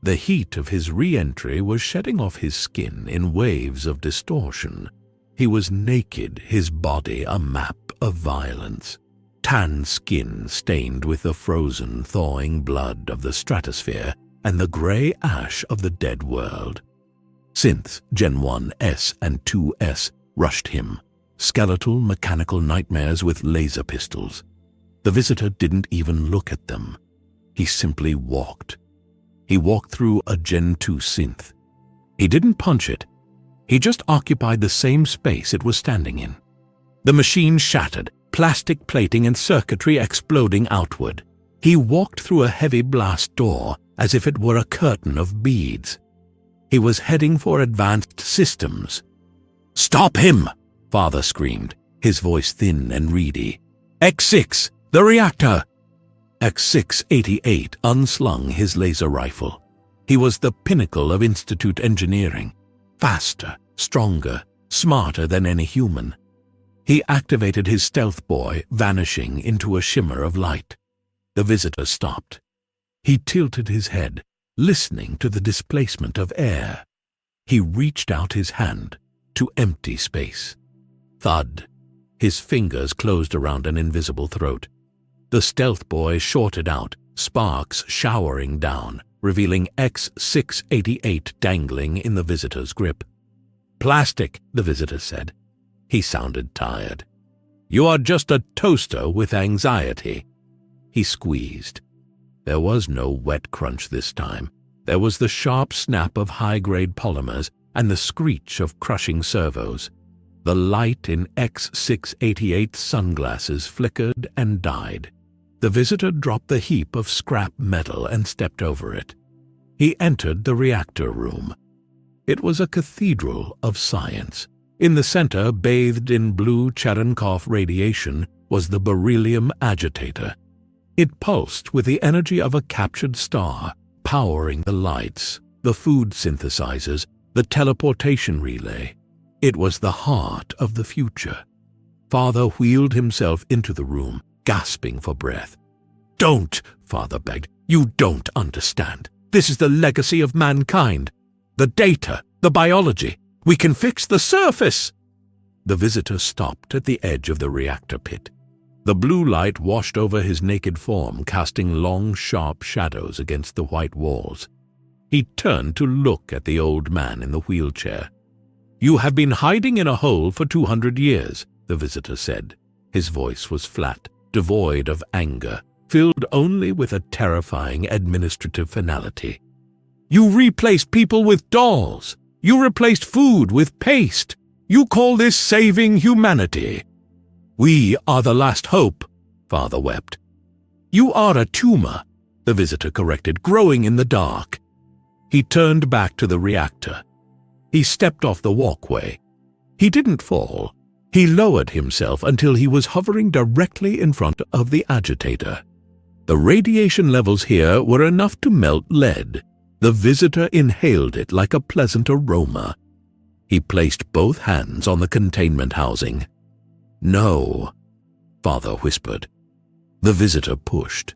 [SPEAKER 1] The heat of his re-entry was shedding off his skin in waves of distortion. He was naked, his body a map of violence. Tan skin stained with the frozen, thawing blood of the stratosphere and the gray ash of the dead world. Synths Gen 1S and 2S rushed him. Skeletal, mechanical nightmares with laser pistols. The visitor didn't even look at them. He simply walked. He walked through a Gen 2 synth. He didn't punch it. He just occupied the same space it was standing in. The machine shattered, plastic plating and circuitry exploding outward. He walked through a heavy blast door as if it were a curtain of beads. He was heading for advanced systems. "Stop him!" Father screamed, his voice thin and reedy. "X6, the reactor!" X-688 unslung his laser rifle. He was the pinnacle of Institute engineering. Faster, stronger, smarter than any human. He activated his stealth buoy, vanishing into a shimmer of light. The visitor stopped. He tilted his head, listening to the displacement of air. He reached out his hand to empty space. Thud. His fingers closed around an invisible throat. The stealth buoy shorted out, sparks showering down, revealing X-688 dangling in the visitor's grip. "Plastic," the visitor said. He sounded tired. "You are just a toaster with anxiety." He squeezed. There was no wet crunch this time. There was the sharp snap of high-grade polymers and the screech of crushing servos. The light in X-688's sunglasses flickered and died. The visitor dropped the heap of scrap metal and stepped over it. He entered the reactor room. It was a cathedral of science. In the center, bathed in blue Cherenkov radiation, was the beryllium agitator. It pulsed with the energy of a captured star, powering the lights, the food synthesizers, the teleportation relay. It was the heart of the future. Father wheeled himself into the room, gasping for breath. "Don't," Father begged. "You don't understand. This is the legacy of mankind. The data, the biology. We can fix the surface." The visitor stopped at the edge of the reactor pit. The blue light washed over his naked form, casting long, sharp shadows against the white walls. He turned to look at the old man in the wheelchair. "You have been hiding in a hole for 200 years, the visitor said. His voice was flat, devoid of anger, filled only with a terrifying administrative finality. "You replaced people with dolls. You replaced food with paste. You call this saving humanity?" "We are the last hope," Father wept. "You are a tumor," the visitor corrected, "growing in the dark." He turned back to the reactor. He stepped off the walkway. He didn't fall. He lowered himself until he was hovering directly in front of the agitator. The radiation levels here were enough to melt lead. The visitor inhaled it like a pleasant aroma. He placed both hands on the containment housing. "No," Father whispered. The visitor pushed.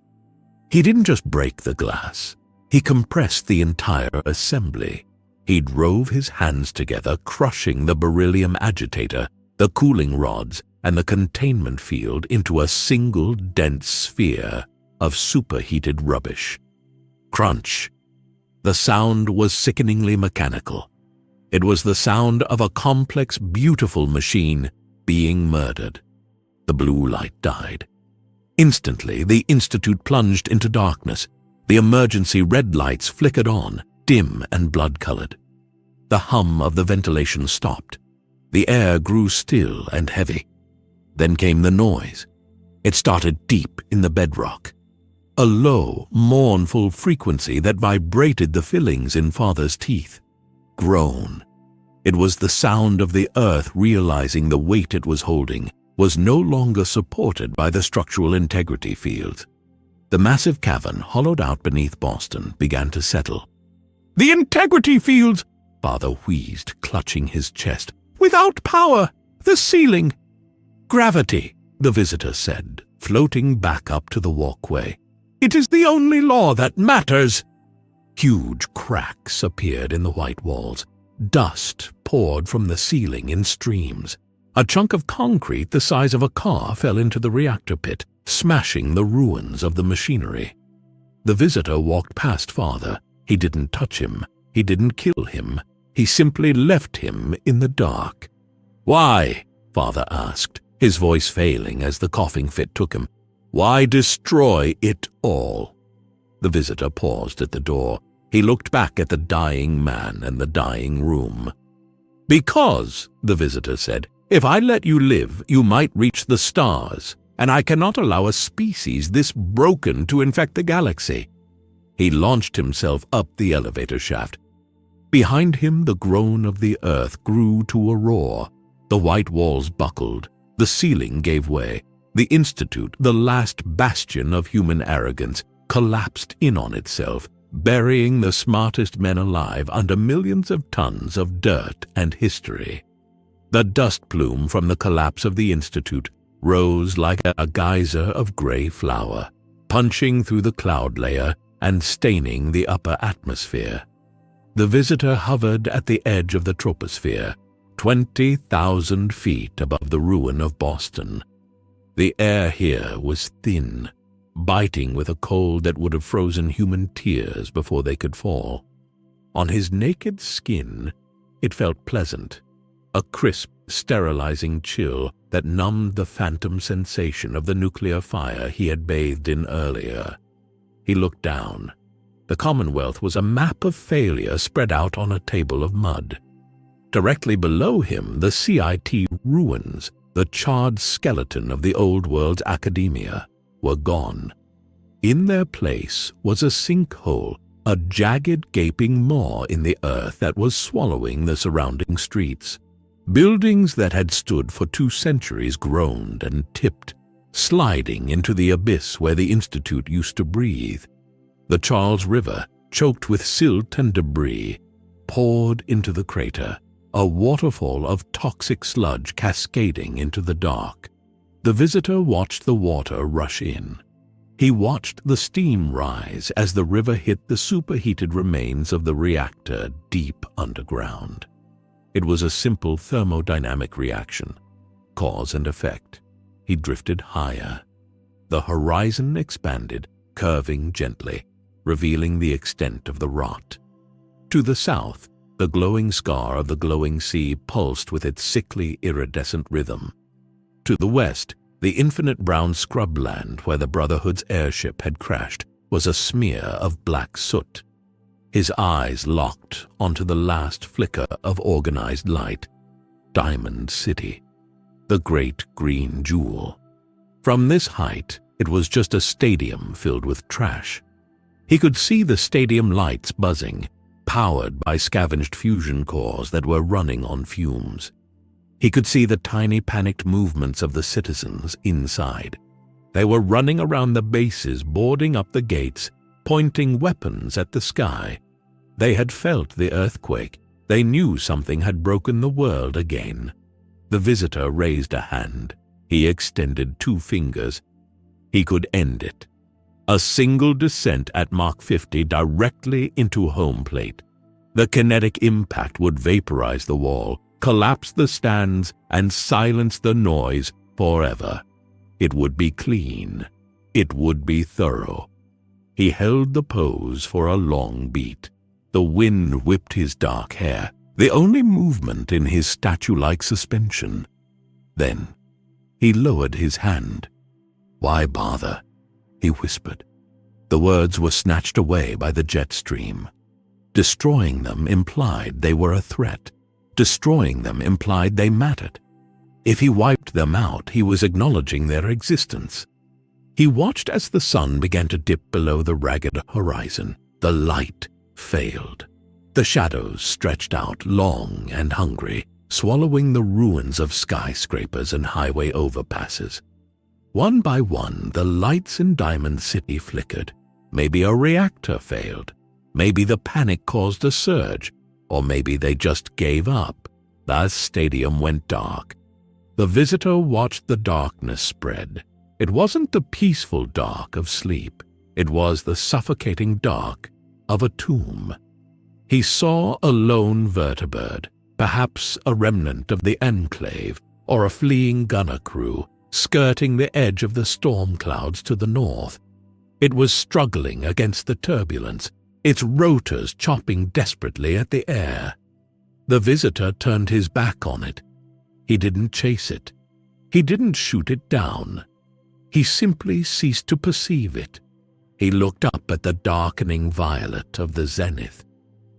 [SPEAKER 1] He didn't just break the glass. He compressed the entire assembly. He drove his hands together, crushing the beryllium agitator, the cooling rods, and the containment field into a single dense sphere of superheated rubbish. Crunch. The sound was sickeningly mechanical. It was the sound of a complex, beautiful machine being murdered. The blue light died. Instantly, the Institute plunged into darkness. The emergency red lights flickered on, dim and blood-colored. The hum of the ventilation stopped. The air grew still and heavy. Then came the noise. It started deep in the bedrock. A low, mournful frequency that vibrated the fillings in Father's teeth. Groan. It was the sound of the earth realizing the weight it was holding was no longer supported by the structural integrity fields. The massive cavern hollowed out beneath Boston began to settle. "The integrity fields!" Father wheezed, clutching his chest. "Without power! The ceiling!" "Gravity," the visitor said, floating back up to the walkway. "It is the only law that matters!" Huge cracks appeared in the white walls. Dust poured from the ceiling in streams. A chunk of concrete the size of a car fell into the reactor pit, smashing the ruins of the machinery. The visitor walked past Father. He didn't touch him. He didn't kill him. He simply left him in the dark. "Why?" Father asked, his voice failing as the coughing fit took him. "Why destroy it all?" The visitor paused at the door. He looked back at the dying man and the dying room. "Because," the visitor said, "if I let you live, you might reach the stars, and I cannot allow a species this broken to infect the galaxy." He launched himself up the elevator shaft. Behind him, the groan of the earth grew to a roar. The white walls buckled. The ceiling gave way. The Institute, the last bastion of human arrogance, collapsed in on itself, burying the smartest men alive under millions of tons of dirt and history. The dust plume from the collapse of the Institute rose like a geyser of gray flour, punching through the cloud layer and staining the upper atmosphere. The visitor hovered at the edge of the troposphere, 20,000 feet above the ruin of Boston. The air here was thin, biting with a cold that would have frozen human tears before they could fall. On his naked skin, it felt pleasant, a crisp, sterilizing chill that numbed the phantom sensation of the nuclear fire he had bathed in earlier. He looked down. The Commonwealth was a map of failure spread out on a table of mud. Directly below him, the CIT ruins, the charred skeleton of the old world's academia, were gone. In their place was a sinkhole, a jagged gaping maw in the earth that was swallowing the surrounding streets. Buildings that had stood for 2 centuries groaned and tipped, sliding into the abyss where the Institute used to breathe. The Charles River, choked with silt and debris, poured into the crater, a waterfall of toxic sludge cascading into the dark. The visitor watched the water rush in. He watched the steam rise as the river hit the superheated remains of the reactor deep underground. It was a simple thermodynamic reaction, cause and effect. He drifted higher. The horizon expanded, curving gently, revealing the extent of the rot. To the south, the glowing scar of the glowing sea pulsed with its sickly, iridescent rhythm. To the west, the infinite brown scrubland where the Brotherhood's airship had crashed was a smear of black soot. His eyes locked onto the last flicker of organized light. Diamond City, the great green jewel. From this height, it was just a stadium filled with trash. He could see the stadium lights buzzing, powered by scavenged fusion cores that were running on fumes. He could see the tiny panicked movements of the citizens inside. They were running around the bases, boarding up the gates, pointing weapons at the sky. They had felt the earthquake. They knew something had broken the world again. The visitor raised a hand. He extended 2 fingers. He could end it. A single descent at Mach 50 directly into home plate. The kinetic impact would vaporize the wall, collapse the stands, and silence the noise forever. It would be clean. It would be thorough. He held the pose for a long beat. The wind whipped his dark hair, the only movement in his statue-like suspension. Then he lowered his hand. "Why bother?" he whispered. The words were snatched away by the jet stream. Destroying them implied they were a threat. Destroying them implied they mattered. If he wiped them out, he was acknowledging their existence. He watched as the sun began to dip below the ragged horizon. The light failed. The shadows stretched out, long and hungry, swallowing the ruins of skyscrapers and highway overpasses. One by one, the lights in Diamond City flickered. Maybe a reactor failed. Maybe the panic caused a surge. Or maybe they just gave up. The stadium went dark. The visitor watched the darkness spread. It wasn't the peaceful dark of sleep. It was the suffocating dark of a tomb. He saw a lone vertibird, perhaps a remnant of the Enclave, or a fleeing gunner crew, skirting the edge of the storm clouds to the north. It was struggling against the turbulence, its rotors chopping desperately at the air. The visitor turned his back on it. He didn't chase it. He didn't shoot it down. He simply ceased to perceive it. He looked up at the darkening violet of the zenith.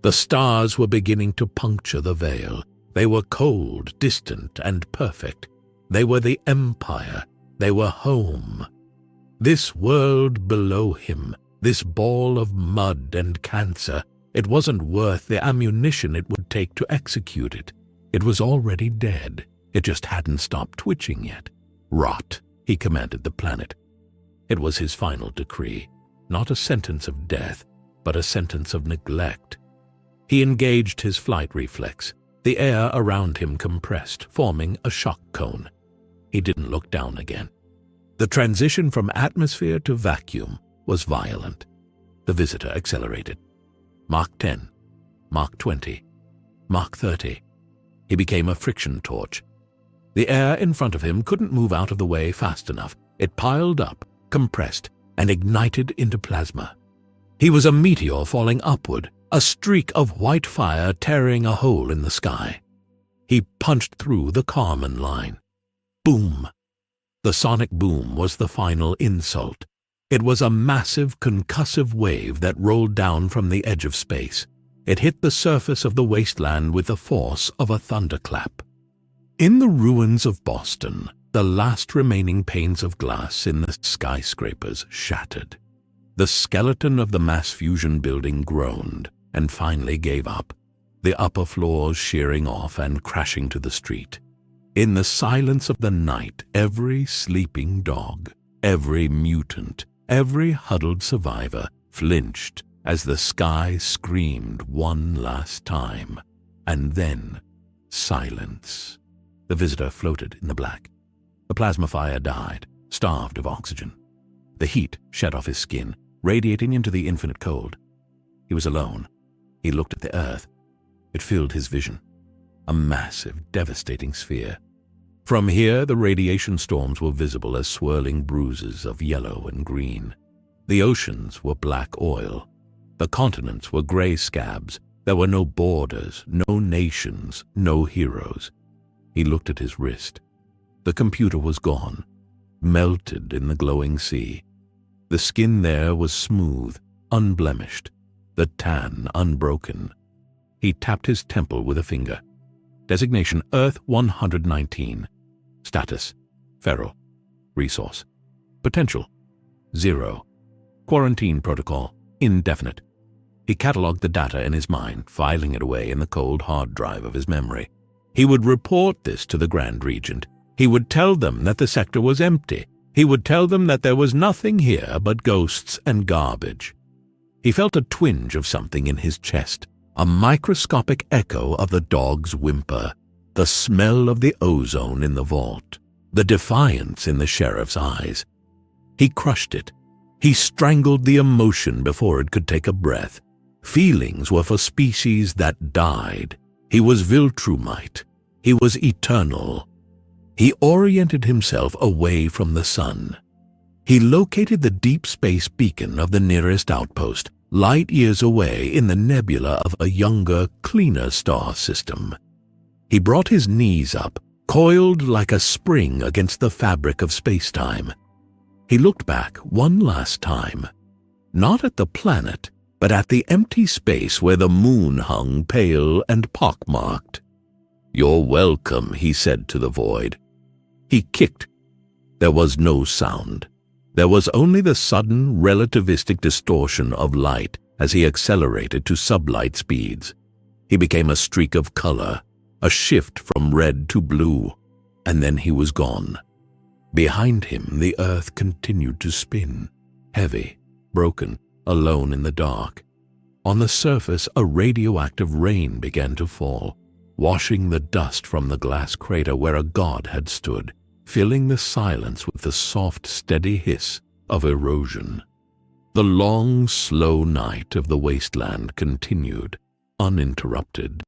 [SPEAKER 1] The stars were beginning to puncture the veil. They were cold, distant, and perfect. They were the empire. They were home. This world below him, this ball of mud and cancer, it wasn't worth the ammunition it would take to execute it. It was already dead. It just hadn't stopped twitching yet. Rot. he commanded the planet. It was his final decree, not a sentence of death, but a sentence of neglect. He engaged his flight reflex. The air around him compressed, forming a shock cone. He didn't look down again. The transition from atmosphere to vacuum was violent. The visitor accelerated. Mach 10, Mach 20, Mach 30. He became a friction torch. The air in front of him couldn't move out of the way fast enough. It piled up, compressed, and ignited into plasma. He was a meteor falling upward, a streak of white fire tearing a hole in the sky. He punched through the Kármán line. Boom! The sonic boom was the final insult. It was a massive concussive wave that rolled down from the edge of space. It hit the surface of the wasteland with the force of a thunderclap. In the ruins of Boston, the last remaining panes of glass in the skyscrapers shattered. The skeleton of the mass fusion building groaned and finally gave up, the upper floors shearing off and crashing to the street. In the silence of the night, every sleeping dog, every mutant, every huddled survivor flinched as the sky screamed one last time, and then silence. The visitor floated in the black. The plasma fire died, starved of oxygen. The heat shed off his skin, radiating into the infinite cold. He was alone. He looked at the earth. It filled his vision. A massive, devastating sphere. From here, the radiation storms were visible as swirling bruises of yellow and green. The oceans were black oil. The continents were gray scabs. There were no borders, no nations, no heroes. He looked at his wrist. The computer was gone, melted in the glowing sea. The skin there was smooth, unblemished, the tan unbroken. He tapped his temple with a finger. Designation Earth 119. Status: feral. Resource: potential: 0. Quarantine protocol: indefinite. He catalogued the data in his mind, filing it away in the cold hard drive of his memory. He would report this to the Grand Regent. He would tell them that the sector was empty. He would tell them that there was nothing here but ghosts and garbage. He felt a twinge of something in his chest, a microscopic echo of the dog's whimper, the smell of the ozone in the vault, the defiance in the sheriff's eyes. He crushed it. He strangled the emotion before it could take a breath. Feelings were for species that died. He was Viltrumite. He was eternal. He oriented himself away from the sun. He located the deep space beacon of the nearest outpost, light years away in the nebula of a younger, cleaner star system. He brought his knees up, coiled like a spring against the fabric of space-time. He looked back one last time, not at the planet, but at the empty space where the moon hung pale and pockmarked. "You're welcome," he said to the void. He kicked. There was no sound. There was only the sudden relativistic distortion of light as he accelerated to sublight speeds. He became a streak of color, a shift from red to blue, and then he was gone. Behind him, the earth continued to spin, heavy, broken, alone in the dark. On the surface, a radioactive rain began to fall, washing the dust from the glass crater where a god had stood, filling the silence with the soft, steady hiss of erosion. The long, slow night of the wasteland continued, uninterrupted.